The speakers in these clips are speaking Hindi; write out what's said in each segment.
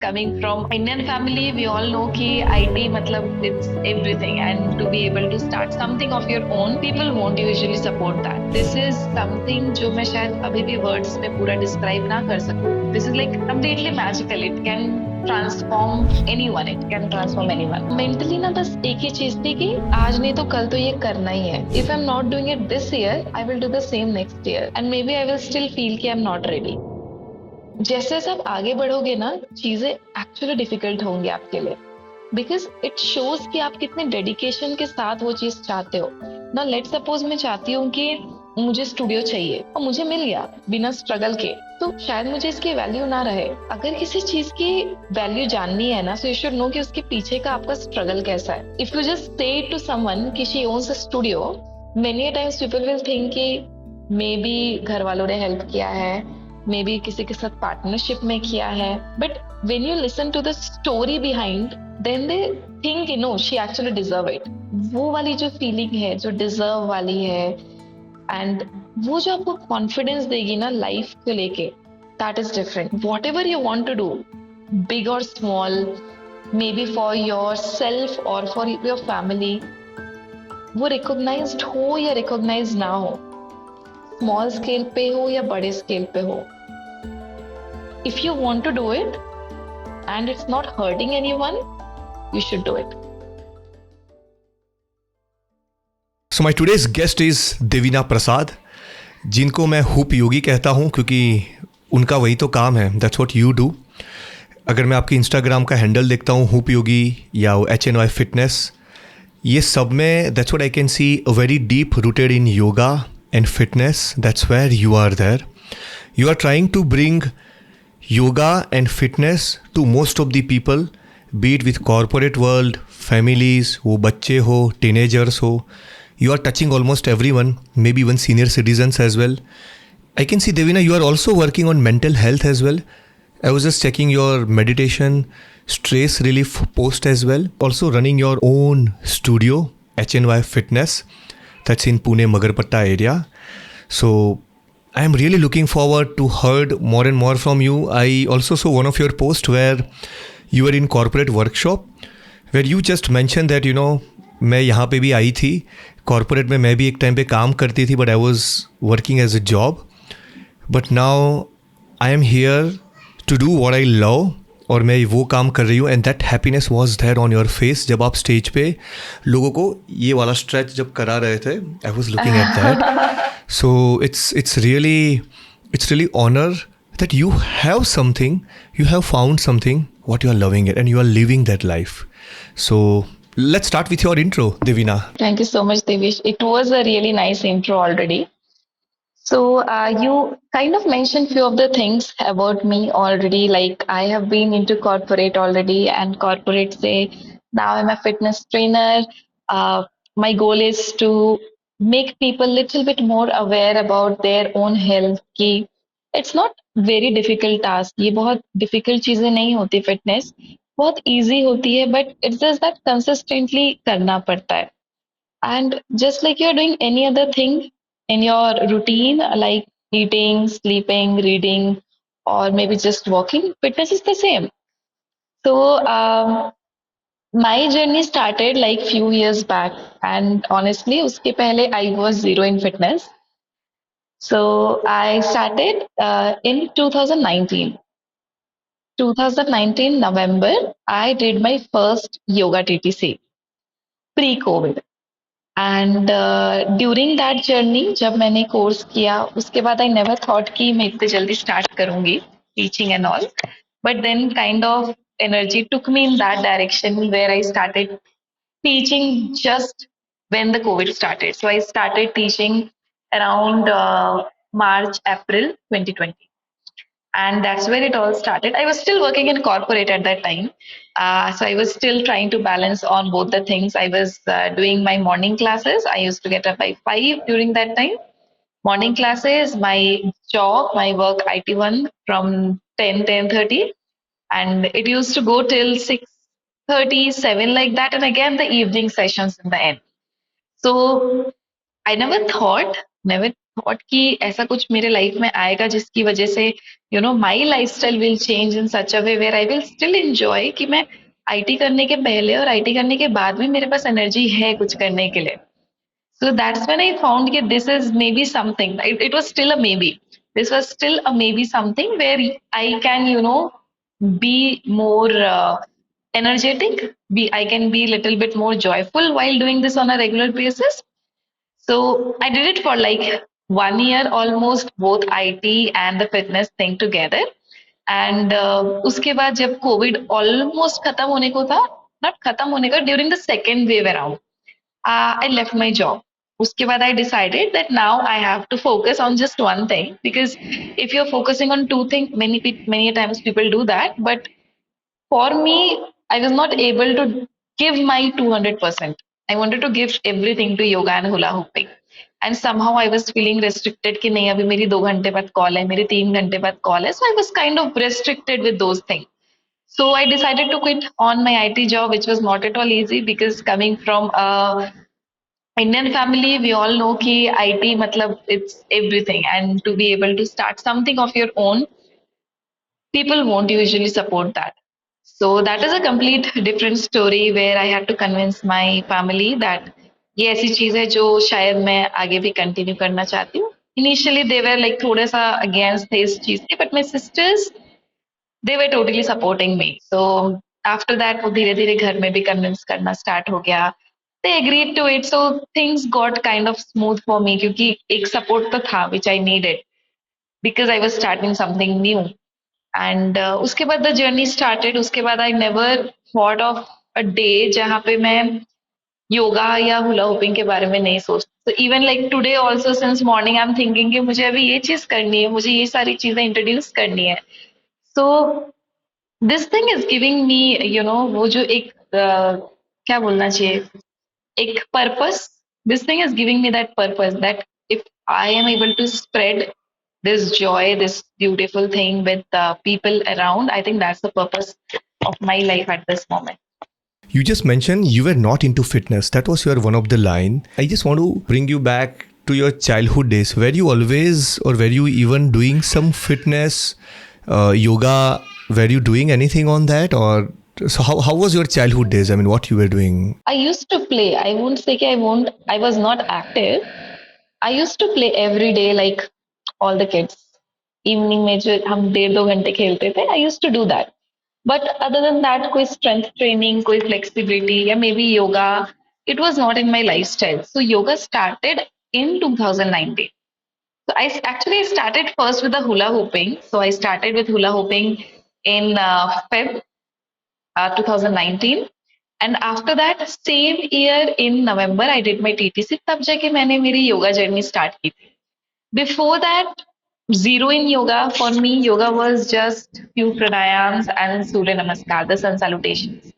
Coming from Indian family, we all know कि IT मतलब it's everything, and to be able to start something of your own, people won't usually support that. This is something जो मैं शायद अभी भी words में पूरा describe ना कर सकूं. This is like completely magical. It can transform anyone. It can transform anyone. Mentally ना बस एक ही चीज थी कि आज नहीं तो कल तो ये करना ही है. If I'm not doing it this year, I will do the same next year, and maybe I will still feel कि I'm not ready. जैसे जैसे आप आगे बढ़ोगे ना, चीजें एक्चुअली डिफिकल्ट होंगी आपके लिए, बिकॉज इट शोज कि आप कितने डेडिकेशन के साथ वो चीज चाहते हो ना. लेट सपोज मैं चाहती हूँ कि मुझे स्टूडियो चाहिए और मुझे मिल गया बिना स्ट्रगल के, तो शायद मुझे इसकी वैल्यू ना रहे. अगर किसी चीज की वैल्यू जाननी है ना, सो यू शुड नो कि उसके पीछे का आपका स्ट्रगल कैसा है. If you just say to someone कि she owns a studio, many times people will think कि मे बी घर वालों ने हेल्प किया है, मे बी किसी के साथ पार्टनरशिप में किया है, but when you listen to the story behind, then they think you know she actually deserve it. वो वाली जो फीलिंग है, जो डिजर्व वाली है, एंड वो जो आपको कॉन्फिडेंस देगी ना लाइफ को लेके, that is different. Whatever you want to do, big और small, may be for yourself और फॉर योर फैमिली, वो रिकॉग्नाइज्ड हो या रिकॉग्नाइज ना हो, स्मॉल स्केल पे हो या बड़े स्केल पे हो, if you want to do it and it's not hurting anyone, you should do it. So my today's guest is Devina प्रसाद, जिनको मैं हुप योगी कहता हूँ क्योंकि उनका वही तो काम है. That's what you do. अगर मैं आपके इंस्टाग्राम का हैंडल देखता हूँ, हुप योगी या HNY फिटनेस, ये सब में that's what I can see a very deep rooted in yoga and fitness. That's where you are there. You are trying to bring yoga and fitness to most of the people, be it with corporate world, families, wo bacche ho, teenagers ho. You are touching almost everyone, maybe even senior citizens as well. I can see, Devina, you are also working on mental health as well. I was just checking your meditation, stress relief post as well. Also running your own studio, HNY Fitness. That's in Pune Magarpatta area. So I am really looking forward to heard more and more from you. I also saw one of your posts where you were in corporate workshop, where you just mentioned that, you know, मैं यहाँ पे भी आई थी कॉर्पोरेट में, मैं भी एक टाइम पे काम करती थी, but I was working as a job, but now I am here to do what I love, और मैं वो काम कर रही हूँ. And that happiness was there on your face जब आप स्टेज पे लोगों को ये वाला स्ट्रेच जब करा रहे थे. I was looking at that. So it's really honour that you have something, you have found something what you are loving it, and you are living that life. So let's start with your intro, Devina. Thank you so much, Devish. It was a really nice intro already. So you kind of mentioned few of the things about me already. Like I have been into corporate already, and corporate say now I'm a fitness trainer. Uh, my goal is to make people little bit more aware about their own health. कि it's not very difficult task. ये बहुत difficult चीजें नहीं होती. फिटनेस बहुत easy होती है, but it's just that consistently करना पड़ता है. And just like you're doing any other thing in your routine, like eating, sleeping, reading, or maybe just walking, fitness is the same. So my journey started like few years back, and honestly, उसके पहले I was zero in fitness. So I started in 2019. 2019 November, I did my first yoga TTC pre-COVID. And during that journey जब मैंने कोर्स किया, उसके बाद आई नेवर थॉट कि मैं इतने जल्दी स्टार्ट करूंगी teaching and all, but then kind of energy took me in that direction where I started teaching just when the COVID started. So I started teaching around March, April 2020. And that's where it all started. I was still working in corporate at that time. So I was still trying to balance on both the things. I was doing my morning classes. I used to get up by 5 during that time. Morning classes, my job, my work IT1 from 10:30. And it used to go till 6:37 like that. And again, the evening sessions in the end. So I never thought कि ऐसा कुछ मेरे लाइफ में आएगा जिसकी वजह से my lifestyle will change in such a way where I will still enjoy कि मैं आईटी करने के पहले और आईटी करने के बाद में मेरे पास एनर्जी है कुछ करने के लिए. So that's when I found that this is maybe something. It was still a maybe. This was still a maybe something where I can, be more energetic. I can be a little bit more joyful while doing this on a regular basis. So I did it for like 1 year almost, both IT and the fitness thing together. And उसके बाद जब कोविड ऑलमोस्ट खत्म होने को था, नॉट खत्म होने का, during the second wave around, I left my job. उसके बाद I decided that now I have to focus on just one thing, because if you're focusing on two things, many times people do that. But for me, I was not able to give my 200%. I wanted to give everything to yoga and hula hooping. And somehow I was feeling restricted कि नहीं अभी मेरी 2 घंटे बाद कॉल है, मेरी 3 घंटे बाद कॉल है. So I was kind of restricted with those things. So I decided to quit on my IT job, which was not at all easy, because coming from a Indian family, we all know कि IT मतलब it's everything, and to be able to start something of your own, people won't usually support that. So that is a complete different story where I had to convince my family that ये ऐसी चीज है जो शायद मैं आगे भी कंटिन्यू करना चाहती हूँ. Initially they were like थोड़ा सा against थे इस चीज के, but my sisters, they were totally supporting me. So after that वो धीरे धीरे घर में भी convince करना start हो गया. They agreed to it, so things got kind of smooth for me क्योंकि एक support तो था which I needed because I was starting something new. And उसके बाद the journey started. उसके बाद I never thought of a day जहाँ पे मैं योगा या हुला होपिंग के बारे में नहीं सोचती. So even like today also since morning I'm thinking कि मुझे अभी ये चीज करनी है, मुझे ये सारी चीजें इंट्रोड्यूस करनी है. So this thing is giving me, वो जो एक क्या बोलना चाहिए, एक purpose. This thing is giving me that purpose that if I am able to spread this joy, this beautiful thing with people around, I think that's the purpose of my life at this moment. You just mentioned you were not into fitness. That was your one of the line. I just want to bring you back to your childhood days. Were you always, or were you even doing some fitness, yoga? Were you doing anything on that, or so? How was your childhood days? I mean, what you were doing? I used to play. I won't say that I was not active. I used to play every day like all the kids. Evening में जो हम 1.5-2 घंटे खेलते थे, I used to do that. But other than that, कोई strength training, कोई flexibility या maybe yoga, it was not in my lifestyle. So yoga started in 2019. So I actually started first with the hula hooping. So I started with hula hooping in Feb 2019. And after that, same year in November, I did my TTC. तब जाके मैंने मेरी yoga journey start की थी. Before that, zero in yoga. For me, yoga was just few pranayams and Surya Namaskar, the sun salutations.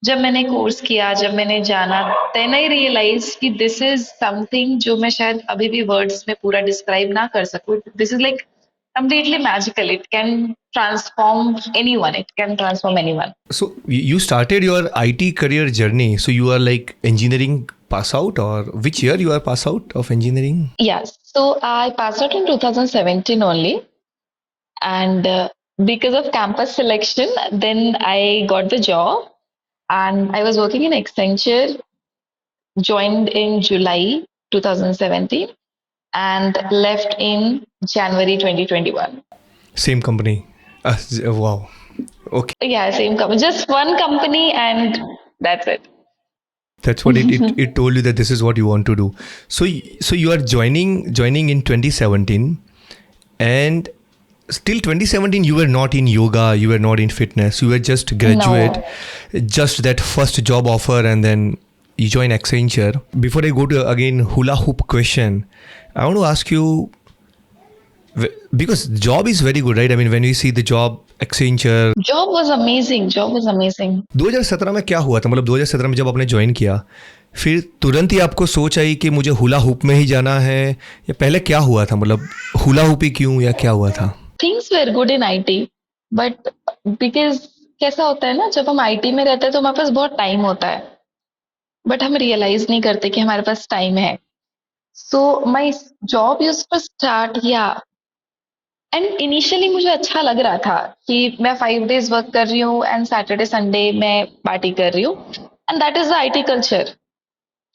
जब मैंने कोर्स किया, जब मैंने जाना, then I realized कि this is something जो मैं शायद अभी भी words में पूरा describe ना कर सकूं. This is like completely magical. It can transform anyone. It can transform anyone. So you started your IT career journey. So you are like engineering pass out, or which year you are pass out of engineering? Yes. So I passed out in 2017 only. And because of campus selection, then I got the job. And I was working in Accenture, joined in July 2017 and left in January 2021. Same company. Wow. Okay. Yeah, same company. Just one company and that's it. That's what it told you that this is what you want to do. So you are joining in 2017, and still 2017 you were not in yoga, you were not in fitness, you were just graduate, just that first job offer, and then you join Accenture. Before I go to again hula hoop question, I want to ask you, because job is very good, right? I mean, when you see the job Accenture, Job was amazing. 2017 में क्या हुआ था? मतलब 2017 में जब आपने ज्वाइन किया, फिर तुरंत ही आपको सोच आई कि मुझे हुला हुप में ही जाना है, या पहले क्या हुआ था? मतलब हुला हुप ही क्यों, या क्या हुआ था? Things were good in IT, but because कैसा होता है ना, जब हम IT में रहते हैं तो हमारे पास बहुत टाइम होता है, बट हम रियलाइज नहीं करते कि हमारे पास टाइम है. So my job used to start, yeah. And initially मुझे अच्छा लग रहा था कि मैं 5 days वर्क कर रही हूँ एंड सैटरडे संडे मैं पार्टी कर रही हूँ, and that is the IT culture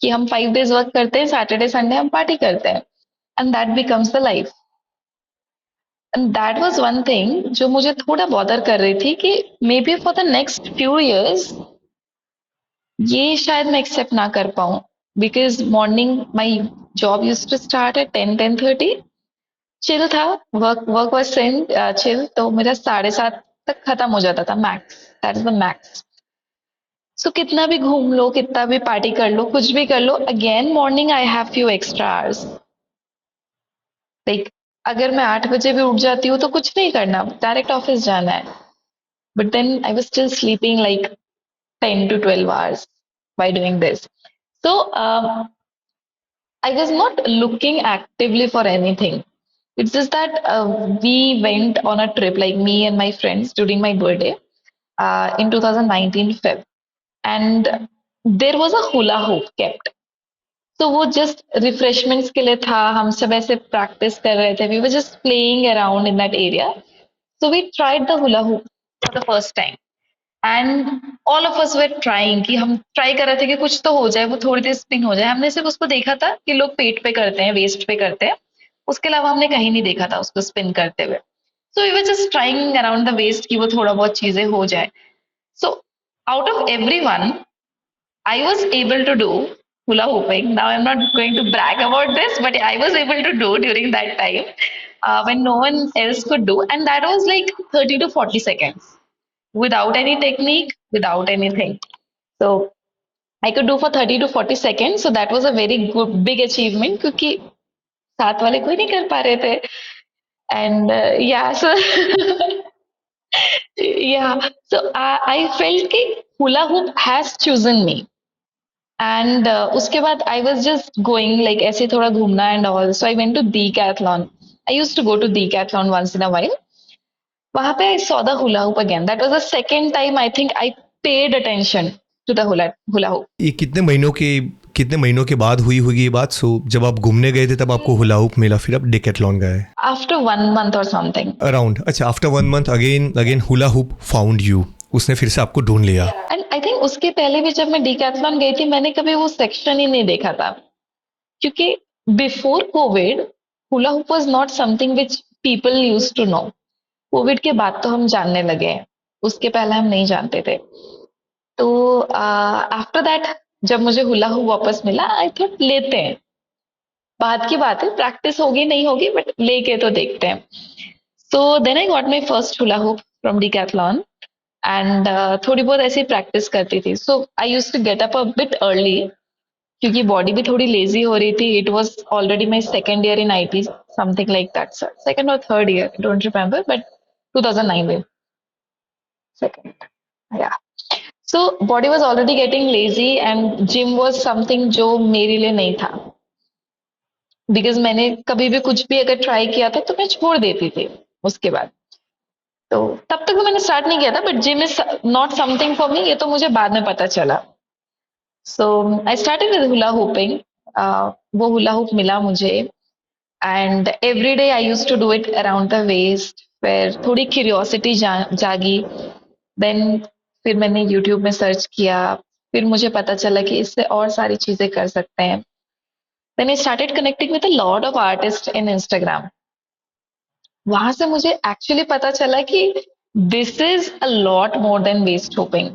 कि हम 5 days वर्क करते हैं, सैटरडे संडे हम पार्टी करते हैं, and that becomes the life. And that was one thing जो मुझे थोड़ा बॉदर कर रही थी कि may be for the next few years ये शायद मैं एक्सेप्ट ना कर पाऊँ, because morning my job use to start at 10-10:30। Chill था, work work was same chill, तो मेरा 7:30 तक खत्म हो जाता था max, that is the max. So कितना भी घूम लो, कितना भी पार्टी कर लो, कुछ भी कर लो, again morning I have few extra hours. Like अगर मैं 8 बजे भी उठ जाती हूँ तो कुछ नहीं करना, डायरेक्ट ऑफिस जाना है, but then I was still sleeping like 10 to 12 hours by doing this. So I was not looking actively for anything. It's just that we went on a trip, like me and my friends, during my birthday in 2019 Feb, and there was a hula hoop kept. तो वो जस्ट रिफ्रेशमेंट्स के लिए था, हम सब ऐसे प्रैक्टिस कर रहे थे, we were just playing around in that area. So we tried the hula hoop for the first time, and all of us were trying कि हम ट्राई कर रहे थे कि कुछ तो हो जाए, वो थोड़ी देर स्पिन हो जाए। हमने सिर्फ उसको देखा था कि लोग पेट पे करते हैं, वेस्ट पे करते हैं, उसके अलावा हमने कहीं नहीं देखा था उसको स्पिन करते हुए। So we were just trying around the waist कि वो थोड़ा बहुत चीजें हो जाए। So out of every one I was able to do hula hooping. Now I'm not going to brag about this, but I was able to do during that time when no one else could do, and that was like 30 to 40 seconds without any technique, without anything. So I could do for 30 to 40 seconds. So that was a very good, big achievement क्योंकि साथ वाले कोई नहीं कर पा रहे थे, and yeah, so yeah, so I felt कि hula hoop has chosen me. And उसके बाद I was just going like ऐसे थोड़ा घूमना and all, so I went to Decathlon. I use to go to Decathlon once in a while. वहां पे I saw the hula hoop again, that was the second time I think I paid attention to the hula hoop. ये कितने महीनों के बाद हुई होगी ये बात? सो जब आप घूमने गए थे तब आपको हुला हुप मिला, फिर आप डेकेथलॉन गए आफ्टर 1 month और समथिंग अराउंड। अच्छा, after 1 month again hula hoop found you, उसने फिर से आपको ढूंढ लिया। एंड आई थिंक उसके पहले भी जब मैं डीकैथलॉन गई थी मैंने कभी वो सेक्शन ही नहीं देखा था, क्योंकि before COVID hula hoop was not something which people used to know. COVID के बाद तो हम जानने लगे हैं, उसके पहले हम नहीं जानते थे। तो आफ्टर दैट जब मुझे हुला हुप वापस मिला, आई थॉट लेते हैं, बाद की बात है, प्रैक्टिस होगी नहीं होगी, बट लेके तो देखते हैं। So then I got my first hula hoop from Decathlon, and थोड़ी बहुत ऐसी प्रैक्टिस करती थी। So I use to get up a bit early क्योंकि बॉडी भी थोड़ी लेजी हो रही थी। It was already my second year in IT, something like that, sir second और third year, don't remember, but 2009 में second, yeah. So body was already getting lazy and gym was something जो मेरे लिए नहीं था, बिकॉज मैंने कभी भी कुछ भी अगर ट्राई किया था तो मैं छोड़ देती थी उसके बाद। तो तब तक तो मैंने स्टार्ट नहीं किया था, but gym is not something for me, ये तो मुझे बाद में पता चला। So I started with hula hooping. वो हुला हुप मिला मुझे, and every day I use to do it around the waist. फिर थोड़ी क्यूरियोसिटी जागी, देन फिर मैंने यूट्यूब में सर्च किया, फिर मुझे पता चला कि इससे और सारी चीजें कर सकते हैं। Then I started connecting with a lot of artist in Instagram. वहां से मुझे एक्चुअली पता चला कि this is a lot more than waist hooping.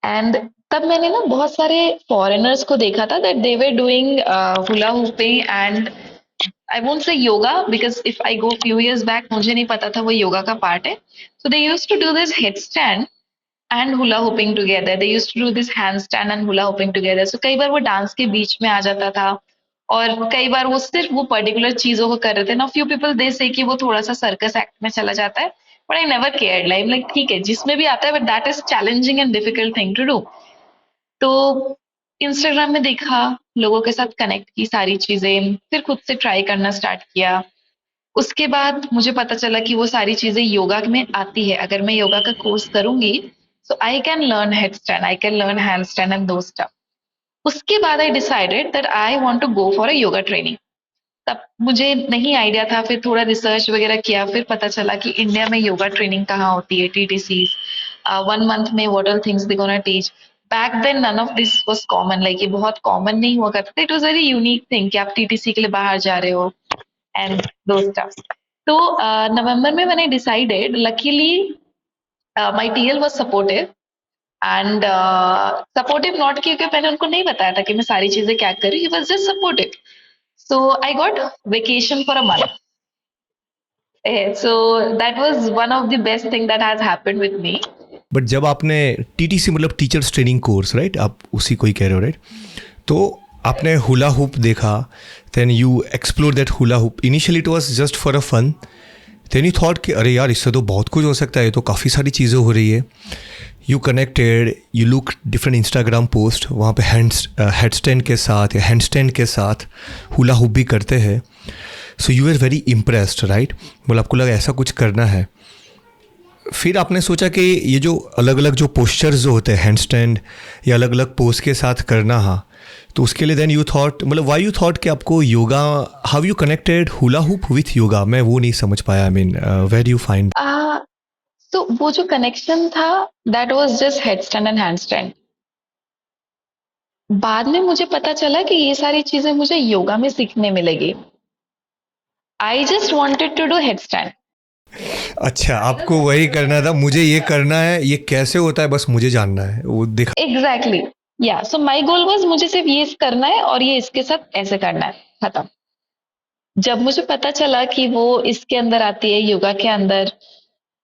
And तब मैंने ना बहुत सारे फॉरेनर्स को देखा था that they were doing hula hooping and I won't say yoga, because if I go few years back मुझे नहीं पता था वो योगा का पार्ट है। So they use to do this head stand and hula hooping together, they use to do this hand stand and hula hooping together. So कई बार वो डांस के बीच में आ जाता था, और कई बार वो सिर्फ वो पर्टिकुलर चीजों को कर रहे थे ना। फ्यू पीपल दे से कि वो थोड़ा सा सर्कस एक्ट में चला जाता है, but I never cared, like ठीक है जिसमें भी आता है, but that is challenging and difficult thing to do. तो इंस्टाग्राम में देखा, लोगों के साथ कनेक्ट की सारी चीजें, फिर खुद से ट्राई करना स्टार्ट किया। उसके बाद मुझे पता चला कि वो सारी चीजें योगा में आती है। अगर मैं योगा का कोर्स करूंगी, so I can learn head stand, I can learn hand stand and those stuff. उसके बाद I decided that I want to go for a yoga training. तब मुझे नहीं आइडिया था, फिर थोड़ा रिसर्च वगैरह किया, फिर पता चला कि इंडिया में योगा ट्रेनिंग कहाँ होती है, टीटीसी 1 मंथ में what are things they gonna teach. Back then none of this was common, like ये बहुत कॉमन नहीं हुआ करता था। It was very unique thing कि आप टीटीसी के लिए बाहर जा रहे हो एंड दो स्टफ। तो नवंबर में मैंने decided, luckily my TL was supportive and supportive not क्योंकि मैंने उनको नहीं बताया था कि मैं सारी चीजें क्या कर रही हूँ, he was just supportive. So I got vacation for a month. So that was one of the best thing that has happened with me. But जब आपने टीटीसी मतलब टीचर्स ट्रेनिंग कोर्स, राइट, आप उसी को ही कह रहे हो, राइट? तो आपने हुला हुप देखा, then you explore that hula hoop. Initially it was just for a fun, then you thought कि अरे यार इससे तो बहुत कुछ हो सकता है, ये तो काफ़ी सारी चीज़ें हो रही है। You connected, you look different Instagram post, वहाँ पे हेड स्टैंड के साथ या हैंड स्टैंड के साथ हुला हुप भी करते हैं। So you are very impressed, right? मतलब आपको लगा ऐसा कुछ करना है। फिर आपने सोचा कि ये जो अलग अलग जो पोस्चर्स जो होते हैं हैंड स्टैंड या अलग अलग पोज के साथ करना, हाँ, तो उसके लिए देन यू थॉट, मतलब वाई यू थॉट कि आपको yoga, how you connected hula hoop with yoga? मैं वो नहीं समझ पाया। I mean where you find? तो वो जो कनेक्शन था that was just head stand and handstand. बाद में मुझे पता चला कि ये सारी चीजें मुझे योगा में सीखने मिलेगी। I just wanted to do headstand. अच्छा, आपको वही करना था, मुझे ये करना है, ये कैसे होता है बस मुझे जानना है, वो दिखा। एग्जैक्टली, या सो माई गोल वाज मुझे सिर्फ ये करना है और ये इसके साथ ऐसे करना है, खत्म। जब मुझे पता चला कि वो इसके अंदर आती है, योगा के अंदर,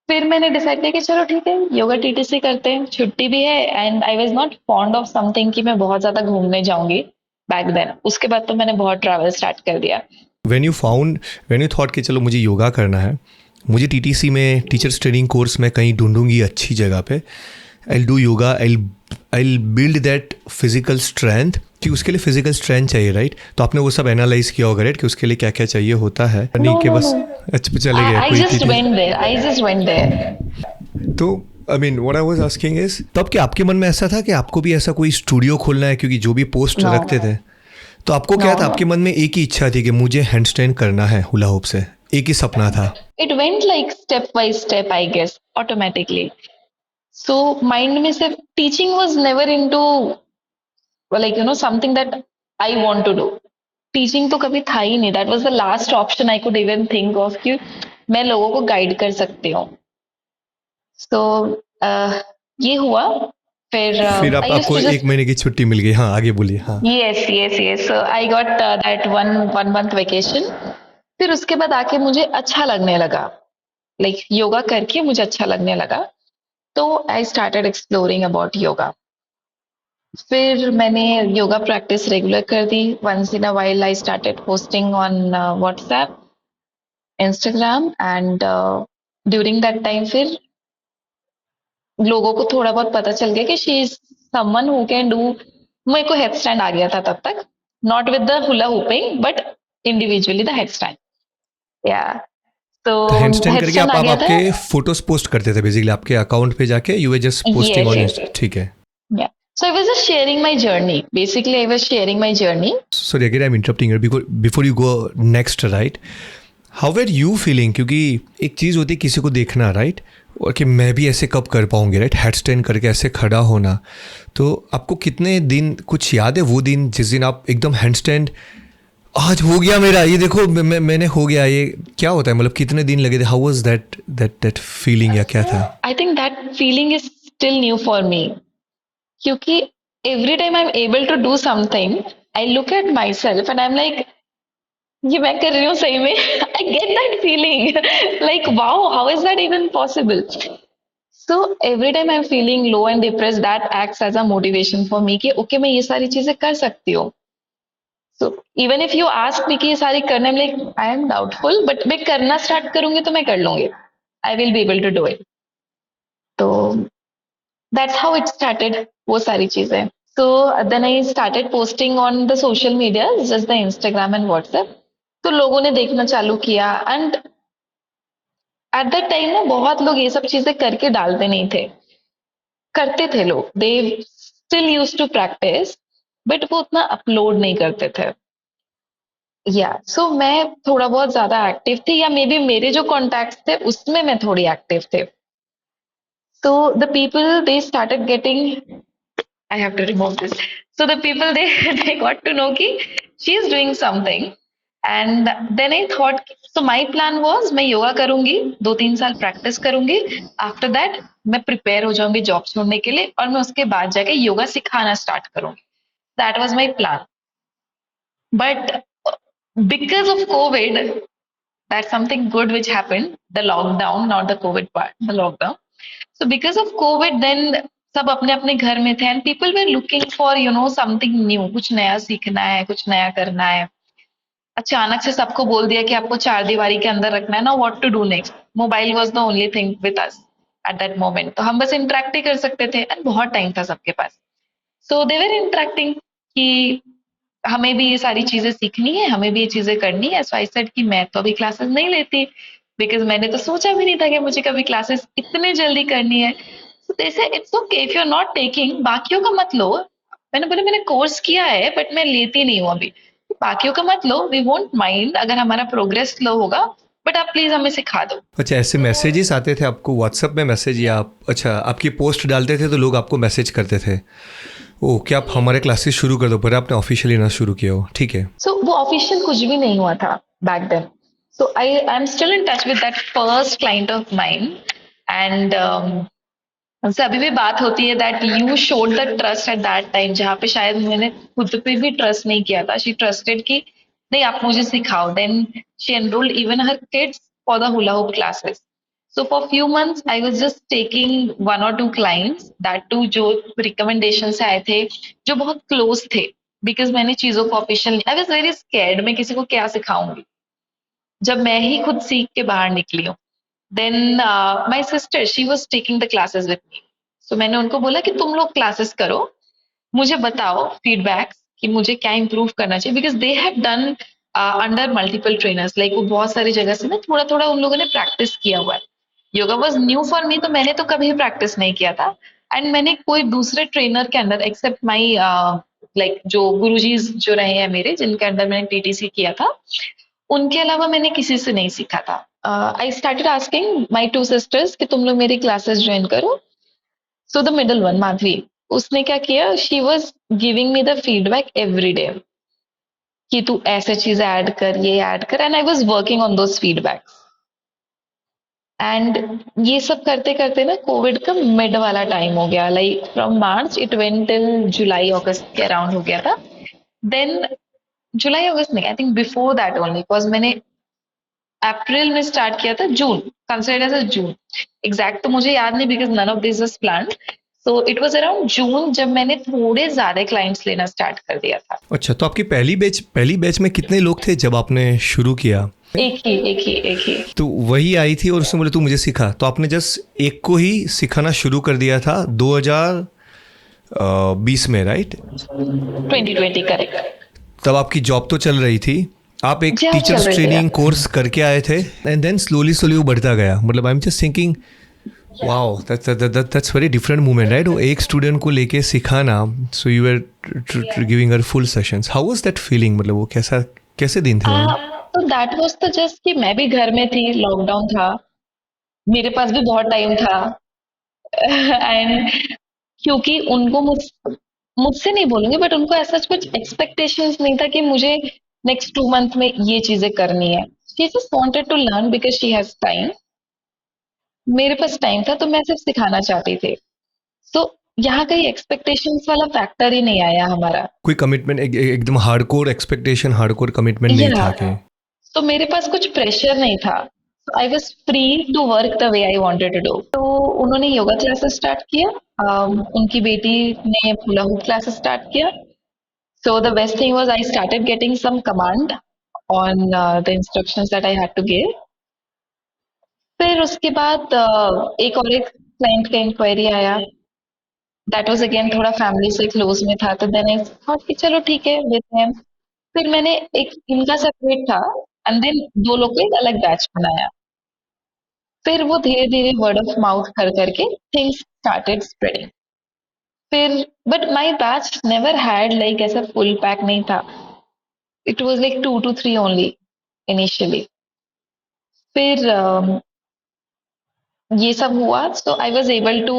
फिर मैंने डिसाइड किया कि चलो ठीक है, योगा टीटीसी करते हैं, छुट्टी भी है and I was not fond of something कि मैं बहुत ज्यादा घूमने जाऊंगी बैक देन। उसके बाद तो मैंने बहुत ट्रैवल स्टार्ट कर दिया। व्हेन यू थॉट कि चलो मुझे योगा करना है, मुझे टीटीसी में टीचर्स ट्रेनिंग कोर्स में कहीं ढूंढूंगी अच्छी जगह पे, I do yoga, I build that physical strength, कि उसके लिए फिजिकल स्ट्रेंथ चाहिए, राइट? तो आपने वो सब एनालाइज किया होगा, राइट, कि उसके लिए क्या क्या चाहिए होता है? नहीं कि बस अच्छा चले गए आई कोई just went there, I just went there. तो I mean what I was asking is, तब क्या आपके मन में ऐसा था कि आपको भी ऐसा कोई स्टूडियो खोलना है? क्योंकि जो भी पोस्ट No. रखते थे, तो आपको क्या No, था? no. आपके मन में एक ही इच्छा थी कि मुझे हैंडस्टैंड करना है हुला हुप से, एक ही सपना था? It went like step by step, I guess, automatically. So mind में सिर्फ teaching was never into like something that I want to do. Teaching तो कभी था ही नहीं। That was the last option I could even think of कि मैं लोगों को गाइड कर सकती हूँ। सो ये हुआ। फिर फिर आई यूज्ड आपको टू एक जस्ट, महीने की छुट्टी मिल गई, हाँ आगे बोलिए। हाँ, yes, so I got that one month vacation। फिर उसके बाद आके मुझे अच्छा लगने लगा, लाइक योगा करके मुझे अच्छा लगने लगा। तो I started exploring about yoga. फिर मैंने योगा प्रैक्टिस रेगुलर कर दी। Once in a while I started posting on WhatsApp, Instagram and during that time फिर लोगों को थोड़ा बहुत पता चल गया कि she is someone who can do. मेरे को हेड स्टैंड आ गया था तब तक, not with the hula hooping but individually the head stand. या तो तो हैंडस्टैंड हेड करके स्टैंड आ आप गया था। आपके फोटोज पोस्ट करते थे बेसिकली, आपके अकाउंट पे जाके you were just posting yes on, yes, ठीक है? Yeah so I was just sharing my journey, basically I was sharing my journey. Sorry again I am interrupting you, before you go next, right, how were you feeling? क्योंकि एक चीज़ होती है किसी को देखना, राइट, और कि मैं भी ऐसे कब कर पाऊंगी, राइट, हेड स्टैंड करके ऐसे खड़ा होना। तो आपको कितने दिन, कुछ याद है वो दिन जिस दिन आप एकदम हैंड स्टैंड, आज हो गया मेरा, ये देखो मैंने हो गया, ये क्या होता है? मतलब कितने दिन लगे थे? हाउ वाज दैट फीलिंग, या क्या था? I think that feeling is still new for me, क्योंकि every time I am able to do something, I look at myself and I am like, ये मैं कर रही हूँ सही में। I get that feeling like wow, how is that even possible. So every time I am feeling low and depress, that acts as a motivation for me कि ओके मैं ये सारी चीजें कर सकती हूँ। So even if you ask me कि ये सारी करने में, like I am doubtful but मैं करना स्टार्ट करूंगी तो मैं कर लूंगी, I will be able to do it. तो दैट्स हाउ इट स्टार्टेड, वो सारी चीजें। So then I started posting on the social media, just the Instagram and WhatsApp. तो लोगों ने देखना चालू किया एंड एट दैट टाइम ना बहुत लोग ये सब चीजें करके डालते नहीं थे, करते थे लोग, they still use to practice. But वो उतना अपलोड नहीं करते थे। या सो मैं थोड़ा बहुत ज्यादा एक्टिव थी, या मे बी मेरे जो कॉन्टैक्ट्स थे उसमें मैं थोड़ी एक्टिव थे। So the people they started getting, I have to remove this. So the people they they got to know कि she is doing something, and then I thought, so my plan was मैं योगा करूंगी, 2-3 साल प्रैक्टिस करूंगी, आफ्टर दैट मैं प्रिपेयर हो जाऊंगी जॉब छोड़ने के लिए, और मैं उसके बाद जाके योगा सिखाना स्टार्ट करूंगी। That was my plan. But because of Covid, that's something good which happened, the lockdown, not the covid part, the lockdown. So because of covid, then सब अपने अपने घर में थे, and people were looking for something new, कुछ नया सीखना है, कुछ नया करना है। अचानक से सबको बोल दिया कि आपको चार दीवारी के अंदर रखना है ना, what to do next. Mobile was the only thing with us at that moment, तो हम बस इंटरेक्ट ही कर सकते थे, एंड बहुत टाइम था सबके पास। सो दे वर इंटरेक्टिंग कि हमें भी ये सारी चीजें सीखनी है, हमें भी ये चीजें करनी है। सो आई सेड कि मैं तो अभी क्लासेस नहीं लेती, बिकॉज मैंने तो सोचा भी नहीं था कि मुझे कभी क्लासेस इतने जल्दी करनी है। So they say it's okay if you are not taking, बाकियों का मत लो। मैंने बोला मैंने कोर्स किया है बट मैं लेती नहीं हूँ अभी, बाकियों का मत लो, वी वोंट माइंड अगर हमारा प्रोग्रेस स्लो होगा, बट आप प्लीज हमें सिखा दो। अच्छा, ऐसे मैसेजेस आते थे आपको व्हाट्सएप में मैसेज, या आप अच्छा आपकी पोस्ट डालते थे तो लोग आपको मैसेज करते थे ओ कि आप हमारे क्लासेस शुरू कर दो, पर आपने ऑफिशियली ना शुरू किया हो, ठीक है। सो वो ऑफिशियल कुछ भी नहीं हुआ था back then. So I am still in touch with that first client of mine, and उनसे अभी भी बात होती है that you showed the trust at that time, जहाँ पे शायद मैंने खुद पे भी ट्रस्ट नहीं किया था। शी ट्रस्टेड कि नहीं आप मुझे सिखाओ, then she enrolled even her kids for the hula hoop classes. So for few months I was just taking 1 or 2 clients, that too जो रिकमेंडेशन से आए थे, जो बहुत क्लोज थे। बिकॉज मैंने चीजों को official, I was very scared, मैं किसी को क्या सिखाऊंगी जब मैं ही खुद सीख के बाहर निकली हूँ। Then my sister she was taking the classes with me. So मैंने उनको बोला कि तुम लोग क्लासेस करो, मुझे बताओ फीडबैक कि मुझे क्या इंप्रूव करना चाहिए, because they have done under multiple trainers, like वो बहुत सारी जगह से ना थोड़ा थोड़ा उन लोगों ने प्रैक्टिस किया हुआ है। योगा वॉज न्यू फॉर मी, तो मैंने तो कभी प्रैक्टिस नहीं किया था, एंड मैंने कोई दूसरे ट्रेनर के अंदर एक्सेप्ट माई लाइक जो गुरुजी जो रहे हैं मेरे, जिनके अंदर मैंने टीटीसी किया था, उनके अलावा मैंने किसी से नहीं सीखा था। I started asking my 2 sisters कि तुम लोग मेरी क्लासेस ज्वाइन करो। So the middle one Madhavi, उसने क्या किया, she was giving me the feedback every day कि तू ऐसे चीज ऐड कर, ये ऐड कर, and I was working on those feedback. And ये सब करते करते ना कोविड का मिड वाला टाइम हो गया, like from March it went till July August के अराउंड हो गया था। देन जुलाई अगस्त नहीं, I think before that only, because मैंने अप्रैल में स्टार्ट किया था, June consider as a June, exact तो मुझे याद नहीं because none of this was planned. So it was around June जब मैंने थोड़े ज्यादा क्लाइंट्स लेना स्टार्ट कर दिया था। अच्छा, तो आपकी पहली बैच में कितने लोग थे जब आपने शुरू किया? एक ही। तो वही आई थी और उसने बोले तू मुझे सिखा, तो आपने जस्ट एक को ही सिखाना शुरू कर दिया था 2020 में, राइट? 2020 करेक्ट। तब आपकी जॉब तो चल रही थी, आप एक जॉब चल टीचर्स रही ट्रेनिंग है। कोर्स करके आए थे, एंड देन स्लोली वो बढ़ता गया। मतलब आई am just thinking wow, that's very different movement, right? वो एक स्टूडेंट को लेके सिखाना, so you were giving her full sessions. How was that feeling? मतलब वो कैसे दिन थे वो? तो दैट वाज तो जस्ट कि मैं भी घर में थी, लॉकडाउन था, मेरे पास भी बहुत टाइम था। एंड क्योंकि उनको मुझसे नहीं बोलूंगी, बट उनको ऐसा कुछ एक्सपेक्टेशंस नहीं था कि मुझे नेक्स्ट 2 मंथ में ये चीजें करनी है। She just wanted to learn because she has time. मेरे पास टाइम था तो मैं सिर्फ सिखाना चाहती थी। तो यहाँ कहीं एक्सपेक्टेशंस वाला फैक्टर ही नहीं आया हमारा। कोई कमिटमेंट एकदम हार्डकोर एक्सपेक्टेशन, हार्डकोर कमिटमेंट नहीं था या कि? तो मेरे पास कुछ प्रेशर नहीं था, I was free to work the way I wanted to do. तो उन्होंने योगा क्लासेस स्टार्ट किया, उनकी बेटी ने हुला हुप क्लासेस स्टार्ट किया। So the best thing was I started getting some command on the instructions that I had to give. फिर उसके बाद एक क्लाइंट का इंक्वायरी आया, दैट वाज अगेन थोड़ा फैमिली से क्लोज में था, तो देन आई थॉट कि चलो ठीक है लेते हैं। फिर मैंने एक इनका सेपरेट था, एंड देन 2 लोग को एक अलग बैच बनाया। फिर वो धीरे धीरे वर्ड ऑफ माउथ कर करके थिंग्स स्टार्टेड स्प्रेडिंग। फिर but my batch never had like ऐसा फुल पैक नहीं था. It was like 2 to 3 only initially. फिर ये सब हुआ, so I was able to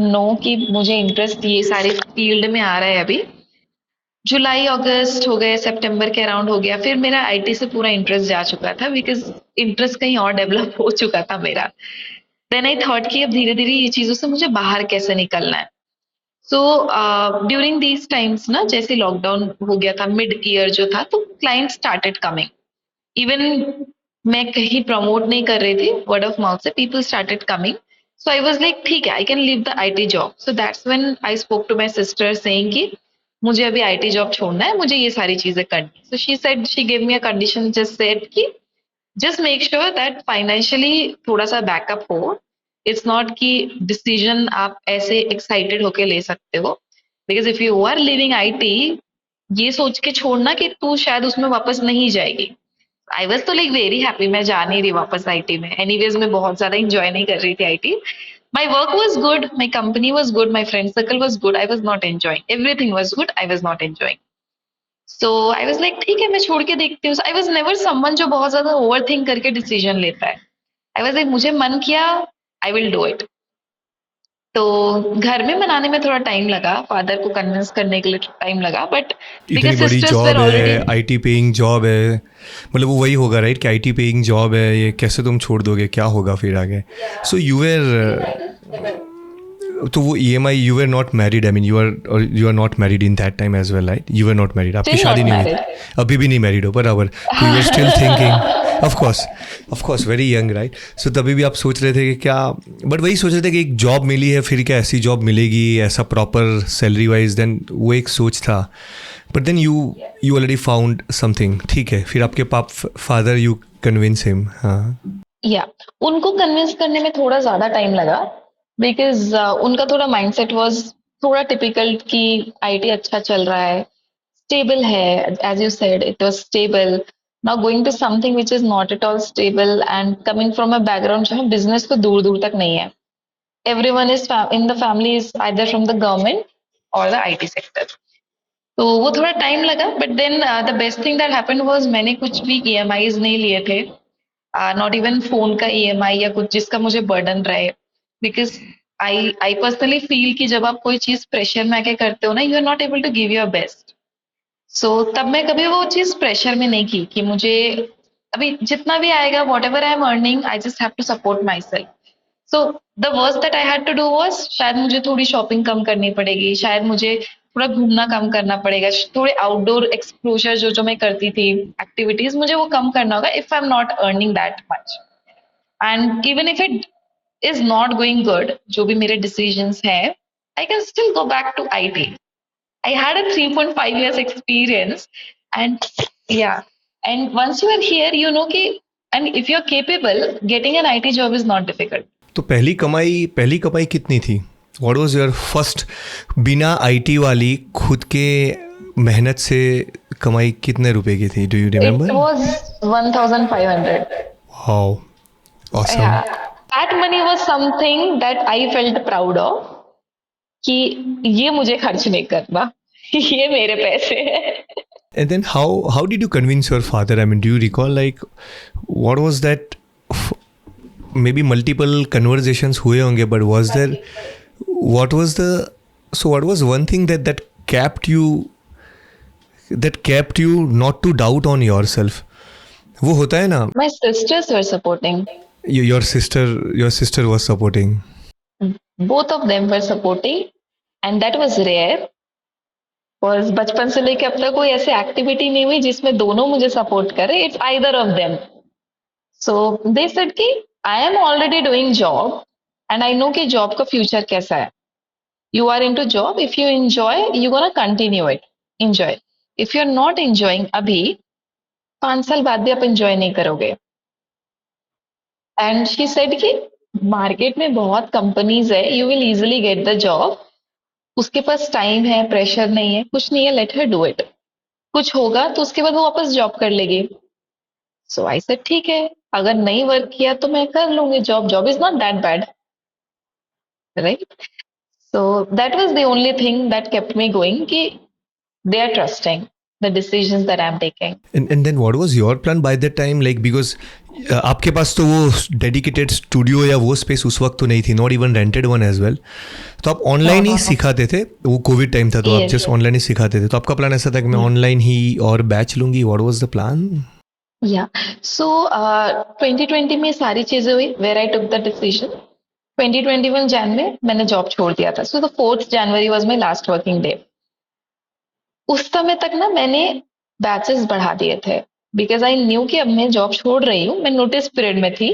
know कि मुझे इंटरेस्ट ये सारे फील्ड में आ रहा है अभी. जुलाई अगस्त हो गए, सितंबर के अराउंड हो गया, फिर मेरा आईटी से पूरा इंटरेस्ट जा चुका था बिकॉज इंटरेस्ट कहीं और डेवलप हो चुका था मेरा. देन आई थॉट कि अब धीरे धीरे ये चीजों से मुझे बाहर कैसे निकलना है. सो ड्यूरिंग दीज टाइम्स ना, जैसे लॉकडाउन हो गया था मिड ईयर जो था, तो क्लाइंट स्टार्टेड कमिंग. इवन मैं कहीं प्रमोट नहीं कर रही थी, वर्ड ऑफ माउथ से people started coming. So I was like ठीक है, I can leave the IT job. So that's when I spoke to my sister saying कि मुझे अभी आईटी जॉब छोड़ना है, मुझे ये सारी चीजें करनी. So she said, she give me a condition, just said कि just make sure that financially थोड़ा सा बैकअप हो. इट्स नॉट कि डिसीजन आप ऐसे एक्साइटेड होके ले सकते हो, because if you are living IT, ये सोच के छोड़ना कि तू शायद उसमें वापस नहीं जाएगी. आई वॉज तो लाइक वेरी हैप्पी, मैं जा नहीं रही वापस आईटी में. एनीवेज मैं बहुत ज्यादा इंजॉय नहीं कर रही थी IT. My work was good, my company was good, my friend circle was good, I was not enjoying. Everything was good, I was not enjoying. So I was like ठीक है, मैं छोड़ के देखती हूँ. आई वॉज नेवर समवन जो बहुत ज्यादा ओवर थिंक करके डिसीजन लेता है. आई वॉज लाइक मुझे मन किया, आई विल डू इट. तो घर में मनाने में थोड़ा टाइम लगा, फादर को कन्विंस करने के लिए टाइम लगा, बट इतनी बिकॉज बड़ी सिस्टर्स वेर जॉब ऑलरेडी. है, आईटी पेइंग जॉब है, मतलब वो वही होगा राइट कि आईटी पेइंग जॉब है, ये कैसे तुम छोड़ दोगे, क्या होगा फिर आगे. सो यू वेर, तो वो EMI, you were not married, I mean you are not married in that time as well right, you were not married, आपकी Still शादी not नहीं हुई married. थी, अभी भी नहीं मैरिड हो बराबर, तो you are still thinking. Of course very young right. So तभी भी आप सोच रहे थे कि क्या, बट वही सोच रहे थे कि एक जॉब मिली है, फिर क्या ऐसी जॉब मिलेगी ऐसा प्रॉपर सैलरी वाइज, देन वो एक सोच था. But then you already found something. ठीक है, फिर आपके फादर, यू कन्विंस हिम. हाँ. या उनको कन्विंस करने में थोड़ा ज्यादा टाइम लगा, बिकॉज उनका थोड़ा माइंडसेट वाज थोड़ा टिपिकल कि आईटी अच्छा चल रहा है, स्टेबल है. As you said, it was stable. Now going to something which is not at all stable and coming from a background जो है बिजनेस तो दूर दूर तक नहीं है. Everyone is in the family is either from the government और द आईटी सेक्टर. तो वो थोड़ा टाइम लगा, but then the best thing that happened was मैंने कुछ भी ईएमआईज नहीं लिए थे. नॉट इवन फोन का ईएमआई या कुछ जिसका मुझे बर्डन रहे. बिकॉज आई पर्सनली फील कि जब आप कोई चीज प्रेशर में आके करते हो ना, you are not able to give your best. So तब मैं कभी वो चीज प्रेशर में नहीं की कि मुझे अभी जितना भी आएगा, whatever I am earning, I just have to support myself. So the worst that I had to do was, शायद मुझे थोड़ी शॉपिंग कम करनी पड़ेगी, शायद मुझे थोड़ा घूमना कम करना पड़ेगा, थोड़े आउटडोर एक्सपोजर जो जो मैं करती थी एक्टिविटीज, मुझे वो कम करना होगा if I am not earning that much. And even if it is not going good, जो भी मेरे डिसीजंस हैं, I can still go back to IT. I had a 3.5 years experience, and yeah, and once you are here, you know कि, and if you're capable, getting an IT job is not difficult. तो पहली कमाई कितनी थी? व्हाट वाज योर फर्स्ट, बिना आईटी वाली खुद के मेहनत से कमाई कितने रुपए की थी? Do you It remember? was 1,500. Wow, awesome. Yeah, that money was something that I felt proud of. कि ये मुझे खर्च नहीं करना, ये मेरे पैसे हैं. And then how did you convince your father? I mean, do you recall like what was that? Maybe multiple conversations हुए होंगे, but was there? What was the? So what was one thing that kept you not to doubt on yourself? वो होता है ना. My sisters were supporting. Your sister was supporting. Both of them were supporting, and that was rare. और बचपन से लेके अब तक कोई ऐसी एक्टिविटी नहीं हुई जिसमें दोनों मुझे सपोर्ट करे. It's either of them. So they said कि I am already doing job and I know कि जॉब का फ्यूचर कैसा है. You are into job, if you enjoy you gonna continue it. Enjoy. If you are not enjoying अभी, 5 साल बाद भी आप एंजॉय नहीं करोगे. एंड शी सेड कि मार्केट में बहुत कंपनीज है, you will easily get the job. उसके पास टाइम है, प्रेशर नहीं है, कुछ नहीं है, लेट हर डू इट. कुछ होगा तो उसके बाद वो वापस जॉब कर लेगी. सो आई सेड ठीक है, अगर नहीं वर्क किया तो मैं कर लूंगी job. Job is not that bad, right? So that was the only thing that kept me going कि they are trusting the decisions that I'm taking. And then what was your plan by that time, like because आपके पास तो वो डेडिकेटेड स्टूडियो या वो स्पेस उस वक्त तो नहीं थी, not even rented one as well, तो आप ऑनलाइन ही सिखाते थे, वो कोविड टाइम था तो आप Yes, जस्ट yes. ऑनलाइन ही सिखाते थे, तो आपका प्लान ऐसा था कि मैं ऑनलाइन ही और बैच लूंगी, what was the plan? Yeah. So 2020 में सारी चीजें हुई where I took the decision. 2021 Jain में मैंने जॉब छोड़ दिया था. So the 4th January was my last working day. उस समय तक ना मैंने बैचेस बढ़ा दिए थे बिकॉज आई न्यू कि अब मैं जॉब छोड़ रही हूँ, मैं नोटिस पीरियड में थी,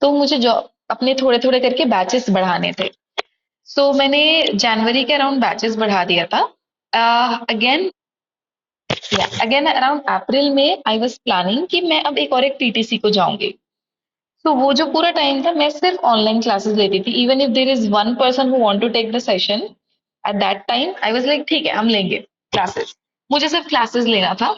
तो मुझे जॉब अपने थोड़े थोड़े करके बैचेस बढ़ाने थे. सो मैंने जनवरी के अराउंड बैचेस बढ़ा दिया था. अगेन अगेन अराउंड अप्रैल में आई वाज प्लानिंग कि मैं अब एक और एक टीटीसी को जाऊंगी. तो वो जो पूरा टाइम था मैं सिर्फ ऑनलाइन क्लासेस लेती थी. Even if there is one person who want to take the session at that time I was like ठीक है हम लेंगे क्लासेस. मुझे सिर्फ क्लासेस लेना था.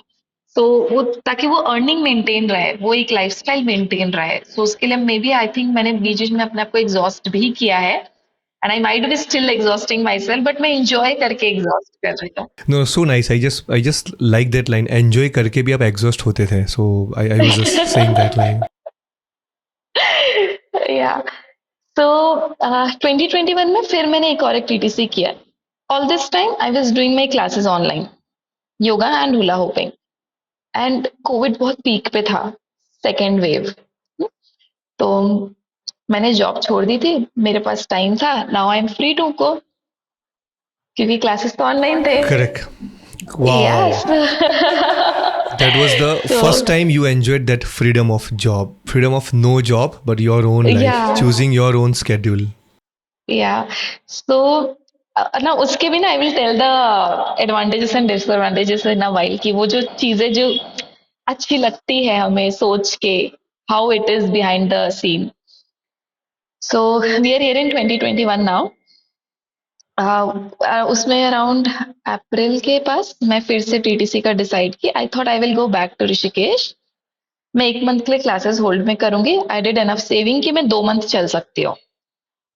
तो वो ताकि वो अर्निंग मेंटेन रहे, वो एक लाइफस्टाइल मेंटेन रहे. सो उसके लिए मे बी आई थिंक मैंने बीच बीच में अपने आप को एग्जॉस्ट भी किया है and I might be still exhausting myself but मैं इंजॉय करके एग्जॉस्ट कर रही हूँ. No, so nice, I just like that line, enjoy करके भी आप एग्जॉस्ट होते थे, so I was just saying that line. Yeah so 2021 में फिर मैंने एक और एक टीटीसी किया. All this time I was doing my classes online, yoga and hula hopping. And Covid बहुत पीक पे था, सेकेंड वेव. तो मैंने जॉब छोड़ दी थी, मेरे पास टाइम था. Now I am free to go क्योंकि क्लासेस तो ऑनलाइन थे. Correct. Wow. Yes. That was the So- first time you enjoyed that freedom of job, freedom of no job, but your own life, Yeah. choosing your own schedule. या सो ना उसके भी ना I will tell the advantages and disadvantages in a while कि वो जो चीजें जो अच्छी लगती है हमें सोच के how it is behind the scene. So we are here in 2021 now. उसमें अराउंड अप्रैल के पास मैं फिर से टीटीसी का डिसाइड की. I thought I will go back to Rishikesh. मैं 1 मंथ के लिए क्लासेस होल्ड में करूंगी. आई डिड एनफ सेविंग कि मैं 2 मंथ चल सकती हूँ.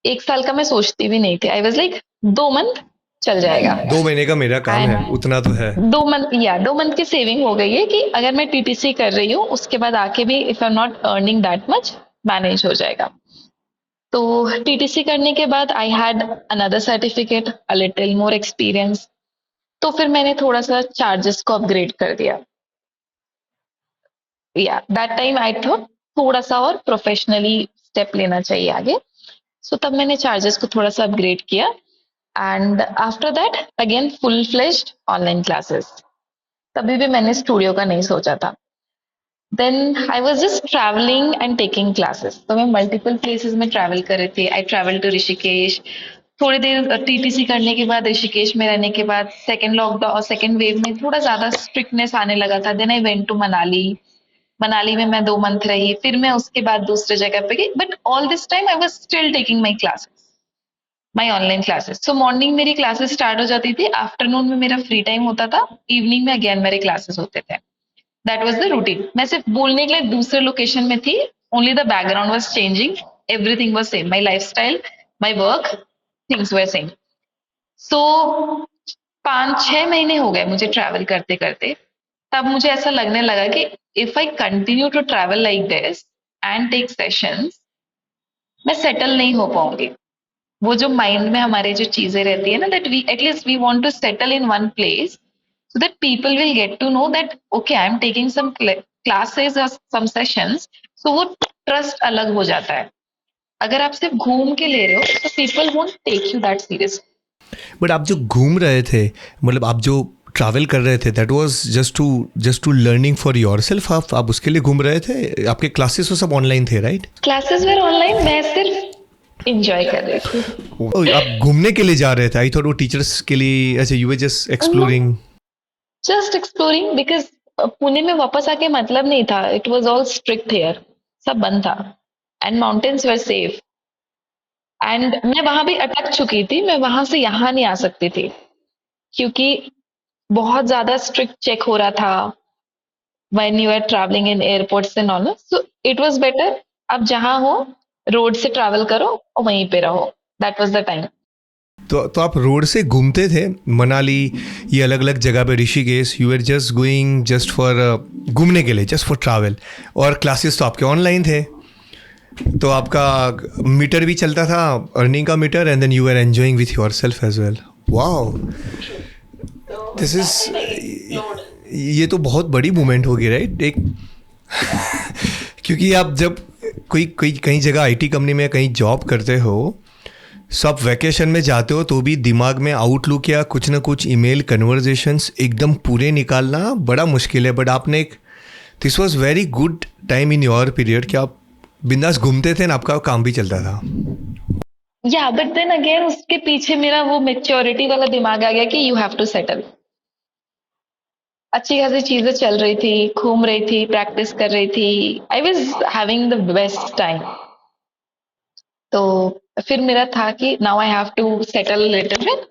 1 साल का मैं सोचती भी नहीं थी. आई वाज लाइक 2 मंथ चल जाएगा. 2 महीने का मेरा काम है, उतना तो है. 2 मंथ की सेविंग हो गई है कि अगर मैं टीटीसी कर रही हूँ उसके बाद आके भी if I am not earning that much manage हो जाएगा. तो टीटीसी करने के बाद I had another certificate, a little more experience. तो फिर मैंने थोड़ा सा चार्जेस को अपग्रेड कर दिया. या दैट टाइम आई थॉट थोड़ा सा और प्रोफेशनली स्टेप लेना चाहिए आगे. सो तब मैंने चार्जेस को थोड़ा सा अपग्रेड किया and after that again full fledged online classes. तभी भी मैंने स्टूडियो का नहीं सोचा था. Then I was just travelling and taking classes. तो मैं मल्टीपल प्लेसेस में ट्रैवल कर रही थी. I travel to Rishikesh. थोड़ी देर टीटीसी करने के बाद ऋषिकेश में रहने के बाद सेकेंड लॉकडाउन और सेकेंड वेव में थोड़ा ज्यादा स्ट्रिक्टनेस आने लगा था. Then I went to Manali. Manali में मैं 2 मंथ रही. फिर मैं उसके बाद दूसरे जगह पे गई. But all this time I was still taking my classes, my online classes. So morning मेरी क्लासेस स्टार्ट हो जाती थी, आफ्टरनून में मेरा फ्री टाइम होता था, इवनिंग में अगेन मेरे क्लासेस होते थे. That was the routine. मैं सिर्फ बोलने के लिए दूसरे लोकेशन में थी. Only the background was changing. Everything was same. My lifestyle, my work, things were same. So 5-6 महीने हो गए मुझे ट्रैवल करते करते. तब मुझे ऐसा लगने लगा कि if I continue to travel like this and take sessions, मैं सेटल नहीं हो पाऊंगी. वो जो माइंड में हमारे जो चीजें रहती है ना that we at least we want to settle in one place so that people will get to know that okay I am taking some classes और सम सेशंस. सो वो ट्रस्ट अलग हो जाता है. अगर आप सिर्फ घूम के ले रहे हो तो people won't take you that serious. But आप जो घूम रहे थे, मतलब आप जो ट्रैवल कर रहे थे, that was just to learning for yourself. आप उसके लिए घूम रहे थे, आपके क्लासेस वो सब ऑनलाइन थे, राइट? क्लासेस वर ऑनलाइन, मैं सिर्फ इंजॉय कर रही थी. आप घूमने के लिए जा रहे थे? आई थॉट वो टीचर्स के लिए. अच्छा, you were just exploring. Just exploring because Pune में वापस आके मतलब नहीं था. It was all strict here, सब बंद था and mountains were safe. And मैं वहां भी अटक चुकी थी. मैं वहां से यहाँ नहीं आ सकती थी क्योंकि बहुत ज्यादा स्ट्रिक्ट चेक हो रहा था when you are travelling in airports and all. So it was better आप जहां हो रोड से ट्रैवल करो और वहीं पे रहो. That was the time. तो आप रोड से घूमते थे मनाली, ये अलग अलग जगह पे, Rishikesh, you are just going just for घूमने के लिए, जस्ट फॉर ट्रैवल, और क्लासेस तो आपके ऑनलाइन थे, तो आपका मीटर भी चलता था, अर्निंग का meter, and then you are enjoying with yourself as well. Wow, this is, ये तो बहुत बड़ी मूवमेंट होगी राइट. एक क्योंकि आप जब कोई कहीं जगह आईटी कंपनी में कहीं जॉब करते हो, सब वैकेशन में जाते हो, तो भी दिमाग में आउटलुक या कुछ ना कुछ ईमेल कन्वर्जेशंस एकदम पूरे निकालना बड़ा मुश्किल है. बट आपने एक, this was very good time in your period कि आप बिंदास घूमते थे ना, आपका काम भी चलता था. या बट देन अगेन उसके पीछे मेरा वो मेच्योरिटी वाला दिमाग आ गया कि यू हैव टू सेटल. अच्छी खासी चीजें चल रही थी, घूम रही थी, प्रैक्टिस कर रही थी, I was having the best time. तो फिर मेरा था कि now I have to settle little bit,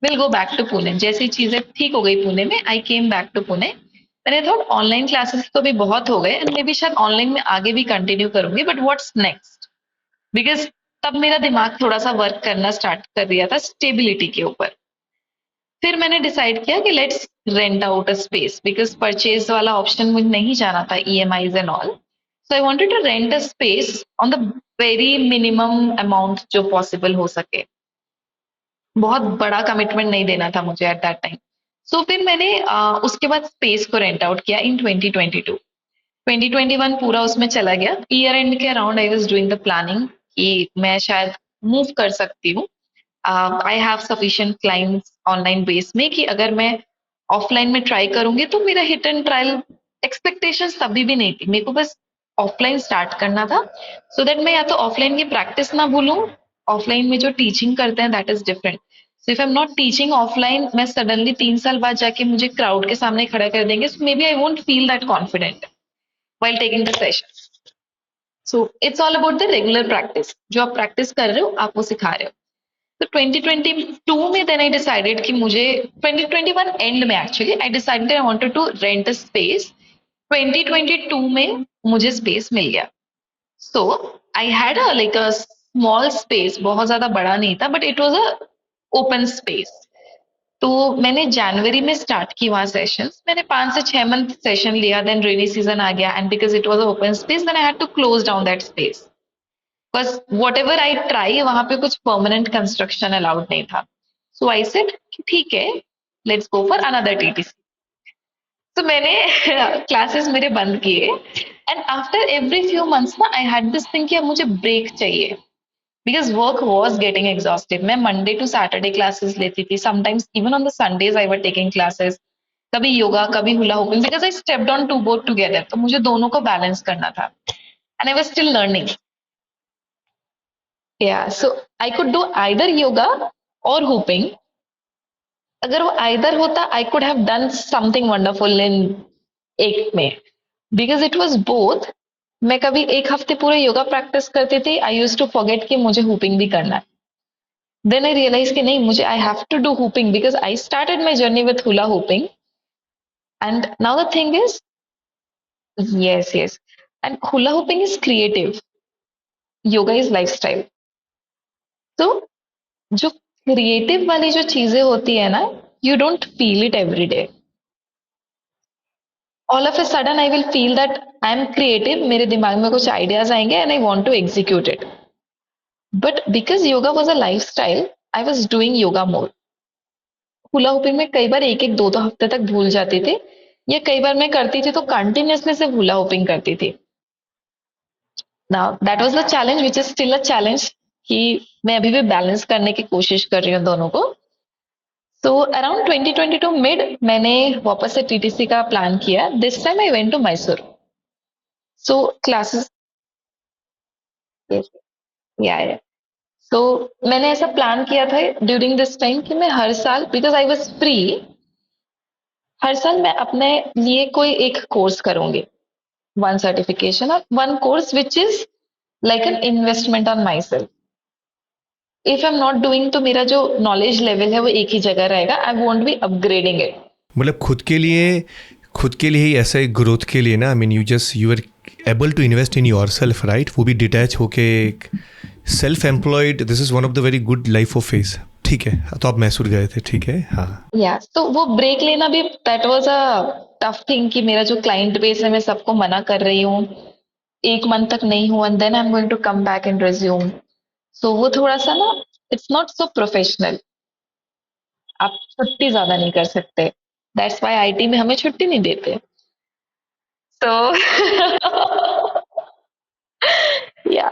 will go back to Pune. जैसी चीजें ठीक हो गई पुणे में, I came back to Pune. मैंने थॉट ऑनलाइन क्लासेस तो भी बहुत हो गए, एंड मे बी शायद ऑनलाइन में आगे भी कंटिन्यू करूंगी, बट व्हाट्स नेक्स्ट, बिकॉज तब मेरा दिमाग थोड़ा सा वर्क करना स्टार्ट कर दिया था स्टेबिलिटी के ऊपर. फिर मैंने डिसाइड किया कि let's rent out a space, because purchase वाला ऑप्शन मुझे नहीं जाना था, EMIs and all. So I wanted to rent a space on the very minimum amount जो पॉसिबल हो सके. बहुत बड़ा कमिटमेंट नहीं देना था मुझे एट दैट टाइम. सो फिर मैंने उसके बाद स्पेस को रेंट आउट किया इन 2022. 2021 पूरा उसमें चला गया. ईयर एंड के around I was doing the planning कि मैं शायद मूव कर सकती हूँ. I have sufficient clients online base में कि अगर मैं ऑफलाइन में ट्राई करूंगी तो मेरा हिट एंड ट्रायल एक्सपेक्टेशंस तभी भी नहीं थी. मेरे को बस ऑफलाइन स्टार्ट करना था, सो दैट मैं या तो ऑफलाइन की प्रैक्टिस ना भूलूं. ऑफलाइन में जो टीचिंग करते हैं that is different. So if I am not teaching offline, मैं सडनली 3 साल बाद जाके मुझे क्राउड के सामने खड़ा कर देंगे, so may be I won't feel that confident while taking the session. So it's all about the regular practice. जो आप प्रैक्टिस कर रहे हो, आप वो सिखा रहे हो. तो 2022 में then I decided कि मुझे 2021 एंड में actually I decided I wanted to rent a space. 2022 में मुझे स्पेस मिल गया. So I had a like a small space, बहुत ज्यादा बड़ा नहीं था, but it was a open space. तो मैंने जनवरी में स्टार्ट की वहाँ सेशंस. मैंने 5 से 6 मंथ सेशन लिया, देन रेनी सीजन आ गया, and because it was open space, then I had to close down that space, because whatever I try, वहां पे कुछ परमानेंट कंस्ट्रक्शन अलाउड नहीं था. सो आई सेड कि ठीक है, let's go for another TTC. तो मैंने क्लासेस मेरे बंद किए, and after every few months ना आई हैड दिस थिंग कि अब मुझे ब्रेक चाहिए, because work was getting exhausted. मैं Monday to Saturday classes लेती थी. Sometimes even on the Sundays I were taking classes. कभी योगा, कभी hula hopping, because I stepped on two both together. तो मुझे दोनों को बैलेंस करना था. And I was still learning. Yeah, so I could do either yoga or hooping. अगर वो either होता, I could have done something wonderful in एक में. Because it was both. मैं कभी एक हफ्ते पूरे योगा प्रैक्टिस करती थी. आई यूज्ड टू फॉरगेट कि मुझे हुपिंग भी करना है. देन आई रियलाइज कि नहीं, मुझे I have to do hooping, because I started my journey with hula hooping, and now the thing is, yes yes, and hula hooping is creative, yoga is lifestyle. तो जो क्रिएटिव वाली जो चीजें होती है ना, you don't feel it every day. All of a sudden I will feel that I am creative, मेरे दिमाग में कुछ आइडियाज आएंगे and I want to execute it. But because yoga was a life style, I was doing yoga more. Hula whooping में कई बार एक एक दो दो हफ्ते तक भूल जाते थे, या कई बार मैं करती थी तो कंटिन्यूसली सिर्फ हुला हुपिंग करती थी. Now that was the challenge which is still a challenge, कि मैं अभी भी बैलेंस करने की कोशिश कर रही हूँ दोनों को. तो अराउंड 2022 मिड मैंने वापस से TTC का प्लान किया. This time I went to Mysore. So classes, या सो मैंने ऐसा प्लान किया था ड्यूरिंग दिस टाइम कि मैं हर साल, बिकॉज आई वाज फ्री, हर साल मैं अपने लिए कोई एक कोर्स करूंगी, वन सर्टिफिकेशन और one course which is like an investment on my self. If I am not doing, तो मेरा जो नॉलेज लेवल है वो एक ही जगह रहेगा. I won't be upgrading it. मतलब खुद के लिए ही ऐसा एक ग्रोथ के लिए ना, I mean you are able to invest in yourself, right. वो भी डिटैच होके, self employed. This is one of the very good life of phase. ठीक है, तो आप मैसूर गए थे, ठीक है, हाँ। तो वो ब्रेक लेना भी that was a tough thing कि मेरा जो क्लाइंट बेस है मैं सबको मना कर रही हूँ, 1 मंथ तक नहीं हुआ and then I am going to come back and resume. So वो थोड़ा सा ना, इट्स नॉट सो प्रोफेशनल। आप छुट्टी ज्यादा नहीं कर सकते, दैट्स व्हाई आईटी में हमें छुट्टी नहीं देते। तो या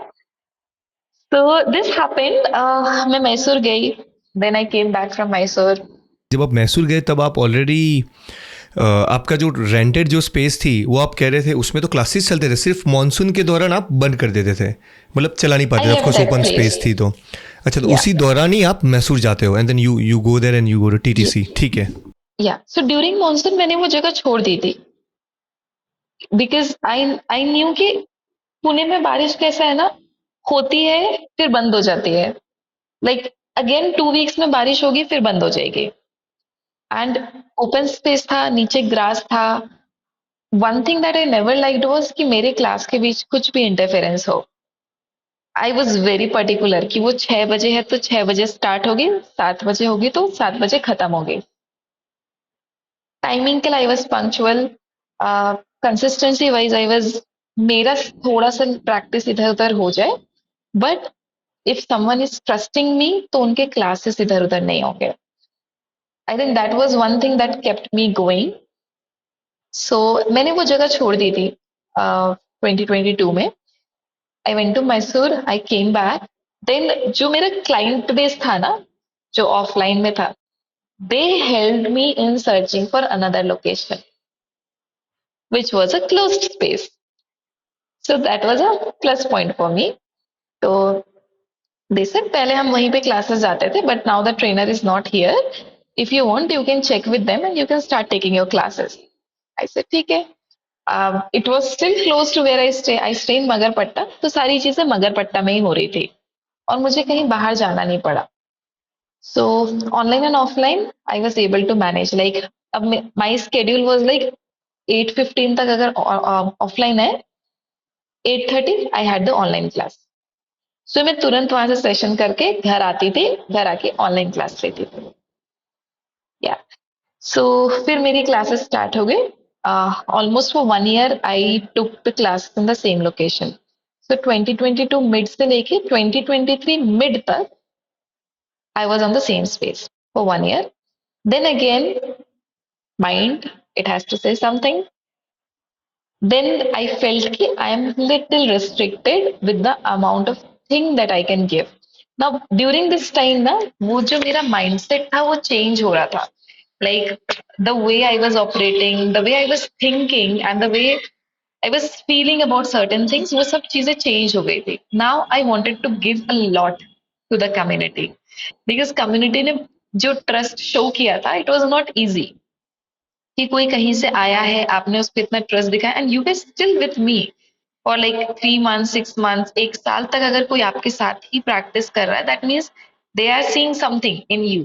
तो दिस हैपेंड, मैं मैसूर गई, then I came back from Mysore. जब आप मैसूर गए तब आप ऑलरेडी आपका जो रेंटेड जो स्पेस थी वो आप कह रहे थे उसमें तो क्लासेस चलते थे, सिर्फ मॉनसून के दौरान आप बंद कर देते थे, मतलब चला नहीं पाते आई थे, left of course that open place. Space थी तो। अच्छा, तो या उसी दौरान ही आप मैसूर जाते हो and then you go there and you go to TTC, ठीक है। या सो ड्यूरिंग मॉनसून मैंने वो जगह छोड़ दी थी, बिकॉज आई न्यू कि पुणे में बारिश कैसा है ना, होती है फिर बंद हो जाती है, लाइक अगेन 2 वीक्स में बारिश होगी फिर बंद हो जाएगी। एंड ओपन स्पेस था, नीचे ग्रास था। One thing that I never liked was कि मेरे क्लास के बीच कुछ भी इंटरफेरेंस हो। आई वॉज वेरी पर्टिकुलर कि वो 6 बजे है तो 6 बजे स्टार्ट होगी, 7 बजे होगी तो 7 बजे खत्म होगी। टाइमिंग के लिए I was punctual, consistency wise I was, मेरा थोड़ा सा प्रैक्टिस इधर उधर हो जाए, but if someone is trusting me तो उनके क्लासेस इधर उधर नहीं होंगे। I think that was one thing that kept me going. So मैंने वो जगह छोड़ दी थी 2022 में। I went to Mysore, I came back. Then जो मेरा क्लाइंट बेस था ना, जो ऑफलाइन में था, दे held me in searching for another location which was a closed space. So that was a plus point for me. तो दे सेड पहले हम वहीं पे क्लासेस जाते थे, but now the trainer is not here, if you want you can check with them and you can start taking your classes. I said ठीक है। It was still close to where I stay in Magarpatta, तो सारी चीजें मगरपट्टा में ही हो रही थी और मुझे कहीं बाहर जाना नहीं पड़ा। So online and offline I was able to manage, like अब माई स्केड्यूल वॉज लाइक 8:15 तक अगर ऑफलाइन है, 8:30 I had the online class. So मैं तुरंत वहां से सेशन करके घर आती थी, घर आके ऑनलाइन क्लास लेती थी। या सो फिर मेरी क्लासेस स्टार्ट हो गई। Almost for 1 year I took the class in the same location. So 2022 mid से लेके 2023 मिड तक I was on the same space for 1 year. Then again mind, it has to say something. Then I felt कि I am little restricted with the amount of thing that I can give. Now during this time ना, वो जो मेरा mindset था वो change हो रहा था, like the way I was operating, the way I was thinking and the way I was feeling about certain things, वो सब चीजें change हो गई थी। Now I wanted to give a lot to the community because community ने जो trust show किया था, it was not easy कि कोई कहीं से आया है, आपने उस पर इतना ट्रस्ट दिखाया and you were still with me for like 3 months 6 months, 1 साल तक अगर कोई आपके साथ ही प्रैक्टिस कर रहा है, that means they are seeing something in you.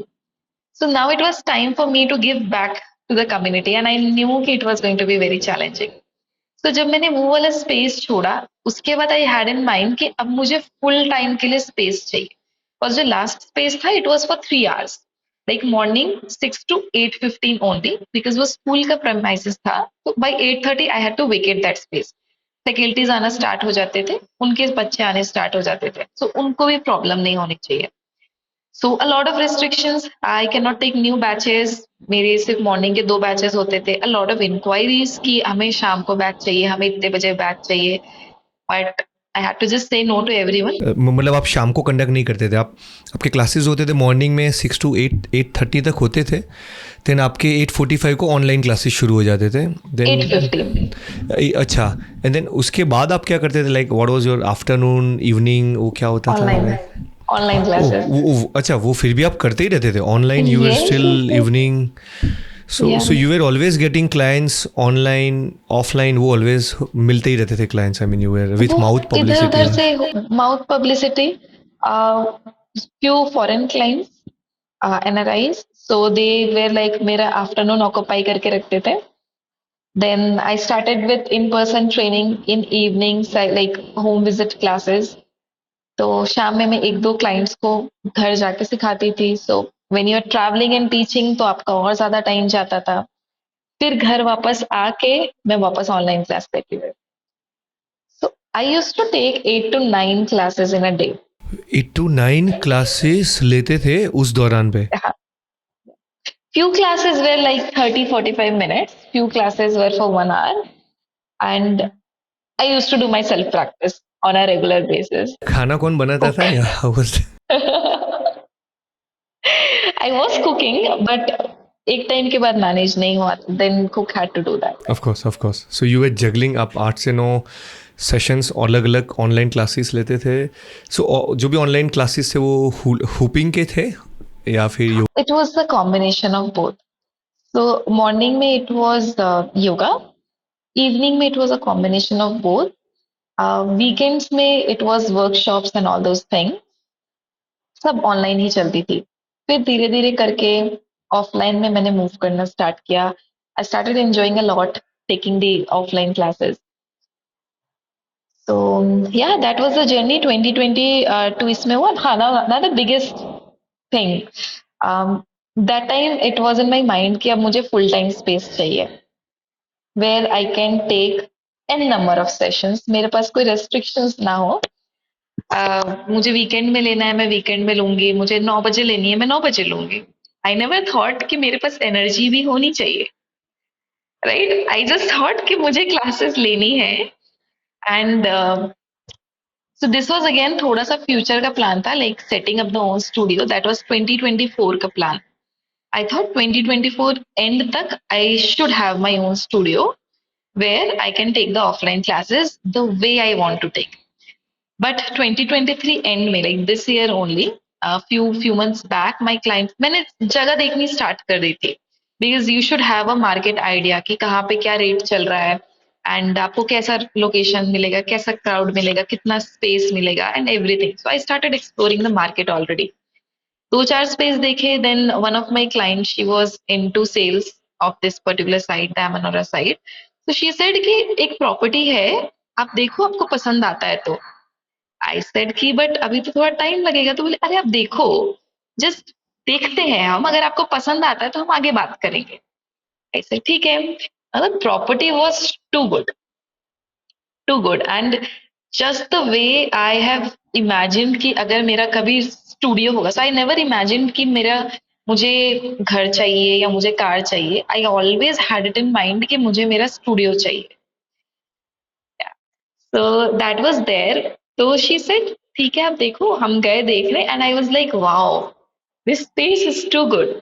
So now it was time for me to give back to the community and I knew कि it was going to be very challenging. तो जब मैंने वो वाला स्पेस छोड़ा, उसके बाद आई हैड इन माइंड कि अब मुझे फुल टाइम के लिए स्पेस चाहिए। और जो लास्ट स्पेस था, it was for 3 hours, like morning 6 to 8:15 only, because वो स्कूल का प्रेमाइसिस था। तो by 8:30 I had to vacate that space. Faculties आना स्टार्ट हो जाते थे, उनके बच्चे आने स्टार्ट हो जाते थे, सो उनको भी प्रॉब्लम नहीं होनी चाहिए। So a lot of restrictions, I can not take new batches. मेरे सिर्फ मॉर्निंग के 2 बैचेस होते थे। अ लॉट ऑफ इंक्वायरीज कि हमें शाम को बैच चाहिए, हमें इतने बजे बैच चाहिए, but I had to just say no to everyone. मतलब आप शाम को कंडक्ट नहीं करते थे, आप आपके क्लासेस होते थे मॉर्निंग में 6 to 8:30 तक होते थे, देन आपके 8:45 को ऑनलाइन क्लासेस शुरू हो जाते थे, देन 8:15 अच्छा, एंड देन उसके बाद आप क्या करते थे, like what was your afternoon evening, वो क्या होता था? Online classes. अच्छा, वो फिर भी आप करते ही रहते थे online, you were still evening, so you were always getting clients online, offline, वो always मिलते ही रहते थे clients, I mean you were with mouth publicity. इधर उधर से mouth publicity, few foreign clients, NRIs, so they were like मेरा आफ्टरनून ऑक्यूपाई करके रखते थे। Then I started with in-person training in evenings, like home visit classes. तो शाम में मैं एक दो क्लाइंट्स को घर जाके सिखाती थी. So when you are travelling and teaching तो आपका और ज्यादा टाइम जाता था. फिर घर वापस आके मैं वापस ऑनलाइन क्लास लेती थी. So I used to take 8 to 9 classes in a day. 8 to 9 classes लेते थे उस दौरान पे? Few classes were like 30-45 minutes. Few classes were for 1 hour. And I used to do my self practice on a regular basis. खाना कौन बनाता Cook. था या how was it? I was cooking, but एक टाइम के बाद मैनेज नहीं हुआ. Then cook had to do that. Of course, of course. So you were juggling, आप 8 से 9 सेशंस अलग अलग ऑनलाइन क्लासेस लेते थे. सो जो भी ऑनलाइन क्लासेस थे वो हुपिंग के थे या फिर यो? It was the combination of both. So morning में it was yoga. Evening में it was a combination of both. Weekends में it was workshops and all those things. सब ऑनलाइन ही चलती थी. फिर धीरे धीरे करके ऑफलाइन में मैंने मूव करना स्टार्ट किया. I started enjoying a lot taking the offline classes. So yeah that was the journey. 2022 इसमें हुआ. हाँ ना the biggest thing that time it was in my mind कि अब मुझे फुल टाइम स्पेस चाहिए where I can take an number of sessions. मेरे पास कोई रेस्ट्रिक्शंस ना हो. मुझे वीकेंड में लेना है मैं वीकेंड में लूंगी. मुझे 9 बजे लेनी है मैं 9 बजे लूंगी. आई नेवर थॉट कि मेरे पास एनर्जी भी होनी चाहिए. राइट. आई जस्ट थॉट कि मुझे क्लासेस लेनी है. And so this was again थोड़ा सा फ्यूचर का प्लान था. Like setting up the own studio. That was 2024 का प्लान. आई थॉट 2024 एंड तक I should have my own studio where I can take the offline classes the way I want to take. But 2023 end में like this year only, few months back, my client मैंने जगह देखनी स्टार्ट कर दी थी. Because you should have a market idea कि कहाँ पे क्या रेट चल रहा है एंड आपको कैसा लोकेशन मिलेगा, कैसा क्राउड मिलेगा, कितना स्पेस मिलेगा and everything. So I started exploring the market already. दो चार स्पेस देखे. Then one of my client she was into sales of this particular site, दामनोरा साइट. तो शी सेड कि एक प्रॉपर्टी है, आप देखो आपको पसंद आता है तो. आई सेड कि बट अभी तो थोड़ा टाइम लगेगा. तो बोले अरे आप देखो, जस्ट देखते हैं हम, अगर आपको पसंद आता है तो हम आगे बात करेंगे. आई सेड ठीक है. मतलब property was too good and just the way I have imagined कि अगर मेरा कभी स्टूडियो होगा. सो आई नेवर इमेजिन्ड कि मेरा मुझे घर चाहिए या मुझे कार चाहिए. I always had it in mind कि मुझे मेरा स्टूडियो चाहिए. So that was there. तो शी सेड ठीक है आप देखो. हम गए देखने and I was like wow this space is too good.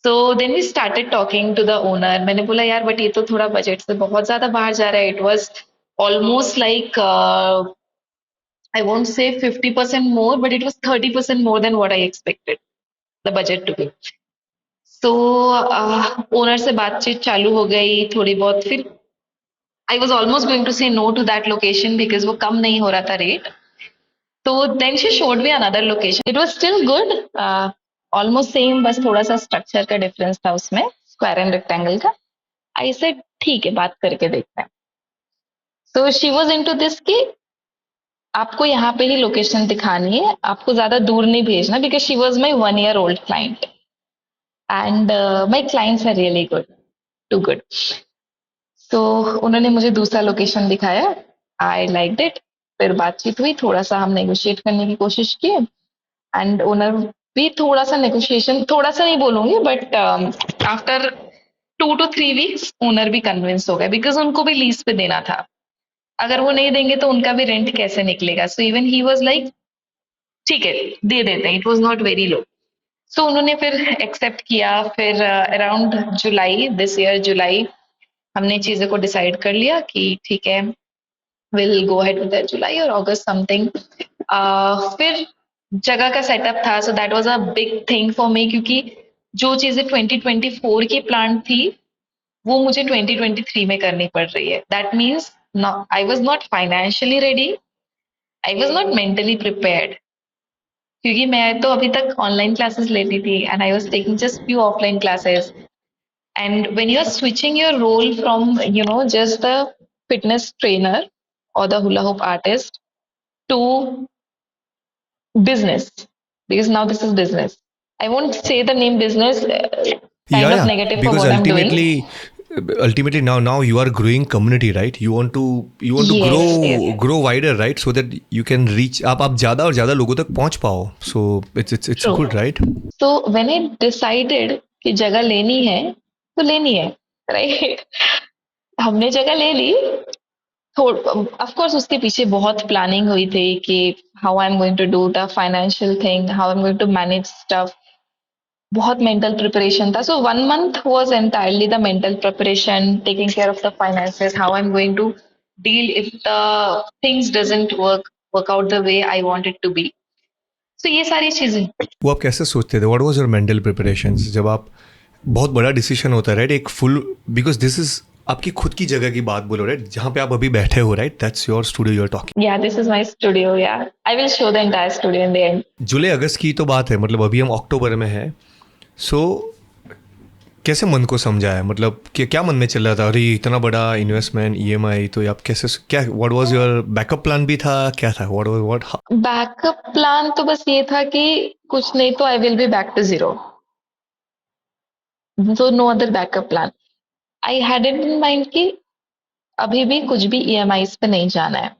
So then we started talking to the owner. मैंने बोला यार बट ये तो थोड़ा बजट से बहुत ज्यादा बाहर जा रहा है. It was almost like I won't say 50% more but it was 30% more than what I expected the budget to be. So owner से बातचीत चालू हो गई थोड़ी बहुत. फिर I was almost going to say no to that location because वो कम नहीं हो रहा था रेट. तो then she showed me another location. It was still good, almost same, बस थोड़ा सा स्ट्रक्चर का डिफरेंस था उसमें, स्क्वायर एंड रेक्टेंगल का. आई सेड ठीक है बात करके देखते हैं. So she was into this कि आपको यहाँ पे ही लोकेशन दिखानी है, आपको ज्यादा दूर नहीं भेजना. Because she was my 1 year old client and my clients are really good, too good. तो उन्होंने मुझे दूसरा लोकेशन दिखाया. I like it. फिर बातचीत हुई, थोड़ा सा हम नेगोशिएट करने की कोशिश की एंड ओनर भी थोड़ा सा नेगोशिएशन, थोड़ा सा नहीं बोलूंगी but after 2 to 3 weeks owner भी कन्विंस हो गए. बिकॉज उनको भी लीज पे देना था. अगर वो नहीं देंगे तो उनका भी रेंट कैसे निकलेगा. So even he was like ठीक है दे देते हैं. It was not very low. So उन्होंने फिर एक्सेप्ट किया. फिर around July, this year July, हमने चीजें को डिसाइड कर लिया कि ठीक है will go ahead with July और अगस्त समथिंग. फिर जगह का सेटअप था. So that was a big thing for me क्योंकि जो चीजें 2024 की प्लान थी वो मुझे 2023 में करनी पड़ रही है. That means I was not financially ready, I was not mentally prepared. क्योंकि मैं तो अभी तक ऑनलाइन क्लासेस लेती थी and I was taking just few offline classes. And when you're switching your role from, just the fitness trainer or the hula hoop artist to business, because now this is business. I won't say the name business, kind of negative for because what I'm doing. ultimately now you are growing community, right? You want to Yes, yes. grow wider, right? So that you can reach आप ज़्यादा और ज़्यादा लोगों तक पहुंच पाओ. So it's True. good, right? So when I decided कि जगह लेनी है तो लेनी है, राइट? हमने जगह ले ली. ऑफ कोर्स उसके पीछे बहुत प्लानिंग हुई थी कि how I am going to do the financial thing, how I am going to manage stuff. बहुत मेंटल प्रिपरेशन था. So 1 month was entirely the mental preparation, taking care of the finances, how I'm going to deal if the things doesn't work out the way I want it to be. So ये सारी चीजें. वो आप कैसे सोचते थे? What was your mental preparations जब आप बहुत बड़ा डिसीजन होता है, राइट? एक फुल, बिकॉज दिस इज आपकी खुद की जगह की बात बोलो, राइट? जहाँ पे आप अभी बैठे हो, right? That's your studio you are talking. Yeah, this is my studio. Yeah, I will show the entire studio in the end. जुलाई अगस्त की तो बात है, मतलब अभी हम अक्टूबर में हैं. सो कैसे मन को समझा है? मतलब कि क्या मन में चल रहा था? अरे इतना बड़ा इन्वेस्टमेंट, ईएमआई, तो आप कैसे, क्या what was your backup plan भी था? क्या था? व्हाट बैकअप प्लान तो बस ये था कि कुछ नहीं तो I will be back to zero. So no other backup plan. I had it in mind कि अभी भी कुछ भी EMIs पे नहीं जाना है.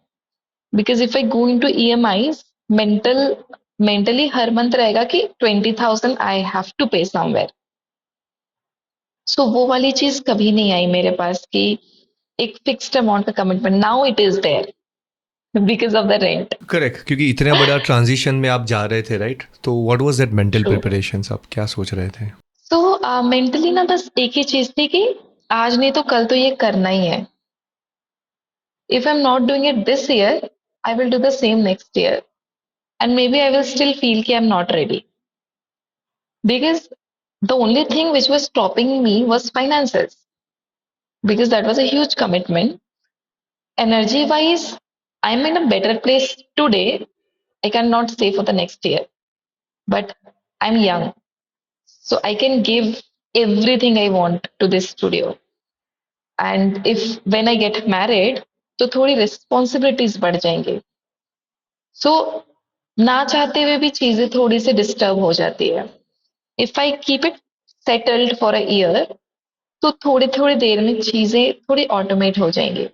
Because if I go into EMIs, mentally her month रहेगा कि 20,000 I have to pay somewhere. So वो वाली चीज कभी नहीं आई मेरे पास कि एक फिक्स्ड अमाउंट का commitment. Now it is there because of the rent. Correct, क्योंकि इतना बड़ा ट्रांजिशन में आप जा रहे थे, राइट? तो what was that mental True. Preparations? आप क्या सोच रहे थे? तो मेंटली ना बस एक ही चीज थी कि आज नहीं तो कल तो ये करना ही है. If I'm not doing it this year, I will do the same next year. And maybe I will still feel कि I'm not ready. Because the only thing which was stopping me was finances. Because that was a huge commitment. Energy wise, I'm in a better place today. I cannot say for the next year. But I'm young. So I can give everything I want to this studio. And if when I get married, तो थोड़ी responsibilities बढ़ जाएंगे. सो ना चाहते हुए भी चीजें थोड़ी सी डिस्टर्ब हो जाती है. If I keep it settled for a year तो थोड़ी थोड़ी देर में चीजें थोड़ी ऑटोमेट हो जाएंगी.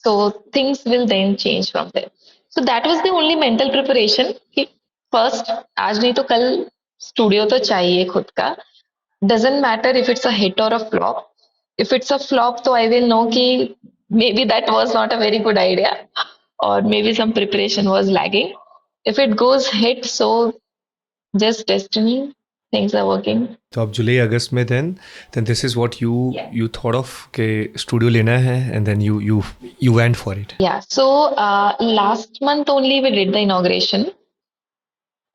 So things will then change from there. So that was the only mental preparation कि फर्स्ट आज नहीं तो कल स्टूडियो तो चाहिए खुद का. Doesn't matter if it's a hit और a flop. If it's a flop तो आई विल नो कि maybe that was not a very good idea or maybe some preparation was lagging. If it goes hit, so just destiny, things are working. तो आप जुलाई अगस्त में then this is what you thought of के स्टूडियो लेना है, and then you went for it. Yeah, so last month only we did the inauguration.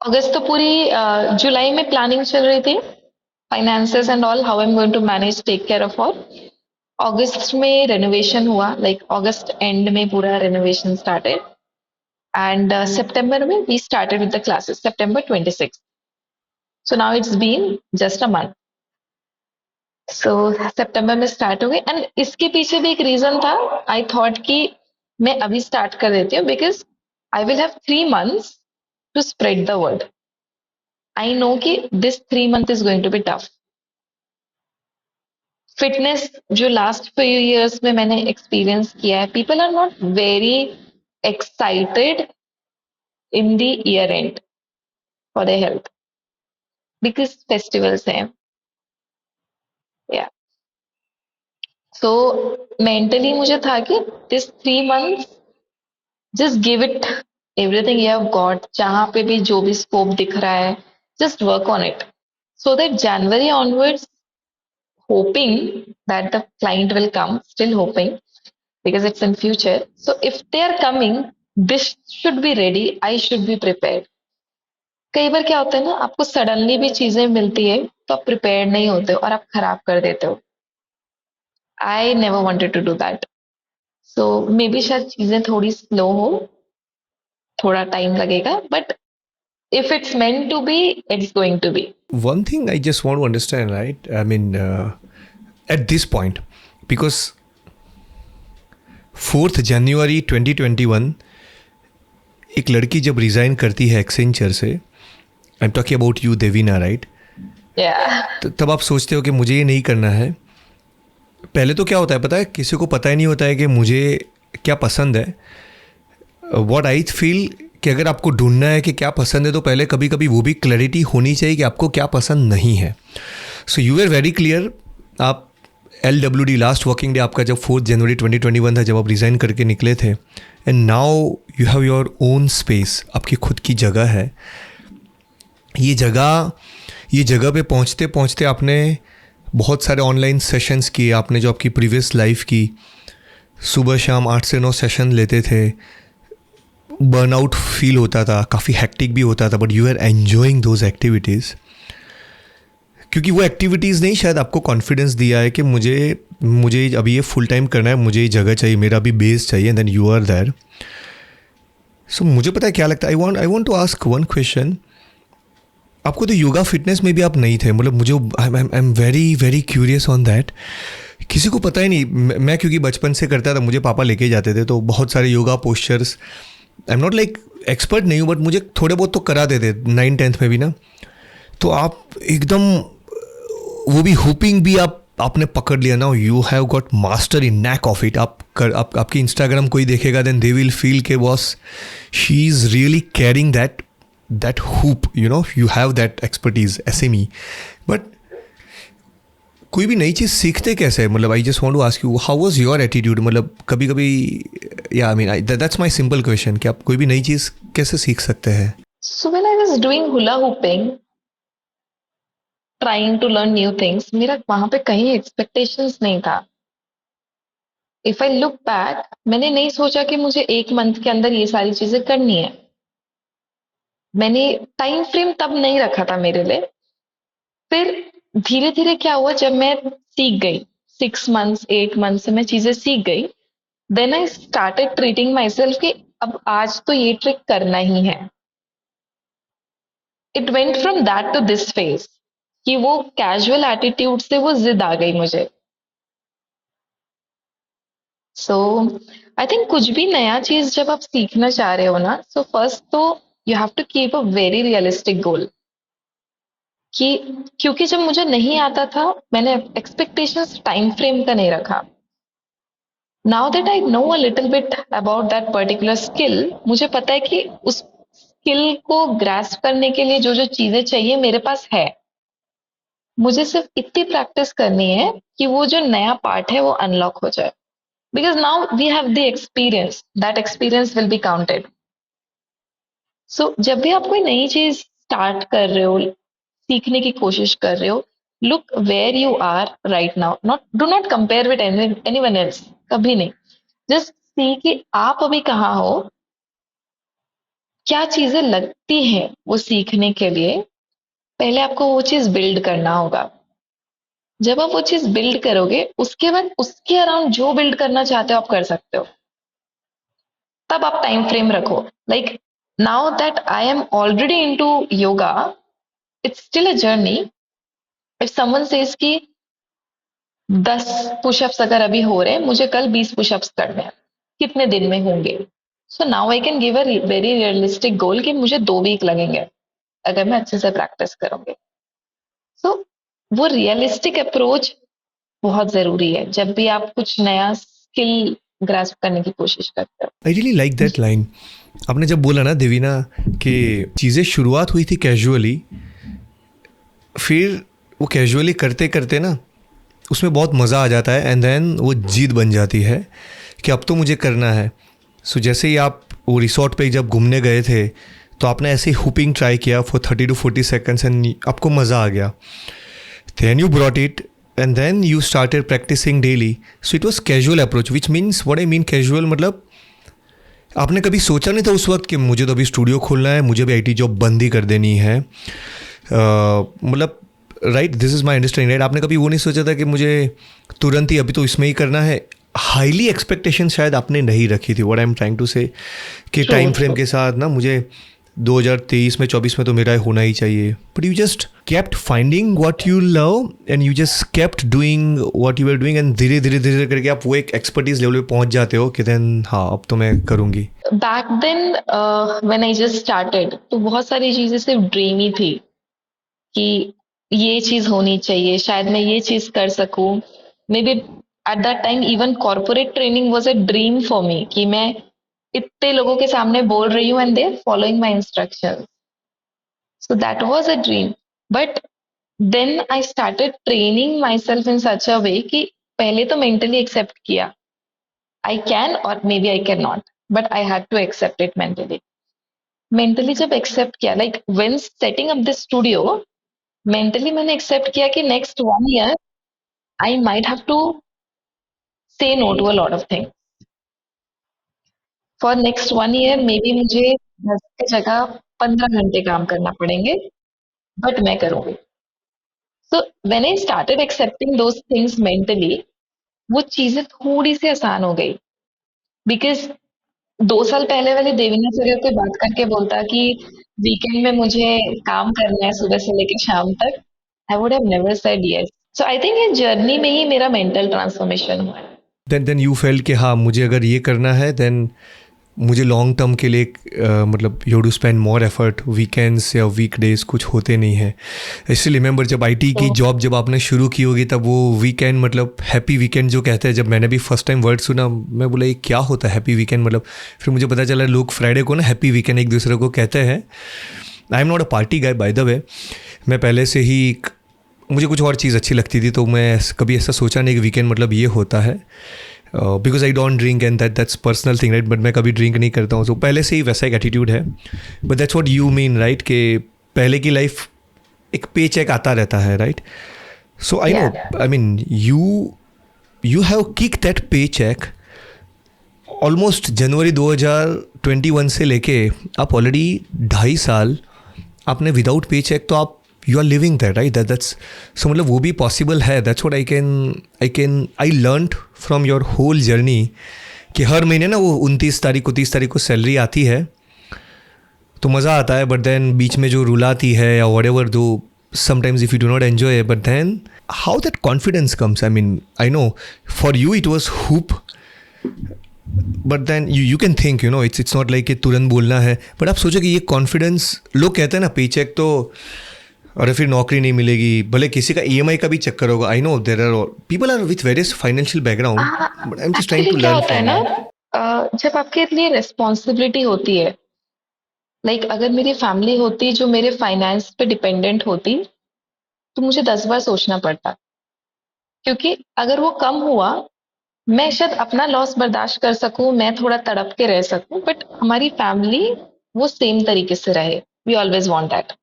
अगस्त तो पूरी जुलाई में प्लानिंग चल रही थी, finances and all, how I am going to manage, take care of all. अगस्त में रेनोवेशन हुआ, लाइक अगस्त एंड में पूरा रेनोवेशन स्टार्टेड. एंड सितंबर में we started with the classes, सितंबर 26. So now it's been just a month. So सितंबर में स्टार्ट हो गए. एंड इसके पीछे भी एक रीजन था. आई थॉट कि मैं अभी स्टार्ट कर देती हूँ because I will have 3 months to spread the word. I know कि this 3 month is going to be tough. Fitness जो लास्ट फ्यू इयर्स में मैंने एक्सपीरियंस किया है, people are not very excited in the year end for the health because festivals हैं. या सो मेंटली मुझे था कि this 3 months just give it everything you have got. जहां पे भी जो भी स्कोप दिख रहा है, just work on it so that January onwards, hoping that the client will come, still hoping because it's in future. So if they are coming, this should be ready, I should be prepared. कई बार क्या होता है ना, आपको सडनली भी चीजें मिलती है तो आप प्रिपेयर नहीं होते हो और आप खराब कर देते हो. I never wanted to do that. So maybe शायद चीजें थोड़ी स्लो हो, थोड़ा टाइम लगेगा, but if it's meant to be, it's going to be. One thing I just want to understand, right? I mean, at this point, because 4th January 2021 एक लड़की जब रिज़ाइन करती है एक्सेंचर से, आई am talking about you Devina, right? Yeah. तब आप सोचते हो कि मुझे ये नहीं करना है। पहले तो क्या होता है पता है, किसी को पता ही नहीं होता है कि मुझे क्या पसंद है। व्हाट आई फील कि अगर आपको ढूंढना है कि क्या पसंद है, तो पहले कभी कभी वो भी क्लैरिटी होनी चाहिए कि आपको क्या पसंद नहीं है। So you are very clear. आप LWD लास्ट वर्किंग डे आपका जब 4 जनवरी 2021 था, जब आप रिज़ाइन करके निकले थे, and now you have your own space, आपकी खुद की जगह है। ये जगह पे पहुंचते पहुंचते आपने बहुत सारे ऑनलाइन सेशंस किए। आपने जो आपकी प्रीवियस लाइफ की, सुबह शाम 8 से 9 सेशन लेते थे, बर्नआउट फील होता था, काफ़ी हैक्टिक भी होता था, but you are enjoying those activities. क्योंकि वो एक्टिविटीज़ नहीं शायद आपको कॉन्फिडेंस दिया है कि मुझे अभी ये फुल टाइम करना है, मुझे ये जगह चाहिए, मेरा भी बेस चाहिए, and then you are there. So मुझे पता है क्या लगता है। I want to ask one question. आपको तो योगा फिटनेस में भी आप नहीं थे, मतलब मुझे I am very very curious on that. किसी को पता ही नहीं। मैं क्योंकि बचपन से करता था, मुझे पापा लेके जाते थे, तो बहुत सारे yoga postures, I am not like expert नहीं हूँ, बट मुझे थोड़े बहुत तो करा देते 9th-10th में भी ना। तो आप एकदम वो भी हुपिंग भी आपने पकड़ लिया ना, you have got master in knack of it. आपकी इंस्टाग्राम कोई देखेगा, देन दे विल फील के boss she is really carrying that hoop, you know, you have that expertise, SME। But कोई भी नई चीज़ सीखते कैसे? मतलब I just want to ask you, how was your attitude? मतलब कभी कभी, या I mean that's my simple question, कि आप कोई भी नई चीज़ कैसे सीख सकते हैं? So when I was doing hula hooping, trying to learn new things, मेरा वहां पे कहीं एक्सपेक्टेशंस नहीं था। इफ आई लुक बैक, मैंने नहीं सोचा कि मुझे 1 मंथ के अंदर ये सारी चीजें करनी है। मैंने टाइम फ्रेम तब नहीं रखा था मेरे लिए। फिर धीरे धीरे क्या हुआ, जब मैं सीख गई, 6 मंथ्स 8 मंथ से मैं चीजें सीख गई, then I started treating myself कि अब आज तो ये ट्रिक करना ही है। It went from that to this phase, कि वो कैजुअल एटीट्यूड से वो जिद आ गई मुझे। सो आई थिंक कुछ भी नया चीज जब आप सीखना चाह रहे हो ना, सो फर्स्ट तो you have to keep a very realistic goal. कि क्योंकि जब मुझे नहीं आता था, मैंने एक्सपेक्टेशंस टाइम फ्रेम का नहीं रखा। Now that I know a little bit about that particular skill, मुझे पता है कि उस स्किल को ग्रास्प करने के लिए जो जो चीजें चाहिए मेरे पास है। मुझे सिर्फ इतनी प्रैक्टिस करनी है कि वो जो नया पार्ट है वो अनलॉक हो जाए। Because now we have the experience, that experience will be counted. So जब भी आप कोई नई चीज स्टार्ट कर रहे हो, सीखने की कोशिश कर रहे हो, look where you are right now, do not compare with anyone else, कभी नहीं। जस्ट सी कि आप अभी कहाँ हो, क्या चीजें लगती हैं वो सीखने के लिए। पहले आपको वो चीज बिल्ड करना होगा। जब आप वो चीज बिल्ड करोगे, उसके बाद उसके अराउंड जो बिल्ड करना चाहते हो आप कर सकते हो। तब आप टाइम फ्रेम रखो। Like now that I am already into yoga, it's still a journey. If someone says कि 10 पुशअप्स अगर अभी हो रहे हैं, मुझे कल 20 पुशअप्स करने हैं, कितने दिन में होंगे? So now I can give a very realistic goal कि मुझे 2 वीक लगेंगे अगर मैं अच्छे से प्रैक्टिस करूंगी। सो वो रियलिस्टिक अप्रोच बहुत जरूरी है जब भी आप कुछ नया स्किल ग्रास्प करने की कोशिश करते हो। आई रियली लाइक दैट लाइन। आपने जब बोला ना देवीना कि चीज़ें शुरुआत हुई थी कैजुअली, फिर वो कैजुअली करते करते ना उसमें बहुत मज़ा आ जाता है, एंड देन वो जिद बन जाती है कि अब तो मुझे करना है। सो जैसे ही आप वो रिसोर्ट पे जब घूमने गए थे, तो आपने ऐसे ही हुपिंग ट्राई किया फॉर 30 to 40 seconds एंड आपको मज़ा आ गया। Then you brought it and then you started practicing daily. So it was casual approach, which means what I mean casual मतलब आपने कभी सोचा नहीं था उस वक्त कि मुझे तो अभी स्टूडियो खोलना है, मुझे भी IT जॉब बंद ही कर देनी है, मतलब right, this is my understanding right. आपने कभी वो नहीं सोचा था कि मुझे तुरंत ही अभी तो इसमें ही करना है? हाईली एक्सपेक्टेशन शायद आपने नहीं रखी थी। What I am trying to say कि टाइम फ्रेम के साथ ना मुझे 2023 में 24 में तो मेरा होना ही चाहिए, but you just kept finding what you love and you just kept doing what you are doing, and धीरे धीरे धीरे करके आप वो एक एक्सपर्टीज लेवल पे पहुंच जाते हो कि देन हाँ अब तो मैं करूँगी। Back then when I just started, तो बहुत सारी चीजें सिर्फ ड्रीम ही थी कि ये चीज होनी चाहिए, शायद मैं ये चीज कर सकूं। Maybe at that time even corporate training was a dream for me, कि मैं इतने लोगों के सामने बोल रही हूँ and they are following my instruction. So that was a dream. But then I started training myself in such a way कि पहले तो मेंटली एक्सेप्ट किया आई कैन और may be I can not, but I had to accept it mentally. Mentally जब एक्सेप्ट किया, like when setting up this studio, mentally मैंने एक्सेप्ट किया कि next 1 year I might have to say no to a lot of things. For next 1 year maybe मुझे 10 की जगह 15 घंटे काम करना पड़ेंगे, बट मैं करूंगी। So when I started accepting those things mentally, वो चीजें थोड़ी सी आसान हो गई। बिकॉज 2 साल पहले वाली देवीना से अगर कोई बात करके बोलता कि वीकेंड में मुझे काम करना है सुबह से लेकर शाम तक, I would have never said yes. So I think ये जर्नी में ही मेरा मेंटल ट्रांसफॉर्मेशन हुआ है। देन यू फेल कि हाँ मुझे अगर ये करना है देन मुझे लॉन्ग टर्म के लिए मतलब you to spend more effort, weekends या वीकडेज कुछ होते नहीं हैं। इसलिए रिमेंबर जब आईटी की जॉब जब आपने शुरू की होगी तब वो वीकेंड मतलब हैप्पी वीकेंड जो कहते हैं, जब मैंने भी फर्स्ट टाइम वर्ड सुना मैं बोला ये क्या होता है हैप्पी वीकेंड मतलब। फिर मुझे पता चला लोग फ्राइडे को ना हैप्पी वीकेंड एक दूसरे को कहते हैं। आई am not a party guy by the way, मैं पहले से ही मुझे कुछ और चीज़ अच्छी लगती थी, तो मैं कभी ऐसा सोचा नहीं कि वीकेंड मतलब ये होता है। Because I don't drink and that's personal thing right, but मैं कभी ड्रिंक नहीं करता हूँ, तो पहले से ही वैसा एक एटीट्यूड है। But that's what you mean right, कि पहले की लाइफ एक पे चेक आता रहता है right. So I know I mean you have kick that पे चेक ऑलमोस्ट जनवरी 2021 से लेके आप ऑलरेडी 2.5 साल आपने विदाउट पे चेक, तो आप you are living that right, that's so मतलब वो भी पॉसिबल है। That's what I learned from your whole journey कि हर महीने ना वो 29 तारीख को 30 तारीख को सैलरी आती है तो मज़ा आता है, बट देन बीच में जो रुलाती है या वट एवर दो sometimes if you do not enjoy it, but then how that confidence comes, I mean I know for you it was hoop, but then you can think you know it's not like कि तुरंत बोलना है, बट आप सोचो कि ये कॉन्फिडेंस, लोग कहते हैं ना पे चेक तो और फिर नौकरी नहीं मिलेगी, भले किसी का ईएमआई का भी चक्कर होगा। I know there are people are with various financial background, but I am just trying to actually क्या लर्न होता है फ्रॉम ना, यू। जब आपके लिए रिस्पॉन्सिबिलिटी होती है, लाइक अगर मेरी फैमिली होती जो मेरे फाइनेंस पे डिपेंडेंट होती, तो मुझे 10 बार सोचना पड़ता। क्योंकि अगर वो कम हुआ, मैं शायद अपना लॉस बर्दाश्त कर सकूं, मैं थोड़ा तड़प के रह सकूं, बट हमारी फैमिली वो सेम तरीके से रहे। We always want that.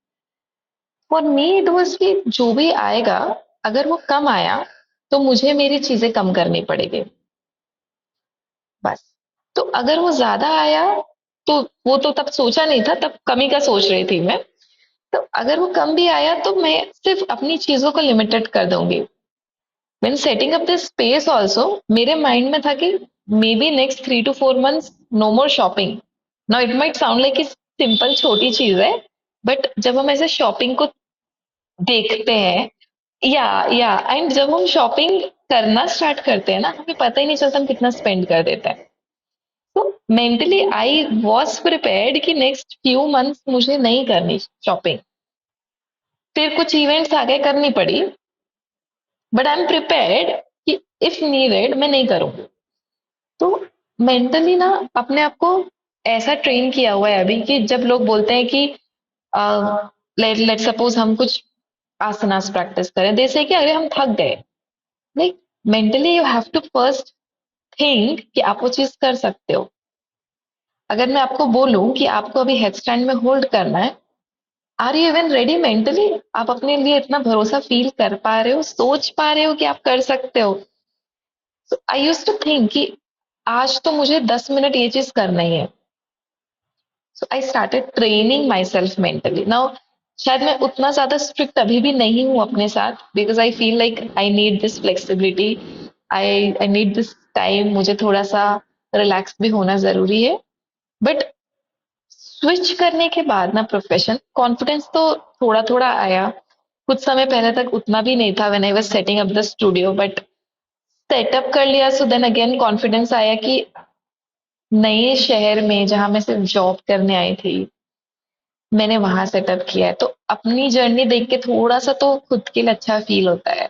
For me it was कि जो भी आएगा, अगर वो कम आया तो मुझे मेरी चीजें कम करनी पड़ेगी, बस। तो अगर वो ज्यादा आया, तो वो तो तब सोचा नहीं था, तब कमी का सोच रही थी मैं। तो अगर वो कम भी आया तो मैं सिर्फ अपनी चीजों को लिमिटेड कर दूंगी। When setting up this space also, मेरे माइंड में था कि maybe next 3 to 4 months no more shopping. Now it might sound like simple छोटी चीज है, बट जब हम ऐसे शॉपिंग को देखते हैं, या एंड जब हम शॉपिंग करना स्टार्ट करते हैं ना, हमें पता ही नहीं चलता हम कितना स्पेंड कर देते हैं। तो मेंटली आई वॉज प्रिपेयर्ड कि नेक्स्ट फ्यू मंथ्स मुझे नहीं करनी शॉपिंग। फिर कुछ इवेंट्स आगे करनी पड़ी, बट आई एम प्रिपेयर्ड कि इफ नीडेड मैं नहीं करूंगी। तो मेंटली ना अपने आप को ऐसा ट्रेन किया हुआ है अभी, कि जब लोग बोलते हैं कि लेट सपोज हम कुछ आसनास प्रैक्टिस करें, जैसे कि अगर हम थक गए, like mentally you have to first think कि आप वो चीज कर सकते हो। अगर मैं आपको बोलूं कि आपको अभी हेडस्टैंड में होल्ड करना है, are you even ready mentally? आप अपने लिए इतना भरोसा फील कर पा रहे हो, सोच पा रहे हो कि आप कर सकते हो? सो आई यूज टू थिंक कि आज तो मुझे 10 मिनट ये चीज करना ही है। So I started training myself mentally. Now शायद मैं उतना ज्यादा स्ट्रिक्ट अभी भी नहीं हूं अपने साथ, because I feel like I need this flexibility, I need this time, मुझे थोड़ा सा रिलैक्स भी होना जरूरी है। बट स्विच करने के बाद ना प्रोफेशन, कॉन्फिडेंस तो थोड़ा थोड़ा आया। कुछ समय पहले तक उतना भी नहीं था when I was setting up the studio, but setup कर लिया सो देन अगेन कॉन्फिडेंस आया कि नए शहर में जहां मैं सिर्फ जॉब करने आई थी, मैंने वहां सेटअप किया है, तो अपनी जर्नी देख के थोड़ा सा तो खुद के लिए अच्छा फील होता है।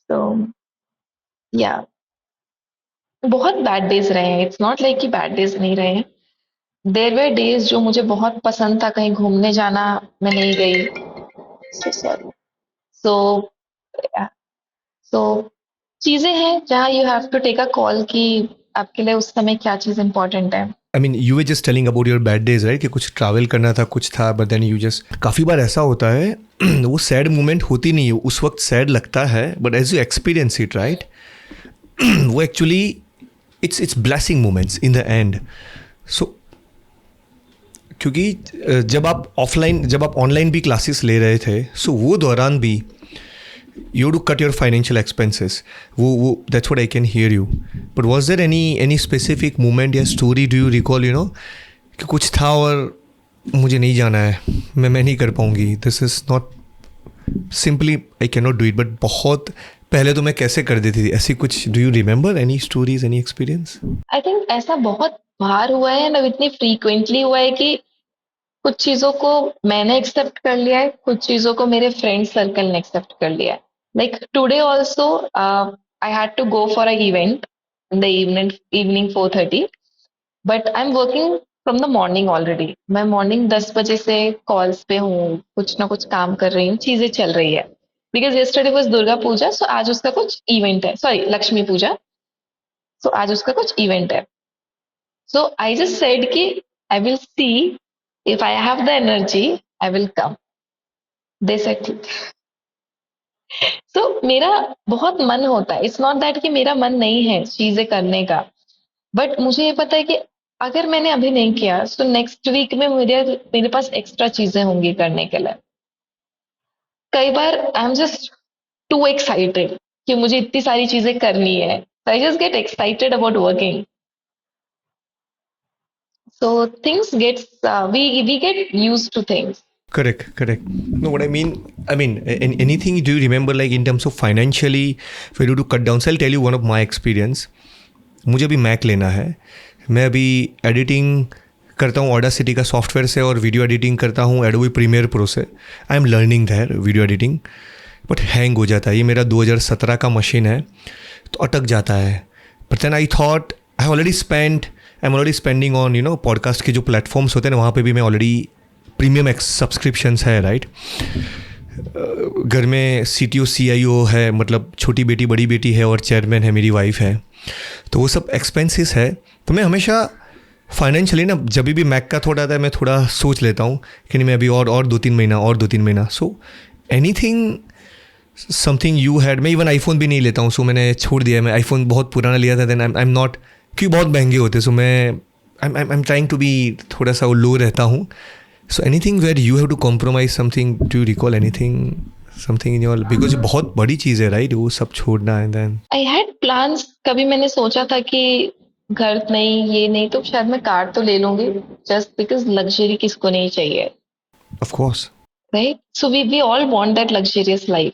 तो या बहुत बैड डेज रहे हैं, इट्स नॉट लाइक कि बैड डेज नहीं रहे हैं। देयर वर डेज जो मुझे बहुत पसंद था कहीं घूमने जाना, मैं नहीं गई, सो सॉरी। सो सो चीजें हैं जहाँ you have to take a call कि आपके लिए उस समय क्या चीज इंपॉर्टेंट है। I mean you were just telling about your bad days right, कि कुछ ट्रैवल करना था, कुछ था, बट देन यू जस्ट, काफ़ी बार ऐसा होता है वो सैड मोमेंट होती नहीं है, उस वक्त सैड लगता है, but as you experience it right, वो actually it's blessing moments in the end. So क्योंकि जब आप ऑनलाइन भी क्लासेस ले रहे थे, सो वो दौरान भी you to cut your financial expenses, वो that's what I can hear you, but was there any specific moment या story do you recall, you know, कि कुछ था और मुझे नहीं जाना है, मैं नहीं कर पाऊंगी, this is not simply I cannot do it, but बहुत पहले तो मैं कैसे कर देती थी, ऐसी कुछ do you remember any stories, any experience? I think ऐसा बहुत बार हुआ है ना, इतनी फ्रीक्वेंटली हुआ है कि कुछ चीजों को मैंने एक्सेप्ट कर लिया है, कुछ चीजों को मेरे फ्रेंड सर्कल ने एक्सेप्ट कर लिया है। Like today also I had to go for a event in the evening 4:30, but I am working from the morning already. मैं मॉर्निंग 10 बजे से कॉल्स पे हूँ, कुछ ना कुछ काम कर रही हूँ, चीजें चल रही है। Because yesterday was Durga Puja, सो आज उसका कुछ इवेंट है, सॉरी लक्ष्मी पूजा, सो आज उसका कुछ इवेंट है। So I just said कि I will see if I have the energy, I will come. They said ठीक। So मेरा बहुत मन होता है, इट्स नॉट दैट कि मेरा मन नहीं है चीजें करने का, बट मुझे ये पता है कि अगर मैंने अभी नहीं किया तो नेक्स्ट वीक में मेरे पास एक्स्ट्रा चीजें होंगी करने के लिए। कई बार I am just too excited कि मुझे इतनी सारी चीजें करनी है, I just get excited about working. So things gets we get used to things. Correct. No, what I mean, anything do you remember, like in terms of financially, for you to cut down? So I'll tell you one of my experience. मुझे अभी मैक लेना है, मैं अभी एडिटिंग करता हूँ ऑडासिटी का सॉफ्टवेयर से, और वीडियो एडिटिंग करता हूँ एडोबी प्रीमियर प्रो से। I am learning that video editing, but hang हो जाता है। ये मेरा 2017 का मशीन है, तो अटक जाता है। But then I thought I am already spending on you know podcast के जो प्लेटफॉर्म्स होते हैं ना, वहाँ पे भी मैं ऑलरेडी प्रीमियम सब्सक्रिप्शंस है राइट। घर में CTO CIO है, मतलब छोटी बेटी बड़ी बेटी है, और चेयरमैन है मेरी वाइफ है, तो वो सब एक्सपेंसेस है। तो मैं हमेशा फाइनेंशियली ना, जब भी मैक का थोड़ा आता है, मैं थोड़ा सोच लेता हूँ कि नहीं, मैं अभी और 2-3 महीना। So anything something you had, मैं इवन आईफोन भी नहीं लेता हूँ, सो मैंने छोड़ दिया है। मैं आईफोन बहुत पुराना लिया था, देन आई एम नॉट, क्योंकि बहुत महंगे होते, सो मैं I am trying to be थोड़ा सा लो रहता हूँ। So anything where you have to compromise something, do you recall anything something in your, because बहुत बड़ी चीज़ है राइट, वो सब छोड़ना है। देन आई हैड प्लान्स, कभी मैंने सोचा था कि घर नहीं, ये नहीं, तो शायद मैं कार तो ले लूंगी, जस्ट बिकॉज लग्जरी किसको नहीं चाहिए, of course right. So we all want that luxurious life,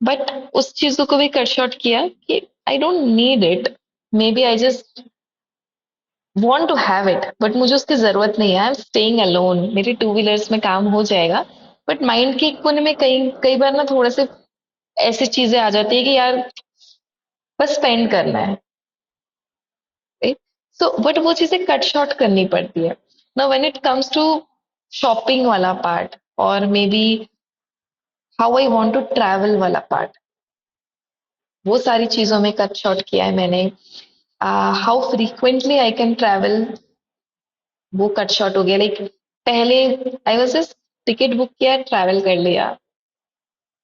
but उस चीजों को भी कट शॉर्ट किया कि I don't need it, may be I just want to have it, but मुझे उसकी जरूरत नहीं है। आई एम स्टेइंग अलोन, मेरे टू व्हीलर्स में काम हो जाएगा, बट माइंड के एक कोने में कई कई बार ना थोड़ा से ऐसी चीजें आ जाती है कि यार बस स्पेंड करना है, सो बट वो चीजें कट शॉर्ट करनी पड़ती है ना when it comes to shopping वाला पार्ट, और maybe how I want to travel वाला पार्ट, वो सारी चीजों में कट शॉर्ट किया है मैंने। How frequently I can travel, वो कट शॉर्ट हो गया। लाइक पहले I was just ticket book किया, ट्रैवल कर लिया,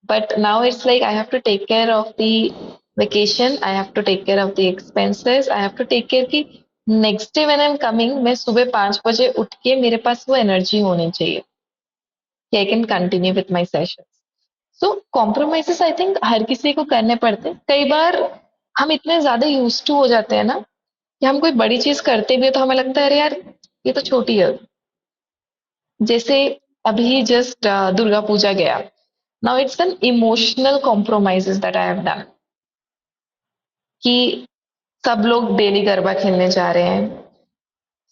but now it's like I have to take care of the vacation, I have to take care of the expenses, I have to take care कि next day when I am coming, मैं सुबह 5 बजे उठ के मेरे पास वो एनर्जी होनी चाहिए कि I can continue with my session. So compromises I think हर किसी को करने पड़ते हैं। कई बार हम इतने ज्यादा यूज टू हो जाते हैं ना कि हम कोई बड़ी चीज करते भी हैं तो हमें लगता है अरे यार ये तो छोटी है। जैसे अभी जस्ट दुर्गा पूजा गया, now it's an emotional compromises that I have done, कि सब लोग डेली गरबा खेलने जा रहे हैं,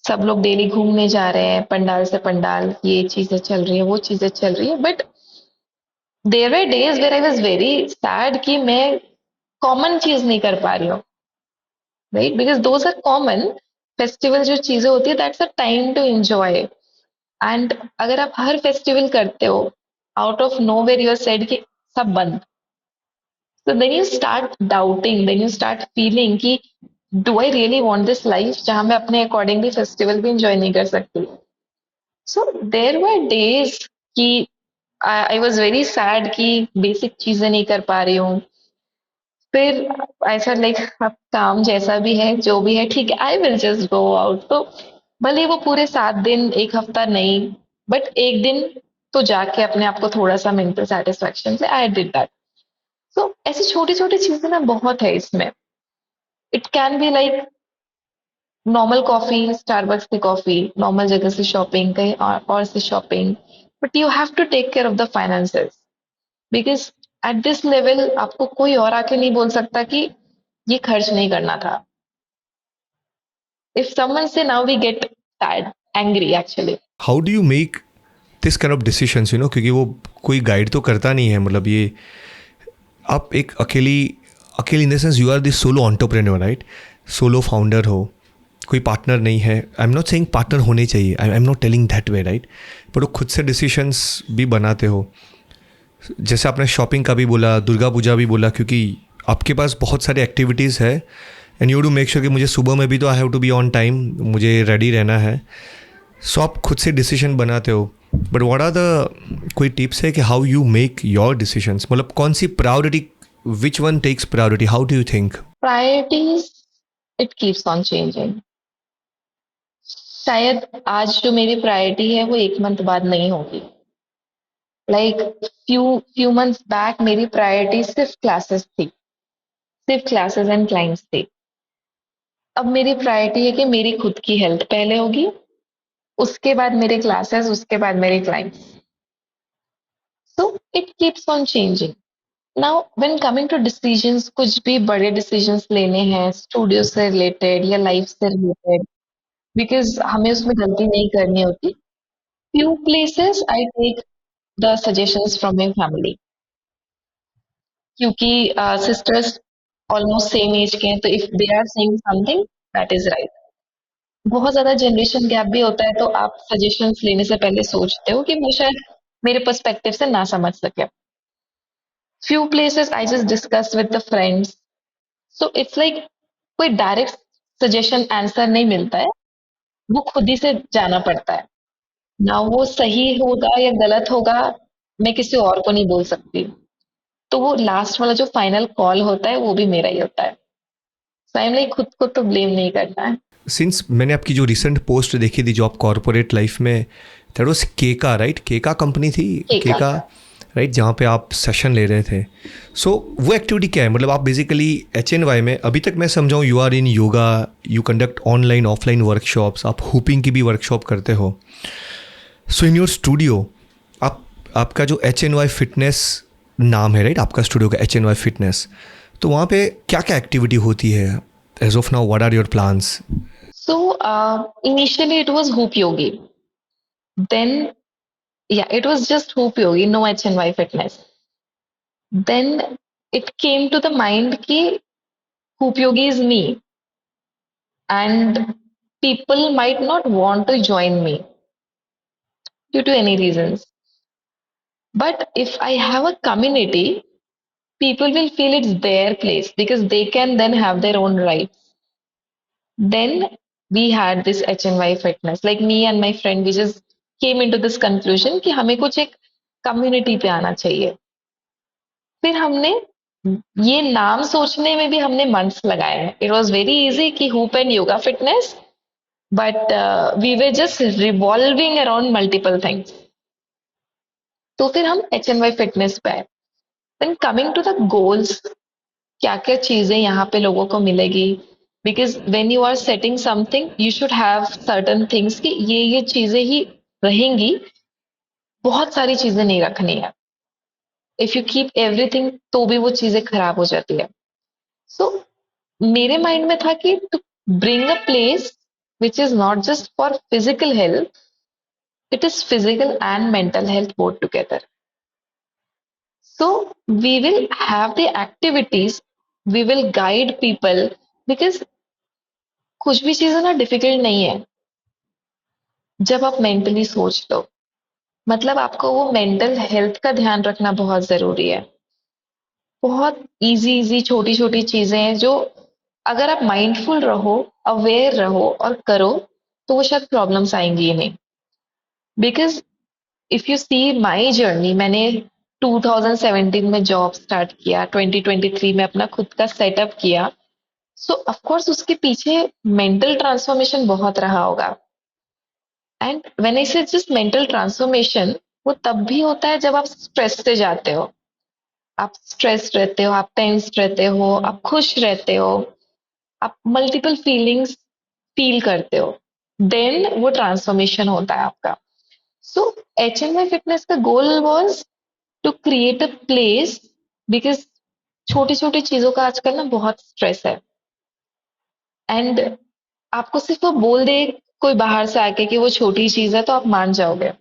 सब लोग डेली घूमने जा रहे हैं पंडाल से पंडाल, ये चीजें चल रही है, वो चीजें चल रही है, but there were days where I was very sad कि मैं कॉमन चीज नहीं कर पा रही हूँ, right? Because those are common festival, जो चीजें होती है that's a time to enjoy. And अगर आप हर फेस्टिवल करते हो, out of nowhere you are said कि सब बंद, so then you start doubting, then you start feeling कि do I really want this life जहाँ मैं अपने अकॉर्डिंगली फेस्टिवल भी इंजॉय नहीं कर सकती। सो देयर वर डेज कि आई वॉज वेरी सैड कि बेसिक चीजें नहीं कर पा रही हूँ। फिर ऐसा लाइक अब काम जैसा भी है जो भी है ठीक है, I will just go out. तो भले वो पूरे 7 दिन एक हफ्ता नहीं, बट एक दिन तो जाके अपने आप को थोड़ा सा मेंटल सेटिस्फेक्शन से आई डिड दैट। तो ऐसी छोटी छोटी चीजें ना बहुत है इसमें। It can be like normal coffee, Starbucks की कॉफी, नॉर्मल जगह से शॉपिंग, कहीं और से shopping, but you have to take care of the finances, because at this level आपको कोई और आके नहीं बोल सकता कि ये खर्च नहीं करना था। If someone say now we get sad, angry actually. How do you make this kind of decisions, you know, क्योंकि वो कोई गाइड तो करता नहीं है, मतलब ये आप एक अकेली अकेली in the sense you are this solo entrepreneur, right? Solo founder हो, कोई पार्टनर नहीं है। I am not saying partner होने चाहिए, I am not telling that way, right? But वो खुद से डिसीशंस भी बनाते हो। जैसे आपने शॉपिंग का भी बोला, दुर्गा पूजा भी बोला, क्योंकि आपके पास बहुत सारी एक्टिविटीज़ है and you do make sure कि मुझे सुबह में भी तो I have to be on time, मुझे रेडी रहना है। सो आप खुद से डिसीजन बनाते हो। बट व्हाट आर द कोई टिप्स है कि how you make your decisions, मतलब कौन सी priority, which one takes priority, how do you think? Priorities, it keeps on changing. शायद आज जो मेरी प्रायोरिटी है वो एक मंथ बाद नहीं होगी। लाइक फ्यू मंथ्स बैक मेरी प्रायोरिटी सिर्फ क्लासेस थी, सिर्फ क्लासेस एंड क्लाइंट्स थे। अब मेरी प्रायोरिटी है कि मेरी खुद की हेल्थ पहले होगी, उसके बाद मेरे क्लासेस, उसके बाद मेरे clients. So it keeps on changing. Now when coming to decisions, कुछ भी बड़े डिसीजंस लेने हैं स्टूडियो से रिलेटेड या लाइफ से रिलेटेड, बिकॉज हमें उसमें गलती नहीं करनी होती। Few places I take the suggestions from my family, क्योंकि सिस्टर्स ऑलमोस्ट सेम एज के हैं, तो if they are saying something that is right. बहुत ज्यादा जनरेशन गैप भी होता है, तो आप सजेशंस लेने से पहले सोचते हो कि वो शायद मेरे पर्सपेक्टिव से ना समझ सके। Few places I just discuss with the friends. So it's like कोई डायरेक्ट सजेशन आंसर नहीं मिलता है, वो खुद ही से जाना पड़ता है। ना वो सही होगा या गलत होगा, मैं किसी और को नहीं बोल सकती। तो वो लास्ट वाला जो फाइनल कॉल होता है वो भी मेरा ही होता है। सो आई एम लाइक खुद को तो ब्लेम नहीं करना है। सिंस मैंने आपकी जो रिसेंट पोस्ट देखी थी जो आप कॉर्पोरेट लाइफ में, दैट वाज केका, राइट? केका कंपनी थी, केका केका, राइट, जहाँ पे आप सेशन ले रहे थे। सो वो एक्टिविटी क्या है? मतलब आप बेसिकली HNY में, अभी तक मैं समझाऊँ, you are in yoga, you conduct online offline workshops, आप हुपिंग की भी वर्कशॉप करते हो। सो इन योर स्टूडियो, आप आपका जो HNY फिटनेस नाम है, राइट, आपका स्टूडियो का HNY फिटनेस, तो वहाँ पे क्या क्या एक्टिविटी होती है? As of now what are your plans? So initially it was Hoop Yogi. Then yeah, it was just Hoop Yogi, no HNY fitness. Then it came to the mind कि Hoop Yogi is me, and people might not want to join me due to any reasons. But if I have a community, people will feel it's their place because they can then have their own rights. Then we had this HNY fitness. Like me and my friend, we just came into this conclusion कि हमें कुछ एक कम्युनिटी पे आना चाहिए। फिर हमने ये नाम सोचने में भी हमने मंथ्स लगाए हैं। इट वॉज वेरी इजी कि hoop and yoga fitness, but we were just revolving around multiple things. तो फिर हम HNY फिटनेस पे आए। Then coming to the goals, क्या क्या चीजें यहाँ पे लोगों को मिलेगी, because when you are setting something you should have certain things कि ये चीजें ही रहेंगी, बहुत सारी चीजें नहीं रखनी है। इफ यू कीप एवरीथिंग तो भी वो चीजें खराब हो जाती है। सो मेरे माइंड में था कि to bring a place which is not just for physical health, it is physical and mental health both together. So we will have the activities, we will guide people, because कुछ भी चीजें ना डिफिकल्ट नहीं है जब आप मेंटली सोच लो। मतलब आपको वो मेंटल हेल्थ का ध्यान रखना बहुत जरूरी है। बहुत इजी इजी छोटी छोटी चीजें हैं जो अगर आप माइंडफुल रहो, अवेयर रहो और करो तो वो शायद प्रॉब्लम्स आएंगी ही नहीं। Because if you see my journey, मैंने 2017 में जॉब स्टार्ट किया, 2023 में अपना खुद का सेटअप किया। सो ऑफ कोर्स उसके पीछे मेंटल ट्रांसफॉर्मेशन बहुत रहा होगा। एंड व्हेन आई से जस्ट मेंटल ट्रांसफॉर्मेशन, वो तब भी होता है जब आप स्ट्रेस से जाते हो। आप स्ट्रेस रहते हो, आप टेंस रहते हो, आप खुश रहते हो, आप मल्टीपल फीलिंग्स फील करते हो, देन वो ट्रांसफॉर्मेशन होता है आपका। सो HMY फिटनेस का goal was to create a place, because छोटी छोटी चीजों का आजकल ना बहुत स्ट्रेस है। एंड आपको सिर्फ वो बोल दे कोई बाहर से आके कि वो छोटी चीज है तो आप मान जाओगे,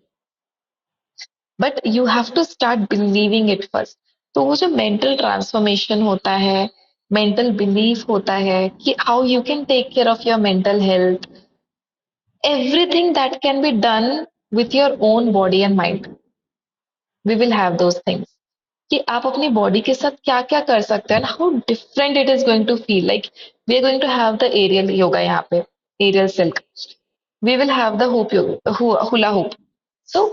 but you have to start believing it first. तो वो जो मेंटल ट्रांसफॉर्मेशन होता है, मेंटल बिलीफ होता है कि how you can take care of your mental health, everything that can be done with your own body and mind, we will have those things. कि आप अपनी बॉडी के साथ क्या क्या कर सकते हैं, how different it is going to feel. Like we are going to have the aerial yoga, यहाँ पे aerial silk, we will have the hoop hula hoop. So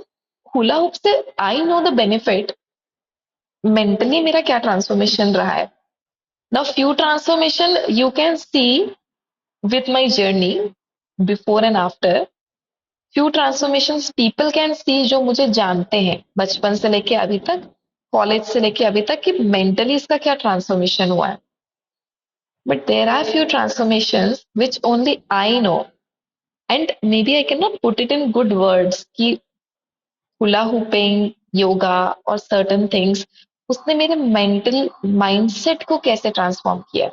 hula hoop से I know the benefit, mentally मेरा क्या ट्रांसफॉर्मेशन रहा है। Now few transformation you can see with my journey, before and after. Few transformations people can see जो मुझे जानते हैं बचपन से लेके अभी तक, कॉलेज से लेके अभी तक, कि मेंटली इसका क्या ट्रांसफॉर्मेशन हुआ है। But there are few transformations which only I know, and may be I can not put it in good words कि हुला हुपिंग, योगा और सर्टन थिंग्स उसने मेरे मेंटल माइंडसेट को कैसे ट्रांसफॉर्म किया।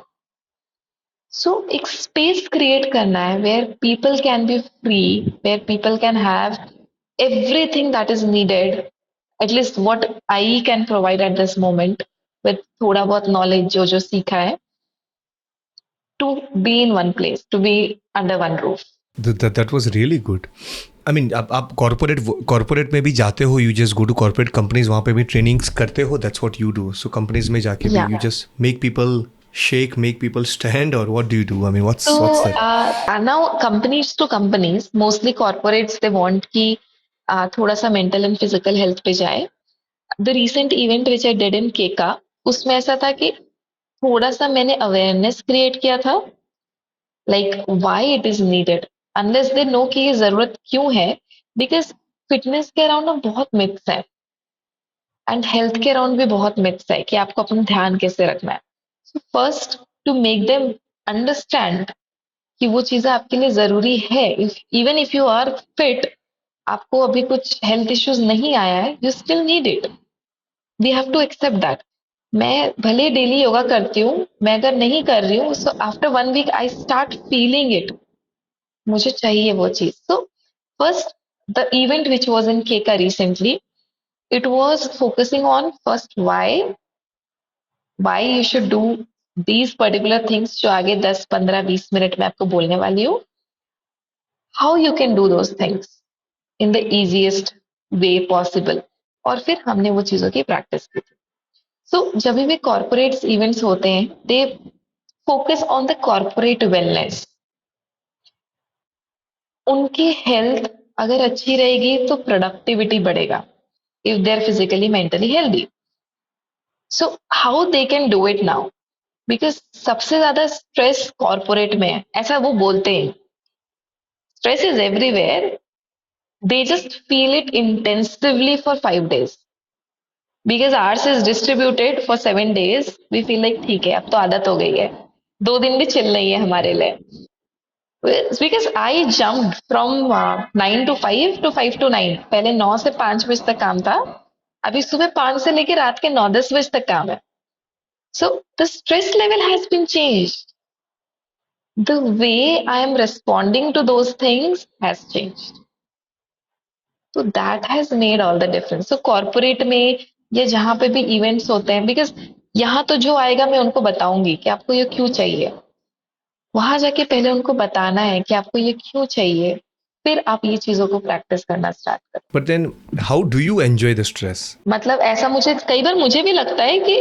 सो एक स्पेस क्रिएट करना है where people can be free, where people can have everything that is needed, at least what I can provide at this moment, with थोड़ा बहुत knowledge जो सीखा है, to be in one place, to be under one roof. That was really good. I mean, आप कॉर्पोरेट में भी जाते हो, you just go to corporate companies, वहाँ पे भी ट्रेनिंग्स करते हो, that's what you do. So companies में जाके भी you just make people shake, make people stand, or what do you do? I mean, what's that? Now companies to companies, mostly corporates, they want कि थोड़ा सा mental and physical health पे जाए। The recent event which I did in केका, उसमें ऐसा था कि थोड़ा सा मैंने अवेयरनेस क्रिएट किया था, like why it is needed, unless they know कि ये जरूरत क्यों है। बिकॉज फिटनेस के अराउंड ना बहुत मिथ्स है, एंड हेल्थ के अराउंड भी बहुत मिथ्स है कि आपको अपना ध्यान कैसे रखना है। So first to make them understand कि वो चीजें आपके लिए जरूरी है। Even if you are fit, आपको अभी कुछ हेल्थ इश्यूज नहीं आया है, you still need it, we have to accept that. मैं भले डेली योगा करती हूँ, मैं अगर नहीं कर रही हूँ, so after 1 week I start feeling it, मुझे चाहिए वो चीज। So first the event which was in केका recently, it was focusing on first why you should do these particular things, जो आगे 10, 15, 20 मिनट में आपको बोलने वाली हूँ, how you can do those things in the easiest way possible. और फिर हमने वो चीजों की प्रैक्टिस की थी। सो जब भी कॉर्पोरेट इवेंट्स होते हैं, they focus on the corporate wellness. उनकी हेल्थ अगर अच्छी रहेगी तो प्रोडक्टिविटी बढ़ेगा, if they are physically mentally healthy. So how they can do it now, because सबसे ज्यादा स्ट्रेस कॉर्पोरेट में है, ऐसा वो बोलते हैं। Stress is everywhere, they just feel it intensively for 5 days, because hours is distributed for 7 days। We feel like ठीक है, अब तो आदत हो गई है। 2 दिन भी चिल नहीं है हमारे लिए। Because I jump from 9 to 5 to 5 to 9, पहले 9 से 5 बजे तक काम था, अभी सुबह 5 से लेकर रात के 9-10 बजे तक काम है। So the stress level has been change, the way I am responding to those things has change, तो that has made all the difference. So corporate में या जहां पे भी इवेंट्स होते हैं, बिकॉज यहाँ तो जो आएगा मैं उनको बताऊंगी कि आपको ये क्यों चाहिए, वहां जाके पहले उनको बताना है कि आपको ये क्यों चाहिए, फिर आप ये चीजों को प्रैक्टिस करना स्टार्ट करें। But then, how do you enjoy the stress? मतलब ऐसा मुझे कई बार मुझे भी लगता है कि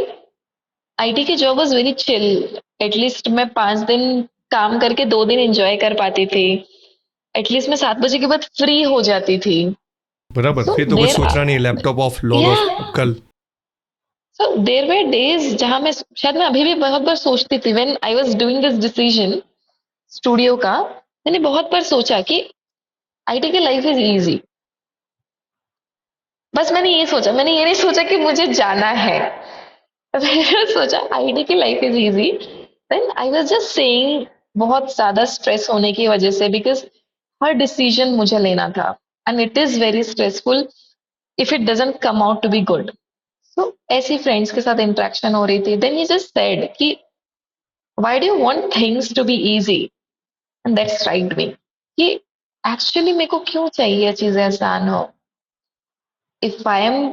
आईटी की job was very chill, at least मैं 5 दिन काम करके 2 दिन एंजॉय कर पाती थी, एटलीस्ट मैं 7 बजे के बाद फ्री हो जाती थी। बराबर, सो फिर तो कुछ देर सोचना नहीं, लैपटॉप ऑफ, लॉग या ऑफ, कल। सो देर वर डेज जहां मैं शायद मैं अभी भी बहुत बार सोचती थी, when I was doing this decision studio का, मैंने बहुत बार सोचा कि आईटी की लाइफ इज इजी। बस मैंने ये नहीं सोचा कि मुझे जाना है। मैंने सोचा आईटी की life is easy, then I was just saying बहुत ज्यादा स्ट्रेस होने की वजह से, बिकॉज हर डिसीजन मुझे लेना था and it is very stressful if it doesn't come out to be good. So ऐसी फ्रेंड्स के साथ इंटरेक्शन हो रही थी, देन ही जस्ट सेड कि why do you want things to be easy, and that's right me कि एक्चुअली मेरे को क्यों चाहिए चीजें आसान हो। If I am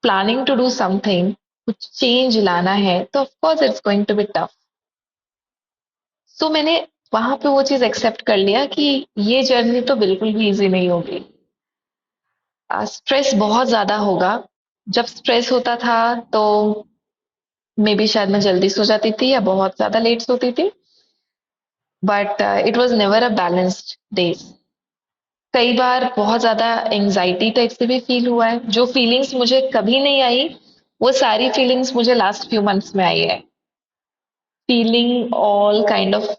planning to do something, कुछ चेंज लाना है, तो of course it's going to be tough. सो मैंने वहां पे वो चीज एक्सेप्ट कर लिया कि ये जर्नी तो बिल्कुल भी इजी नहीं होगी, स्ट्रेस बहुत ज्यादा होगा। जब स्ट्रेस होता था तो मे बी शायद मैं जल्दी सो जाती थी या बहुत ज्यादा लेट सोती थी, but it was never a balanced days. कई बार बहुत ज्यादा एंजाइटी टाइप से भी फील हुआ है, जो फीलिंग्स मुझे कभी नहीं आई वो सारी फीलिंग्स मुझे लास्ट फ्यू मंथ्स में आई है, feeling all kind of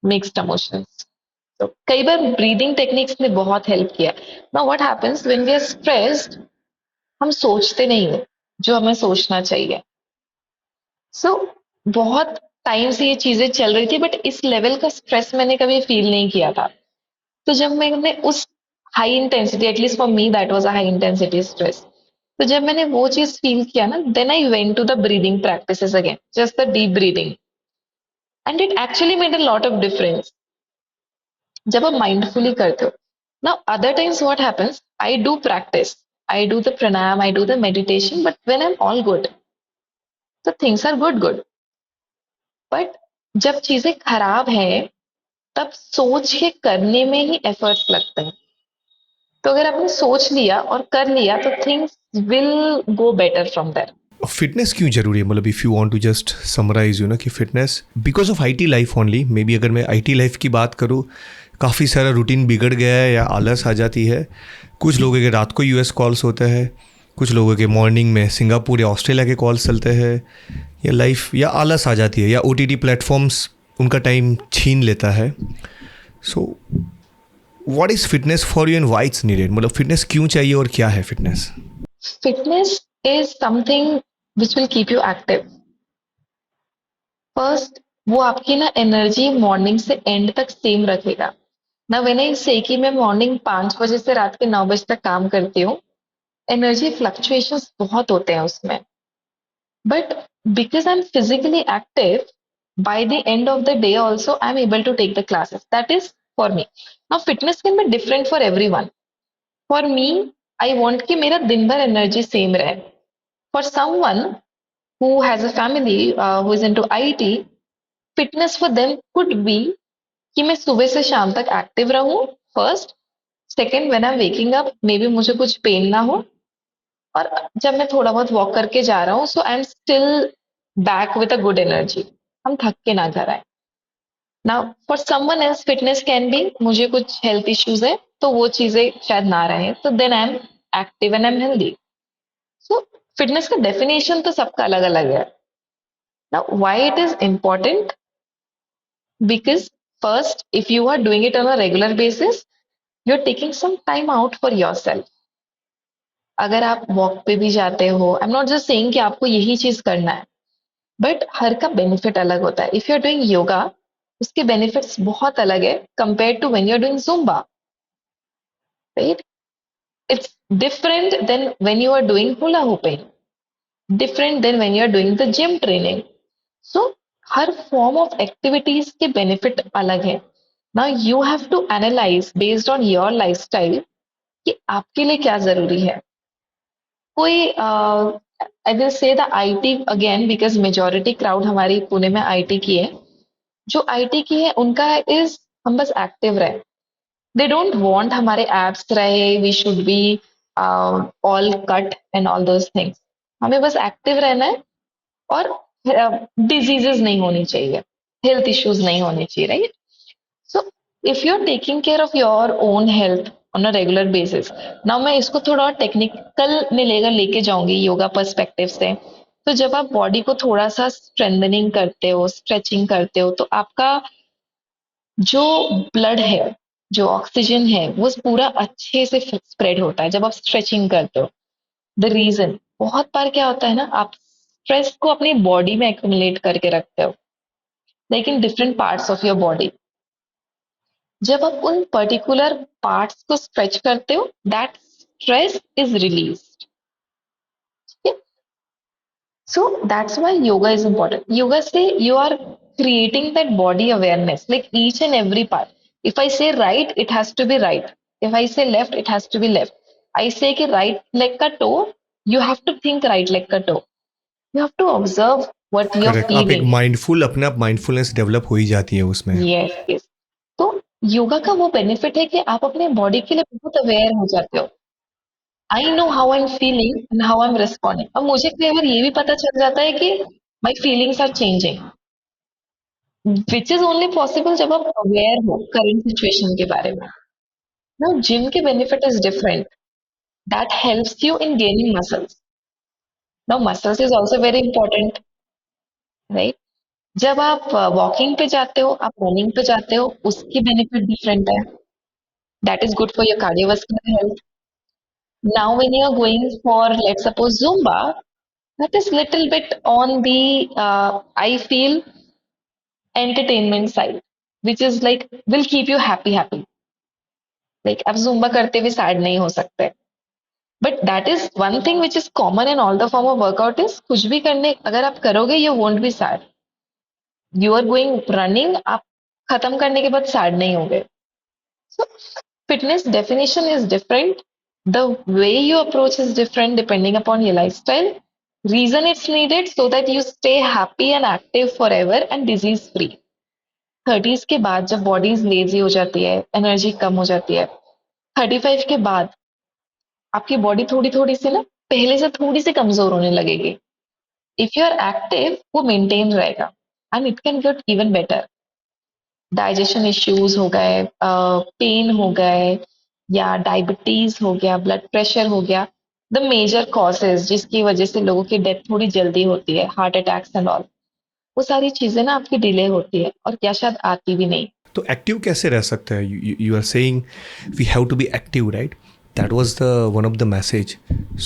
mixed emotions. तो कई बार ब्रीदिंग टेक्निक्स ने बहुत हेल्प किया। Now what happens when we are stressed, हम सोचते नहीं हो जो हमें सोचना चाहिए। सो बहुत टाइम से ये चीजें चल रही थी, बट इस लेवल का स्ट्रेस मैंने कभी फील नहीं किया था। तो जब मैंने उस high intensity, at least for me that was a high intensity stress, तो जब मैंने वो चीज फील किया ना, then I went to the breathing practices again, just the deep breathing, and it actually made a lot of difference जब आप माइंडफुली करते हो। Now other times what happens, I do practice, I do the pranayama, I do the meditation, but when I am all good, तो थिंग्स आर गुड, बट जब चीजें खराब हैं तब सोच के करने में ही एफर्ट्स लगते हैं। तो अगर आपने सोच लिया और कर लिया तो things will go better from there. Fitness क्यों जरूरी है? मतलब if you want to just summarize कि fitness because of IT life only, maybe अगर मैं आईटी लाइफ की बात करूँ, काफ़ी सारा रूटीन बिगड़ गया है या आलस आ जाती है। कुछ लोगों के रात को यूएस कॉल्स होते हैं, कुछ लोगों के मॉर्निंग में सिंगापुर या ऑस्ट्रेलिया के कॉल्स चलते हैं, या लाइफ या आलस आ जाती है, या ओटीटी प्लेटफॉर्म्स उनका टाइम छीन लेता है। So what is fitness for you and why it's needed? मतलब फिटनेस क्यों चाहिए और क्या है fitness? Fitness is something which will keep you active. First, वो आपकी ना एनर्जी मॉर्निंग से एंड तक सेम रखेगा। ना व्हेन आई से कि मैं मॉर्निंग 5 बजे से रात के 9 बजे तक काम करती हूँ, एनर्जी फ्लक्चुएशंस बहुत होते हैं उसमें, but because I'm physically active, by the end of the day also I'm able to take the classes. That is for me. Now fitness can be different for everyone. For me, I want कि मेरा दिन भर एनर्जी सेम रहे। For someone who has a family who is into IT, fitness for them could be कि मैं सुबह से शाम तक एक्टिव रहूं, first. Second, when I am waking up may be मुझे कुछ पेन ना हो, और जब मैं थोड़ा बहुत वॉक करके जा रहा हूँ, so I am still back with a good energy, हम थक के ना घर आए। Now for someone else fitness can be मुझे कुछ हेल्थ इश्यूज है तो वो चीजें शायद ना रहे, तो then I am active and I am healthy. So fitness का डेफिनेशन तो सबका अलग अलग है। Now why it is important, because first if you are doing it on a regular basis, you are taking some time out for yourself. अगर आप वॉक पे भी जाते हो, I am not just saying कि आपको यही चीज करना है, बट हर का बेनिफिट अलग होता है. If you are doing yoga, उसके बेनिफिट्स बहुत अलग है compare to when you are doing zumba, right? It's different than when you are doing hula hooping, different than when you are doing the gym training. So her form of activities के benefit अलग है. Now you have to analyze based on your lifestyle कि आपके लिए क्या जरूरी है. कोई I will say the IT again because majority crowd हमारी पुणे में आईटी की है. जो आईटी की है उनका इज हम बस एक्टिव रहे. दे डोंट वांट हमारे एब्स रहे, we should be all cut and all those things. हमें बस एक्टिव रहना है और डिजीजेस नहीं होनी चाहिए, हेल्थ इश्यूज नहीं होने चाहिए, right? So if you are taking care of your own health on a regular basis. Now मैं इसको थोड़ा और टेक्निकल में लेके जाऊंगी योगा पर्सपेक्टिव से. तो जब आप बॉडी को थोड़ा सा स्ट्रेंथनिंग करते हो, स्ट्रेचिंग करते हो, तो आपका जो ब्लड है, जो ऑक्सीजन है, वो पूरा अच्छे से स्प्रेड होता है जब आप स्ट्रेचिंग करते हो. द रीजन, बहुत बार क्या होता है ना, आप स्ट्रेस को अपनी बॉडी में एक्यूमुलेट करके रखते हो, like in different parts of your body. जब आप उन पर्टिकुलर पार्ट्स को स्ट्रेच करते हो, that stress is released. So that's why yoga is important. Yoga से you are creating that body awareness, like each and every part. If I say right, it has to be right. If I say left, it has to be left. I say कि right leg का toe, you have to think right leg का toe. You have to observe what you're correct, आप एक feeling. माइंडफुल, अपने आप माइंडफुलनेस डेवलप हो ही जाती है उसमें. Yes, yes. तो योगा का वो बेनिफिट है कि आप अपने बॉडी के लिए बहुत अवेयर हो जाते हो. I know how I am feeling and how I am responding. अब मुझे कई बार ये भी पता चल जाता है कि my feelings are changing, which is only possible जब आप अवेयर हो करंट सिचुएशन के बारे में. नाउ जिम के benefit is different. That helps you in gaining muscles. Now muscles is also very important, right? जब आप वॉकिंग पे जाते हो, आप रनिंग पे जाते हो, उसकी बेनिफिट डिफरेंट है. That is good for your cardiovascular health. Now, when you are going for, let's suppose, Zumba, that is little bit on the, I feel, entertainment side, which is like, will keep you happy, happy. Like, आप Zumba करते हुए sad नहीं हो सकते. But that is one thing which is common in all the form of workout is, कुछ भी करने, अगर आप करोगे, you won't be sad. You are going running, आप खत्म करने के बाद sad नहीं होगे. So, fitness definition is different. The way you approach is different depending upon your lifestyle. Reason it's needed so that you stay happy and active forever and disease free. 30s के बाद जब bodies lazy हो जाती है, energy कम हो जाती है, 35 के बाद आपकी body थोड़ी थोड़ी सी ना पहले से थोड़ी सी कमजोर होने लगेगी. If you are active, वो maintain रहेगा and it can get even better. Digestion issues हो गए, पेन हो गए, या डायबिटीज हो गया, ब्लड प्रेशर हो गया, द मेजर कॉजेज जिसकी वजह से लोगों की डेथ थोड़ी जल्दी होती है, हार्ट अटैक्स एंड ऑल, वो सारी चीजें ना आपकी डिले होती है और क्या शायद आती भी नहीं. तो एक्टिव कैसे रह सकता है? You are saying we have to be active, right? That was the one of the message.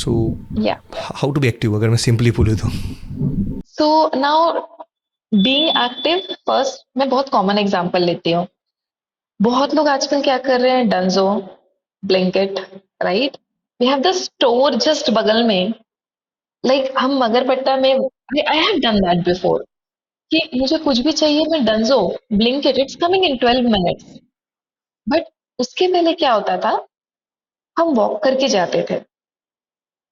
So yeah how to be active, अगर मैं सिंपली बोलूँ तो? So now being active, first मैं बहुत कॉमन एग्जांपल लेती हूँ. बहुत लोग आजकल क्या कर रहे हैं, Dunzo, Blinkit, right? We have the store just बगल में. लाइक हम मगरपट्टा में, I have done that before, कि मुझे कुछ भी चाहिए, मैं Dunzo, Blinkit, it's coming in 12 minutes. But उसके पहले क्या होता था, हम वॉक करके जाते थे,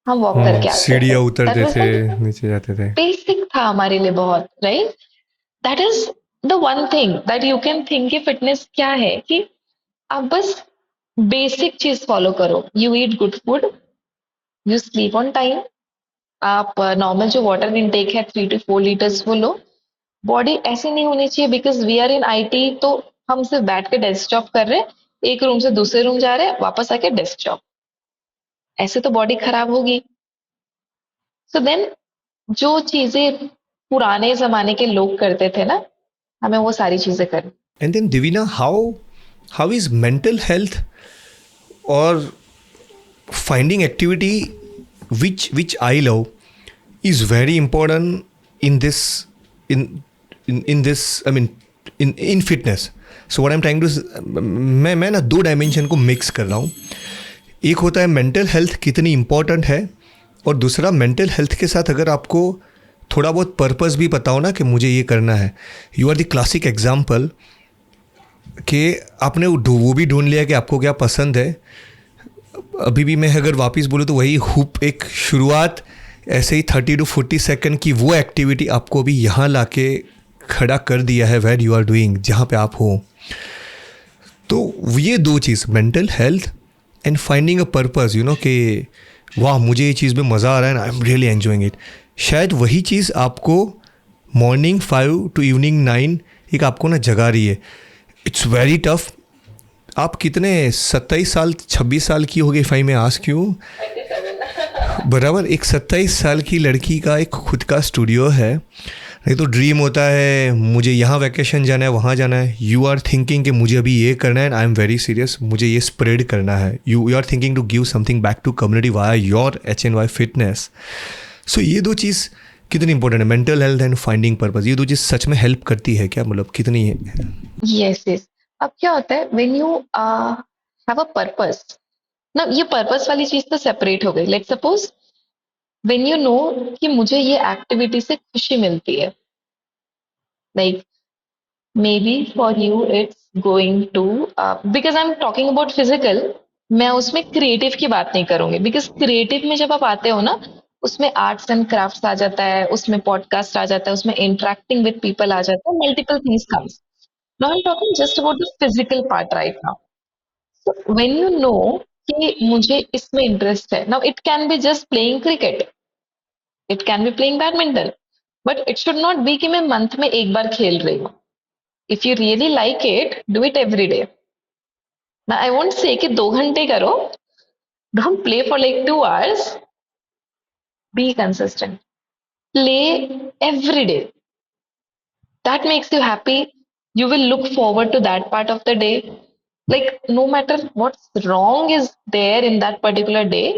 हम वॉक करके आते थे. सीढ़ियाँ दैट उतरते वाज थे, लाइक नीचे जाते थे. बेसिक था हमारे लिए बहुत, right? That is the one thing that you can think कि फिटनेस क्या है, कि आप बस बेसिक चीज फॉलो करो. You eat good food, you sleep on time, आप नॉर्मल जो वाटर इनटेक है 3 to 4 लीटर्स वो लो. बॉडी ऐसी नहीं होनी चाहिए because we are in IT, तो हम सिर्फ बैठ के डेस्क जॉब कर रहे हैं, एक रूम से दूसरे रूम जा रहे हैं, वापस आके डेस्क जॉब. ऐसे तो बॉडी खराब होगी. सो देन जो चीजें पुराने जमाने के लोग करते थे ना, हमें वो सारी चीजें करनी. And then Divina, how is mental health or finding activity which I love is very important in this in in this I mean in fitness. So what I'm trying to मैं ना दो डायमेंशन को मिक्स कर रहा हूँ. एक होता है मेंटल हेल्थ कितनी इम्पोर्टेंट है, और दूसरा मेंटल हेल्थ के साथ अगर आपको थोड़ा बहुत पर्पस भी पता हो ना कि मुझे ये करना है. You are the classic example कि आपने वो भी ढूंढ लिया कि आपको क्या पसंद है. अभी भी मैं अगर वापस बोलूँ तो वही हुप एक शुरुआत ऐसे ही 30 to 40 सेकंड की वो एक्टिविटी आपको भी यहाँ लाके खड़ा कर दिया है वेयर यू आर डूइंग, जहाँ पे आप हो. तो ये दो चीज़, mental health and finding a purpose, you know कि वाह मुझे ये चीज़ में मज़ा आ रहा है ना, I am really enjoying it. शायद वही चीज़ आपको मॉर्निंग 5 to इवनिंग 9 एक आपको ना जगा रही है. It's very tough. आप कितने 27 साल 26 साल की हो गई फाई में आस्क क्यों? बराबर. एक 27 साल की लड़की का एक खुद का स्टूडियो है. नहीं तो ड्रीम होता है मुझे यहाँ वैकेशन जाना है, वहाँ जाना है. यू आर थिंकिंग कि मुझे अभी ये करना है, आई एम वेरी सीरियस, मुझे ये स्प्रेड करना है. You are thinking to give something back to community via your HNY fitness. So ये दो चीज़ कितनी इंपॉर्टेंट है, mental health and finding purpose. ये दो चीज़ सच में हेल्प करती है क्या, मतलब कितनी है? Yes yes. अब क्या होता है when you have a purpose ना, ये पर्पस वाली चीज तो सेपरेट हो गई. Let's suppose when you know कि मुझे ये एक्टिविटी से खुशी मिलती है, like may B for you it's going to, because I am talking about physical, मैं उसमें क्रिएटिव की बात नहीं करूंगी. बिकॉज क्रिएटिव में जब आप आते हो ना, उसमें आर्ट्स एंड क्राफ्ट्स आ जाता है, उसमें पॉडकास्ट आ जाता है, उसमें इंटरेक्टिंग विद पीपल आ जाता है, multiple things comes. Now I am talking just about the physical part right now. So when you know कि मुझे इसमें इंटरेस्ट है, now it can be just playing cricket, it can be playing badminton, but it should not be कि मैं मंथ में एक बार खेल रही हूँ. If you really like it, do it every day. ना आई वोंट से कि 2 घंटे करो, don't play for like 2 hours. Be consistent, play every day. That makes you happy. You will look forward to that part of the day. Like no matter what's wrong is there in that particular day,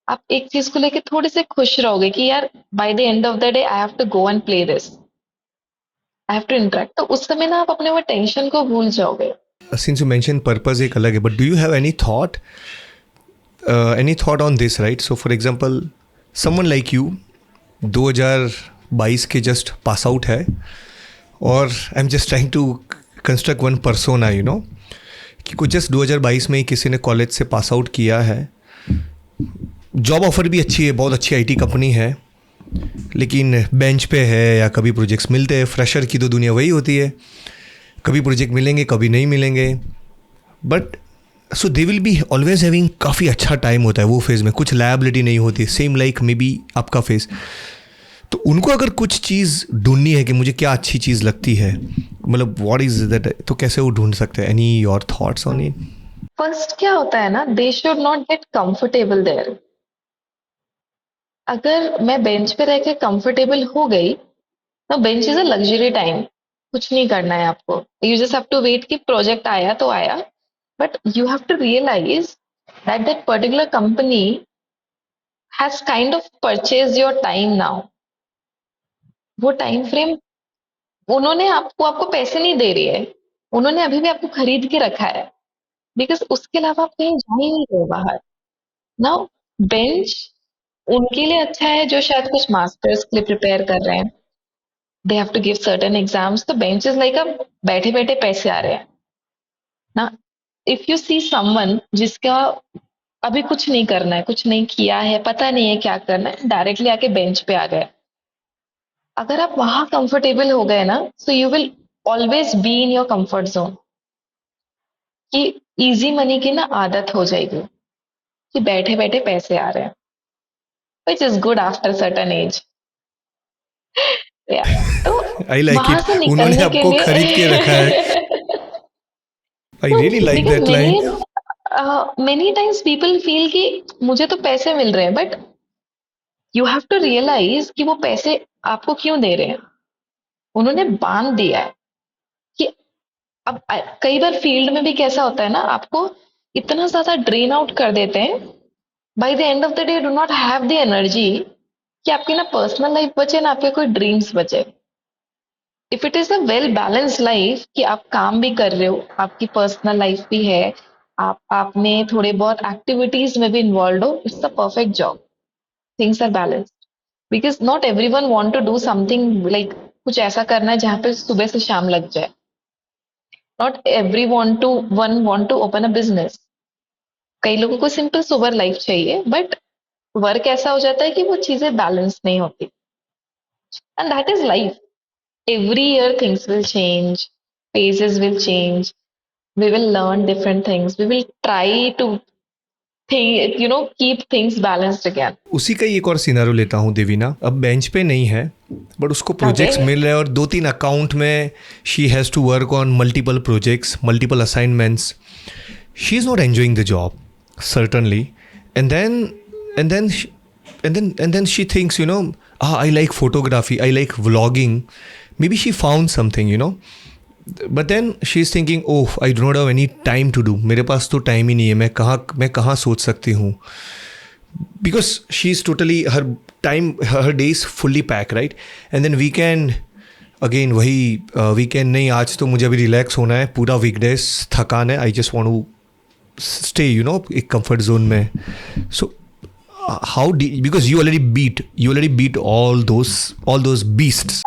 आप एक चीज को लेके थोड़े से खुश रहोगे कि यार by the end of the day I have to go and play this. I have to interact. तो उस समय ना आप अपने वो टेंशन को भूल जाओगे. Since you mentioned purpose एक अलग है, but do you have any thought on this, right? So for example, someone like you 2022 के जस्ट पास आउट है, और I am just trying to construct one persona, you know, कि कुछ जस्ट 2022 में ही किसी ने कॉलेज से पास आउट किया है. जॉब ऑफर भी अच्छी है, बहुत अच्छी IT कंपनी है, लेकिन बेंच पे है या कभी प्रोजेक्ट्स मिलते हैं. फ्रेशर की तो दुनिया वही होती है, कभी प्रोजेक्ट मिलेंगे कभी नहीं मिलेंगे. But so they will be always having काफ़ी अच्छा टाइम होता है वो फेज़ में, कुछ लायबिलिटी नहीं होती, सेम लाइक मे बी आपका फेज़. तो उनको अगर कुछ चीज़ ढूंढनी है कि मुझे क्या अच्छी चीज़ लगती है, मतलब व्हाट इज दैट, तो कैसे वो ढूंढ सकते हैं? Any your thoughts on it? First क्या होता है ना, they should not get comfortable there. अगर मैं बेंच पे रह के कंफर्टेबल हो गई, तो bench is a luxury time. कुछ नहीं करना है आपको, you just have to wait कि प्रोजेक्ट आया तो आया. But you have to realize that that particular company has kind of purchase your time now. वो टाइम फ्रेम उन्होंने आपको पैसे नहीं दे रही है, उन्होंने अभी भी आपको खरीद के रखा है. बिकॉज उसके अलावा आप कहीं जा ही नहीं रहे बाहर. नाउ बेंच उनके लिए अच्छा है जो शायद कुछ मास्टर्स के लिए प्रिपेयर कर रहे हैं. They have to give certain exams. तो बेंच इज लाइक अब बैठे बैठे पैसे आ रहे हैं ना. इफ यू सी समवन जिसका अभी कुछ नहीं करना है, कुछ नहीं किया है, पता नहीं है क्या करना है, डायरेक्टली आके बेंच पे आ गए, अगर आप वहां कंफर्टेबल हो गए ना, so you will always be in your comfort zone. कि इजी मनी की ना आदत हो जाएगी कि बैठे बैठे पैसे आ रहे हैं, which is good after certain age. तो आई लाइक वहां इट, से उन्होंने निकलने के आपको खरीद के रखा है. लिए I really like because that line. Many times people feel कि मुझे तो पैसे मिल रहे हैं, but you have to realize कि वो पैसे आपको क्यों दे रहे हैं. उन्होंने बांध दिया है कि अब कई बार फील्ड में भी कैसा होता है ना, आपको इतना ज्यादा ड्रेन आउट कर देते हैं, by the end of the day do not have the energy कि आपकी ना पर्सनल लाइफ बचे ना आपके कोई ड्रीम्स बचे। If it is a well balanced life कि आप काम भी कर रहे हो, आपकी पर्सनल लाइफ भी है, आप में थोड़े बहुत एक्टिविटीज में भी इन्वॉल्व हो, it's a perfect job. Things are balanced because not everyone want to do something like कुछ ऐसा करना है जहाँ पे सुबह से शाम लग जाए। Not every want to open a business. कई लोगों को सिंपल सोबर लाइफ चाहिए, बट वर्क ऐसा हो जाता है कि वो चीजें बैलेंस नहीं होती। And that is life. Every year things will change, phases will change, we will learn different things, we will try to think, keep things balanced again. उसी का ही एक और सिनारो लेता हूँ देवीना, अब बेंच पे नहीं है बट उसको प्रोजेक्ट्स Okay. मिल रहे हैं और 2-3 अकाउंट में she has to work on multiple projects, multiple assignments. She is not enjoying the job certainly, and then she thinks, I like photography, I like vlogging. Maybe she found something, but then she's thinking, oh, I do not have any time to do. मेरे पास तो टाइम ही नहीं है, मैं कहाँ सोच सकती हूँ, because she's totally her day is fully packed, right? And then weekend again वही weekend नहीं, आज तो मुझे अभी रिलैक्स होना है, पूरा वीकडेज थकान है, I just want to stay, एक comfort zone में. So how did, because you already beat all those beasts.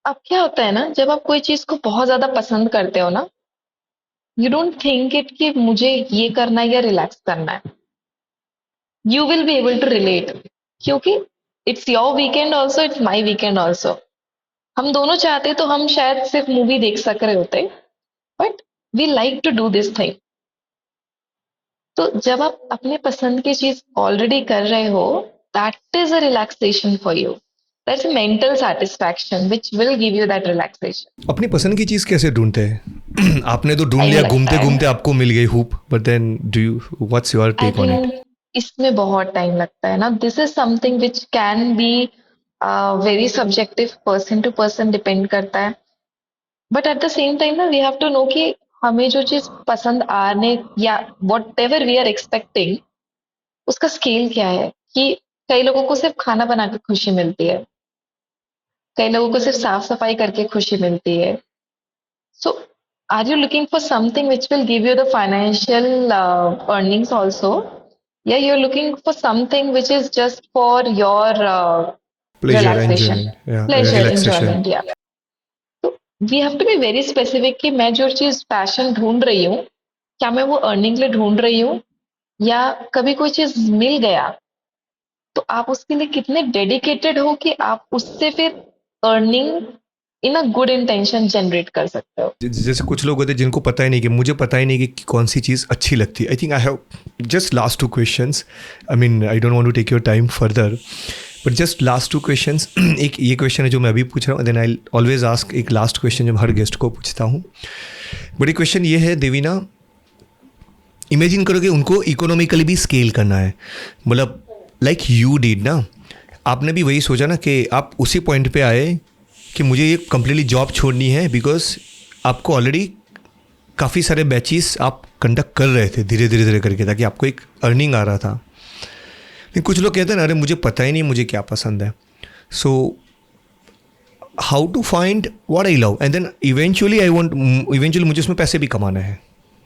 अब क्या होता है ना, जब आप कोई चीज को बहुत ज्यादा पसंद करते हो ना, यू डोंट थिंक इट कि मुझे ये करना है या रिलैक्स करना है। You will be able to relate, क्योंकि it's your weekend also, it's my weekend also. हम दोनों चाहते तो हम शायद सिर्फ मूवी देख सक रहे होते, but we like to do this thing. तो जब आप अपने पसंद की चीज ऑलरेडी कर रहे हो, that is a relaxation for you. That's a mental satisfaction which will give you that relaxation. अपनी पसंद की चीज़ कैसे ढूंढते हैं? आपने तो ढूंढ टाइम लिया, लगता घूमते है। घूमते आपको मिल गई hoop, but then do you, what's your I take on it? Think इसमें बहुत टाइम लगता है ना। This is something which can be very subjective, person to person depend करता है। But at the same time ना वी हैव टू नो कि हमें जो चीज पसंद आने या whatever we are expecting, उसका स्केल क्या है। कि कई लोगों को सिर्फ खाना बना के खुशी मिलती है, कई लोगों को सिर्फ साफ सफाई करके खुशी मिलती है। So are you looking for something which will give you the financial earnings also, या you're looking for something which is just for your pleasure, relaxation, enjoyment, या pleasure, रिलैक्सेशन. enjoyment, yeah. तो we have to be very specific कि मैं जो चीज पैशन ढूंढ रही हूँ, क्या मैं वो अर्निंग के लिए ढूंढ रही हूँ, या कभी कोई चीज मिल गया तो आप उसके लिए कितने डेडिकेटेड हो कि आप उससे फिर earning in a good intention generate कर सकते हो। जैसे कुछ लोग होते हैं जिनको पता ही नहीं, कि मुझे पता ही नहीं कि कौन सी चीज़ अच्छी लगती है. I think I have just last 2 questions. I mean I don't want to take your time further, but just last 2 questions. एक ये क्वेश्चन है जो मैं अभी पूछ रहा हूँ, देन आई ऑलवेज आस्क एक लास्ट क्वेश्चन जो मैं हर गेस्ट को पूछता हूँ. बड़ी क्वेश्चन ये है देवीना, इमेजिन करो कि उनको इकोनॉमिकली भी स्केल करना है, मतलब लाइक यू डिड ना, आपने भी वही सोचा ना कि आप उसी पॉइंट पे आए कि मुझे ये कम्प्लीटली जॉब छोड़नी है, बिकॉज आपको ऑलरेडी काफ़ी सारे बैचेस आप कंडक्ट कर रहे थे धीरे धीरे करके, ताकि आपको एक अर्निंग आ रहा था. लेकिन कुछ लोग कहते हैं ना, अरे मुझे पता ही नहीं मुझे क्या पसंद है. So how to find what I love, and then eventually मुझे उसमें पैसे भी कमाना है,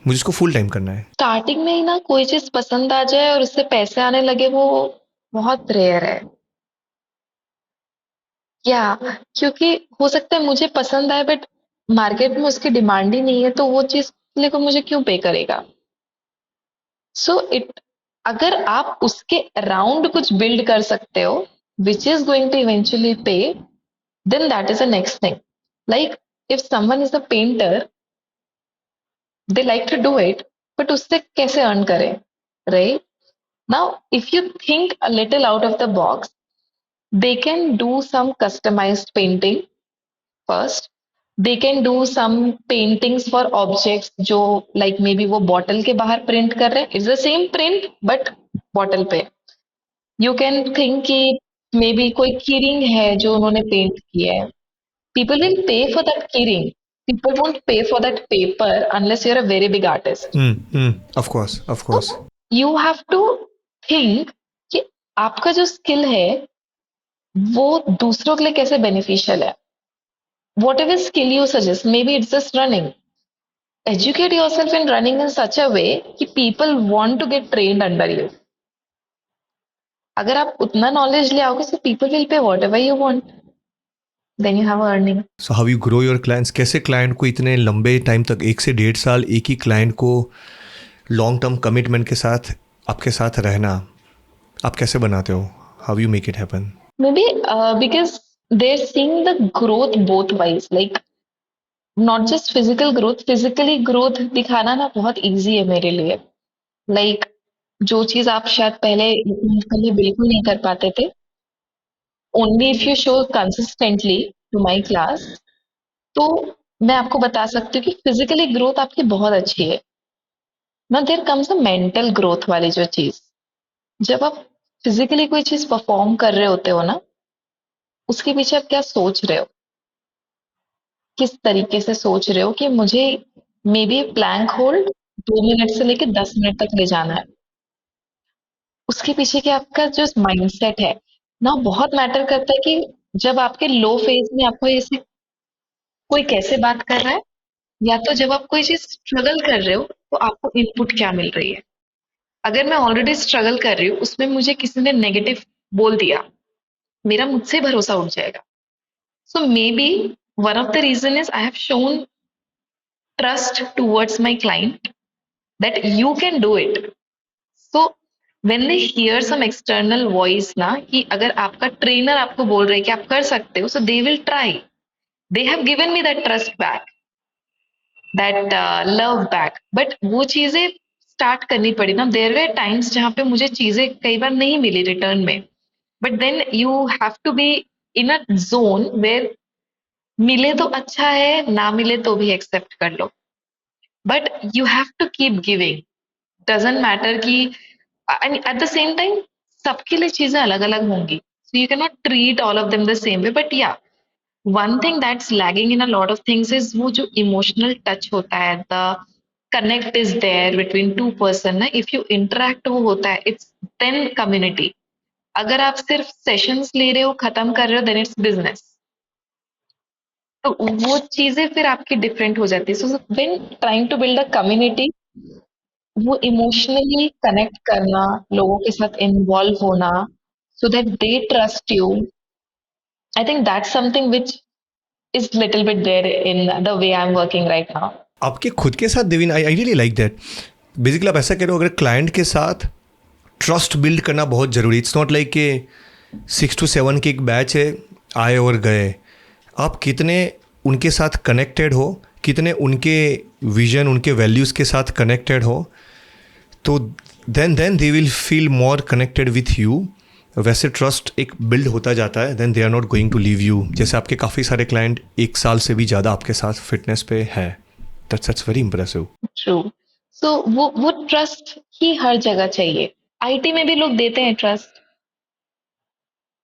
मुझे उसको फुल टाइम करना है. स्टार्टिंग में ही ना कोई चीज पसंद आ जाए और उससे पैसे आने लगे, वो बहुत रेयर है। या क्योंकि हो सकता है मुझे पसंद आए बट मार्केट में उसकी डिमांड ही नहीं है, तो वो चीज के लिए को मुझे क्यों पे करेगा। सो इट, अगर आप उसके अराउंड कुछ बिल्ड कर सकते हो which is going to eventually pay, then that is the next thing. Like if someone is a painter, they like to do it, but उससे कैसे अर्न करें, राइट? Now if you think a little out of the box, they can do some customized painting first. They can do some paintings for objects जो like maybe वो बॉटल के बाहर प्रिंट कर रहे हैं, it's the same print but bottle पे. यू कैन थिंक कि मे बी कोई कीरिंग है जो उन्होंने पेंट किया है. People will pay for that keyring, people won't pay for that paper unless you are a very big artist. Of course. You have to think कि आपका जो स्किल है वो दूसरों के लिए कैसे बेनिफिशियल है. What ever skill you suggest, may be it's just running, educate yourself in running in such a way कि people want to get trained under you. अगर आप उतना नॉलेज ले आओगे, so people will pay whatever you want, then you have earning. So how you grow your clients, कैसे क्लाइंट को इतने लंबे टाइम तक 1 से 1.5 साल एक ही क्लाइंट को लॉन्ग टर्म कमिटमेंट के साथ आपके साथ रहना आप कैसे बनाते हो, how you make it happen? Maybe because they're seeing the growth both ways, like not just physical growth. Physically growth दिखाना ना बहुत easy है मेरे लिए. Like जो चीज आप शायद पहले कभी बिल्कुल नहीं कर पाते थे, only if you show consistently to my class, तो मैं आपको बता सकती हूँ कि फिजिकली ग्रोथ आपकी बहुत अच्छी है ना. There comes a mental growth वाली जो चीज, जब आप फिजिकली कोई चीज परफॉर्म कर रहे होते हो ना, उसके पीछे आप क्या सोच रहे हो, किस तरीके से सोच रहे हो कि मुझे may be plank hold 2 minute से लेकर 10 मिनट तक ले जाना है, उसके पीछे के आपका जो माइंडसेट है ना, बहुत मैटर करता है कि जब आपके लो फेज में आपको ऐसे कोई कैसे बात कर रहा है, या तो जब आप कोई चीज स्ट्रगल कर रहे हो तो आपको इनपुट क्या मिल रही है. अगर मैं ऑलरेडी स्ट्रगल कर रही हूँ, उसमें मुझे किसी ने नेगेटिव बोल दिया, मेरा मुझसे भरोसा उठ जाएगा. So maybe one of the reason is I have shown trust towards my client that you can do it. So when they hear some external voice ना, कि अगर आपका ट्रेनर आपको बोल रहे हैं कि आप कर सकते हो, so they will try. They have given me that trust back, that love back. But वो चीजें स्टार्ट करनी पड़ी ना. देयर वे टाइम्स जहाँ पे मुझे चीजें कई बार नहीं मिली रिटर्न में, but then you have to be in a zone where मिले तो अच्छा है, ना मिले तो भी एक्सेप्ट कर लो, but you have to keep giving. Doesn't matter कि एट द सेम टाइम सबके लिए चीजें अलग अलग होंगी, so you can not treat all of them the same way. But yeah, one thing that's lagging in a lot of things is वो जो इमोशनल टच होता है, the connect is there between two person ना. इफ यू इंटरेक्ट वो होता है, इट्स देन कम्युनिटी. अगर आप सिर्फ सेशंस ले रहे हो, खत्म कर रहे हो, देन इट्स बिजनेस. तो वो चीजें फिर आपकी डिफरेंट हो जाती है. So when trying to build a community, वो इमोशनली कनेक्ट करना, लोगों के साथ इन्वॉल्व होना, so that they trust you. I think that's something which is little bit there in the way I'm working right now. आपके खुद के साथ Devin, I really like that. Basically आप ऐसा कह रहे हो, अगर क्लाइंट के साथ ट्रस्ट बिल्ड करना बहुत ज़रूरी. इट्स नॉट लाइक कि 6 to 7 की एक बैच है, आए और गए. आप कितने उनके साथ कनेक्टेड हो, कितने उनके विजन उनके वैल्यूज़ के साथ कनेक्टेड हो, तो then they will feel more connected with you. वैसे ट्रस्ट एक बिल्ड होता जाता है, then they are not going to leave you. जैसे आपके काफ़ी सारे क्लाइंट 1 साल से भी ज़्यादा आपके साथ फिटनेस पे है. That's very impressive. ट्रू. सो वो ट्रस्ट ही हर जगह चाहिए. आईटी में भी लोग देते हैं trust,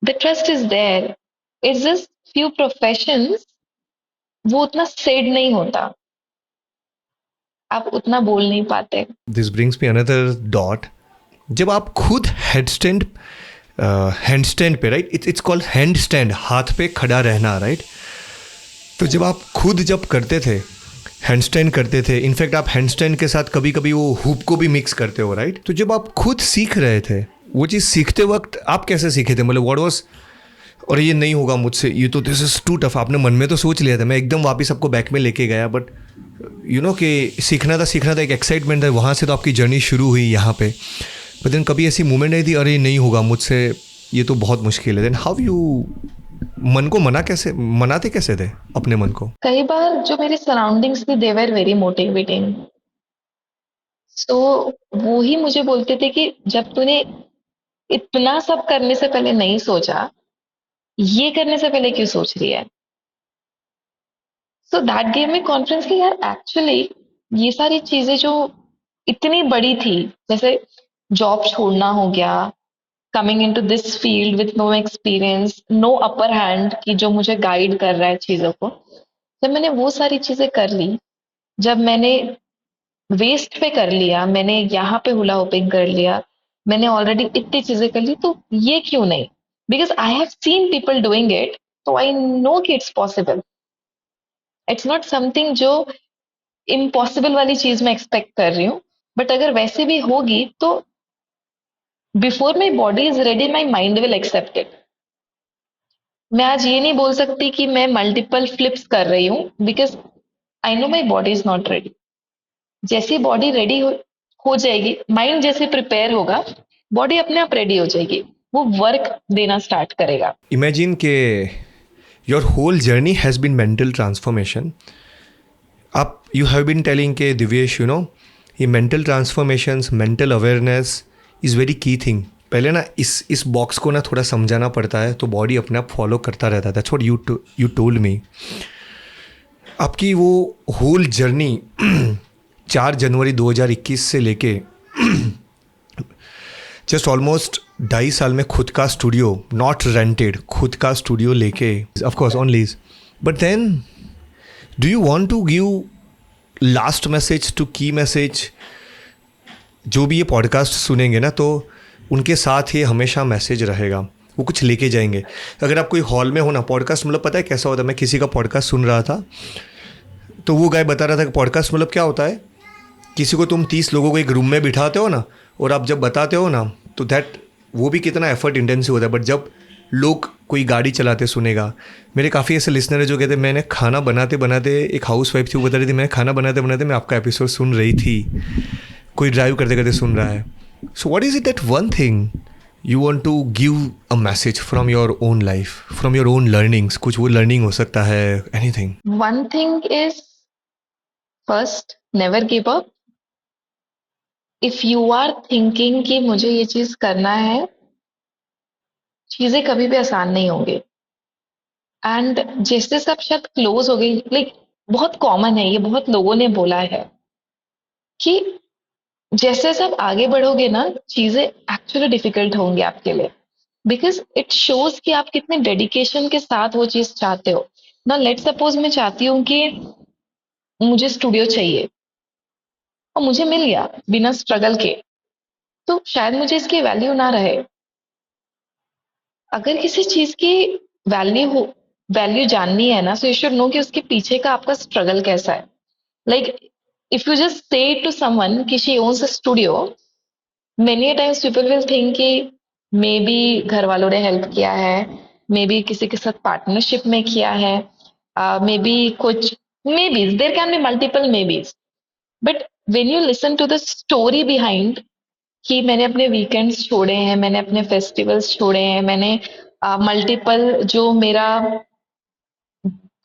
the trust is there. It's just few professions वो उतना सेड नहीं होता, आप उतना बोल नहीं पाते. This brings me another dot. जब आप खुद हैंडस्टैंड पे, राइट, इट्स कॉल्ड हैंडस्टैंड, हाथ पे खड़ा रहना, राइट. तो जब आप खुद जब करते थे, हैंडस्टैंड करते थे, इनफैक्ट आप हैंडस्टैंड के साथ कभी कभी वो हुप को भी मिक्स करते हो, राइट. तो जब आप खुद सीख रहे थे, वो चीज़ सीखते वक्त आप कैसे सीखे थे? मतलब व्हाट वाज, और ये नहीं होगा मुझसे, ये तो दिस इज़ टू टफ. आपने मन में तो सोच लिया था, मैं एकदम वापस आपको बैक में लेके गया, बट यू नो कि सीखना था, एक एक्साइटमेंट था, वहाँ से तो आपकी जर्नी शुरू हुई यहाँ पे. बट देन कभी ऐसी मोमेंट आई थी, अरे नहीं होगा मुझसे, ये तो बहुत मुश्किल है. देन हाउ यू मन को मनाते कैसे थे अपने मन को? कई बार जो मेरे सराउंडिंग्स थी, दे वर वेरी मोटिवेटिंग. सो वो ही मुझे बोलते थे कि जब तूने इतना सब करने से पहले नहीं सोचा, ये करने से पहले क्यों सोच रही है. So that gave me confidence कि यार एक्चुअली ये सारी चीजें जो इतनी बड़ी थी, जैसे जॉब छोड़ना हो गया, coming into this field with no experience, no upper hand कि जो मुझे गाइड कर रहा है चीजों को. जब मैंने वो सारी चीजें कर ली, जब मैंने वेस्ट पे कर लिया, मैंने यहाँ पे हुला होपिंग कर लिया, मैंने ऑलरेडी इतनी चीजें कर ली, तो ये क्यों नहीं. because I have seen people doing it, so I know कि it's possible. It's not something जो इम्पॉसिबल वाली चीज मैं एक्सपेक्ट कर रही हूँ, बट अगर वैसे भी होगी तो before my body is ready my mind will accept it. मैं आज ये नहीं बोल सकती कि मैं मल्टीपल फ्लिप्स कर रही हूँ because I know my body is not ready. जैसी बॉडी रेडी हो जाएगी, माइंड जैसे प्रिपेयर होगा, बॉडी अपने आप रेडी हो जाएगी, वो वर्क देना स्टार्ट करेगा. इमेजिन के your whole journey has been mental transformation. आप यू हैव बीन टेलिंग के दिव्येश यू नो ये mental transformations, mental awareness is very key thing. पहले ना इस बॉक्स को ना थोड़ा समझाना पड़ता है तो बॉडी अपने आप फॉलो करता रहता था. That's what you told me. आपकी वो होल जर्नी 4 जनवरी 2021 से लेके जस्ट ऑलमोस्ट 2.5 साल में खुद का स्टूडियो, नॉट रेंटेड, खुद का स्टूडियो लेके, of course on lease. But then do you want to give last message to key message? जो भी ये पॉडकास्ट सुनेंगे ना तो उनके साथ ये हमेशा मैसेज रहेगा, वो कुछ लेके जाएंगे. अगर आप कोई हॉल में हो ना, पॉडकास्ट मतलब पता है कैसा होता है? मैं किसी का पॉडकास्ट सुन रहा था तो वो गाय बता रहा था कि पॉडकास्ट मतलब क्या होता है. किसी को तुम 30 लोगों को एक रूम में बिठाते हो ना, और आप जब बताते हो ना तो दैट वो भी कितना एफर्ट इंटेंसिव होता है. बट जब लोग कोई गाड़ी चलाते सुनेगा, मेरे काफ़ी ऐसे लिसनर है जो कहते हैं मैंने खाना बनाते बनाते, एक हाउस वाइफ थी वो बता रही थी मैंने खाना बनाते बनाते मैं आपका एपिसोड सुन रही थी, कोई ड्राइव करते करते सुन रहा है. So what is it that one thing you want to give a message from your own life, from your own learnings? कुछ वो लर्निंग हो सकता है, anything. One thing is first, never give up. If you are thinking कि मुझे ये चीज करना है, चीजें कभी भी आसान नहीं होंगी. एंड जैसे सब शायद क्लोज हो गई, लाइक बहुत कॉमन है ये, बहुत लोगों ने बोला है कि जैसे सब आगे बढ़ोगे ना, चीजें एक्चुअली डिफिकल्ट होंगी आपके लिए, बिकॉज इट शोज कि आप कितने डेडिकेशन के साथ वो चीज चाहते हो ना. लेट सपोज मैं चाहती हूँ कि मुझे स्टूडियो चाहिए और मुझे मिल गया बिना स्ट्रगल के, तो शायद मुझे इसकी वैल्यू ना रहे. अगर किसी चीज की वैल्यू जाननी है ना, सो यू शुड नो कि उसके पीछे का आपका स्ट्रगल कैसा है. Like if you just say to someone कि she owns a studio, many times people will think कि मे बी घर वालों ने हेल्प किया है, मे बी किसी के साथ पार्टनरशिप में किया है, मे बी कुछ, maybe there can be multiple maybes. But when you listen to the story behind कि मैंने अपने वीकेंड्स छोड़े हैं, मैंने अपने फेस्टिवल्स छोड़े हैं, मैंने मल्टीपल जो मेरा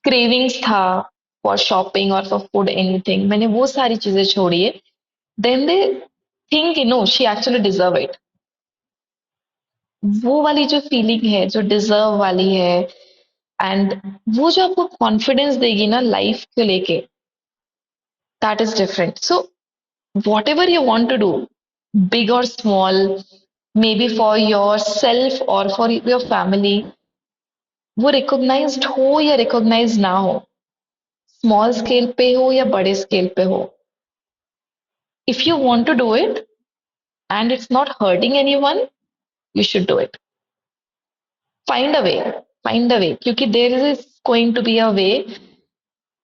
क्रेविंग्स था फॉर शॉपिंग और फॉर फूड एनीथिंग, मैंने वो सारी चीजें छोड़ी है, then they think you know she actually deserve it. वो वाली जो फीलिंग है, जो डिजर्व वाली है, एंड वो जो आपको कॉन्फिडेंस देगी ना लाइफ को लेके, that is different. So whatever you want to do, big or small, maybe for yourself or for your family, वो रिकॉग्नाइज्ड हो या रिकॉग्नाइज ना हो, स्मॉल स्केल पे हो या बड़े स्केल पे हो, if you want to do it and it's not hurting anyone, you should do it. Find a way, find a way, क्योंकि there is going to be a way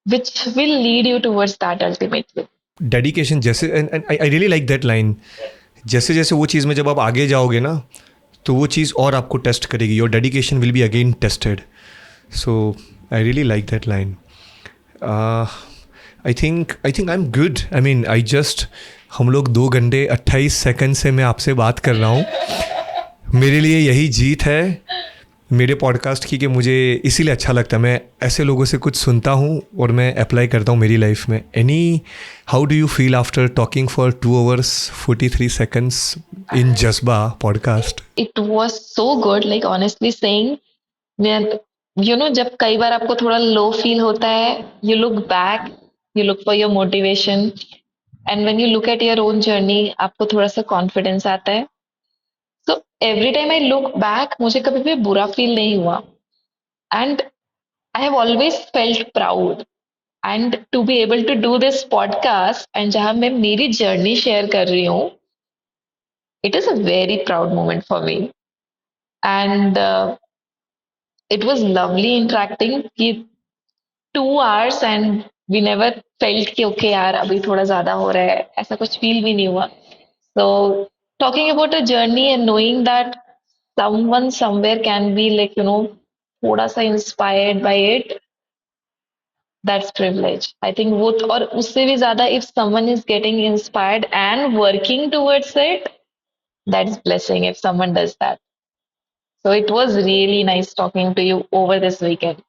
which will lead you towards that ultimately. Dedication जैसे, and I really like that line. जैसे जैसे वो चीज़ में जब आप आगे जाओगे ना तो वो चीज़ और आपको टेस्ट करेगी. Your dedication will be again tested. So I really like that line. I think I am good. I mean I just, हम लोग 2 घंटे 28 सेकंड से मैं आपसे बात कर रहा हूँ. मेरे लिए यही जीत है मेरे पॉडकास्ट की कि मुझे इसीलिए अच्छा लगता है. मैं ऐसे लोगों से कुछ सुनता हूँ और मैं अप्लाई करता हूँ मेरी लाइफ में. How do you feel after talking for 2 hours 43 seconds इन जज्बा podcast? It was so good, like honestly saying, you know, जब कई बार आपको थोड़ा लो फील होता है, you look back, you look for your motivation, and when you look at your own journey, आपको थोड़ा सा कॉन्फिडेंस आता है. So every time I look back, मुझे कभी भी बुरा फील नहीं हुआ, and I have always felt proud. And to be able to do this podcast and जहाँ मैं मेरी जर्नी शेयर कर रही हूँ, it is a very proud moment for me. and it was lovely interacting. 2 hours and we never felt कि okay यार अभी थोड़ा ज्यादा हो रहा है, ऐसा कुछ फील भी नहीं हुआ. So talking about a journey and knowing that someone somewhere can be like थोड़ा सा inspired by it, that's privilege. I think वो और उससे भी ज्यादा if someone is getting inspired and working towards it, that's blessing if someone does that. So it was really nice talking to you over this weekend.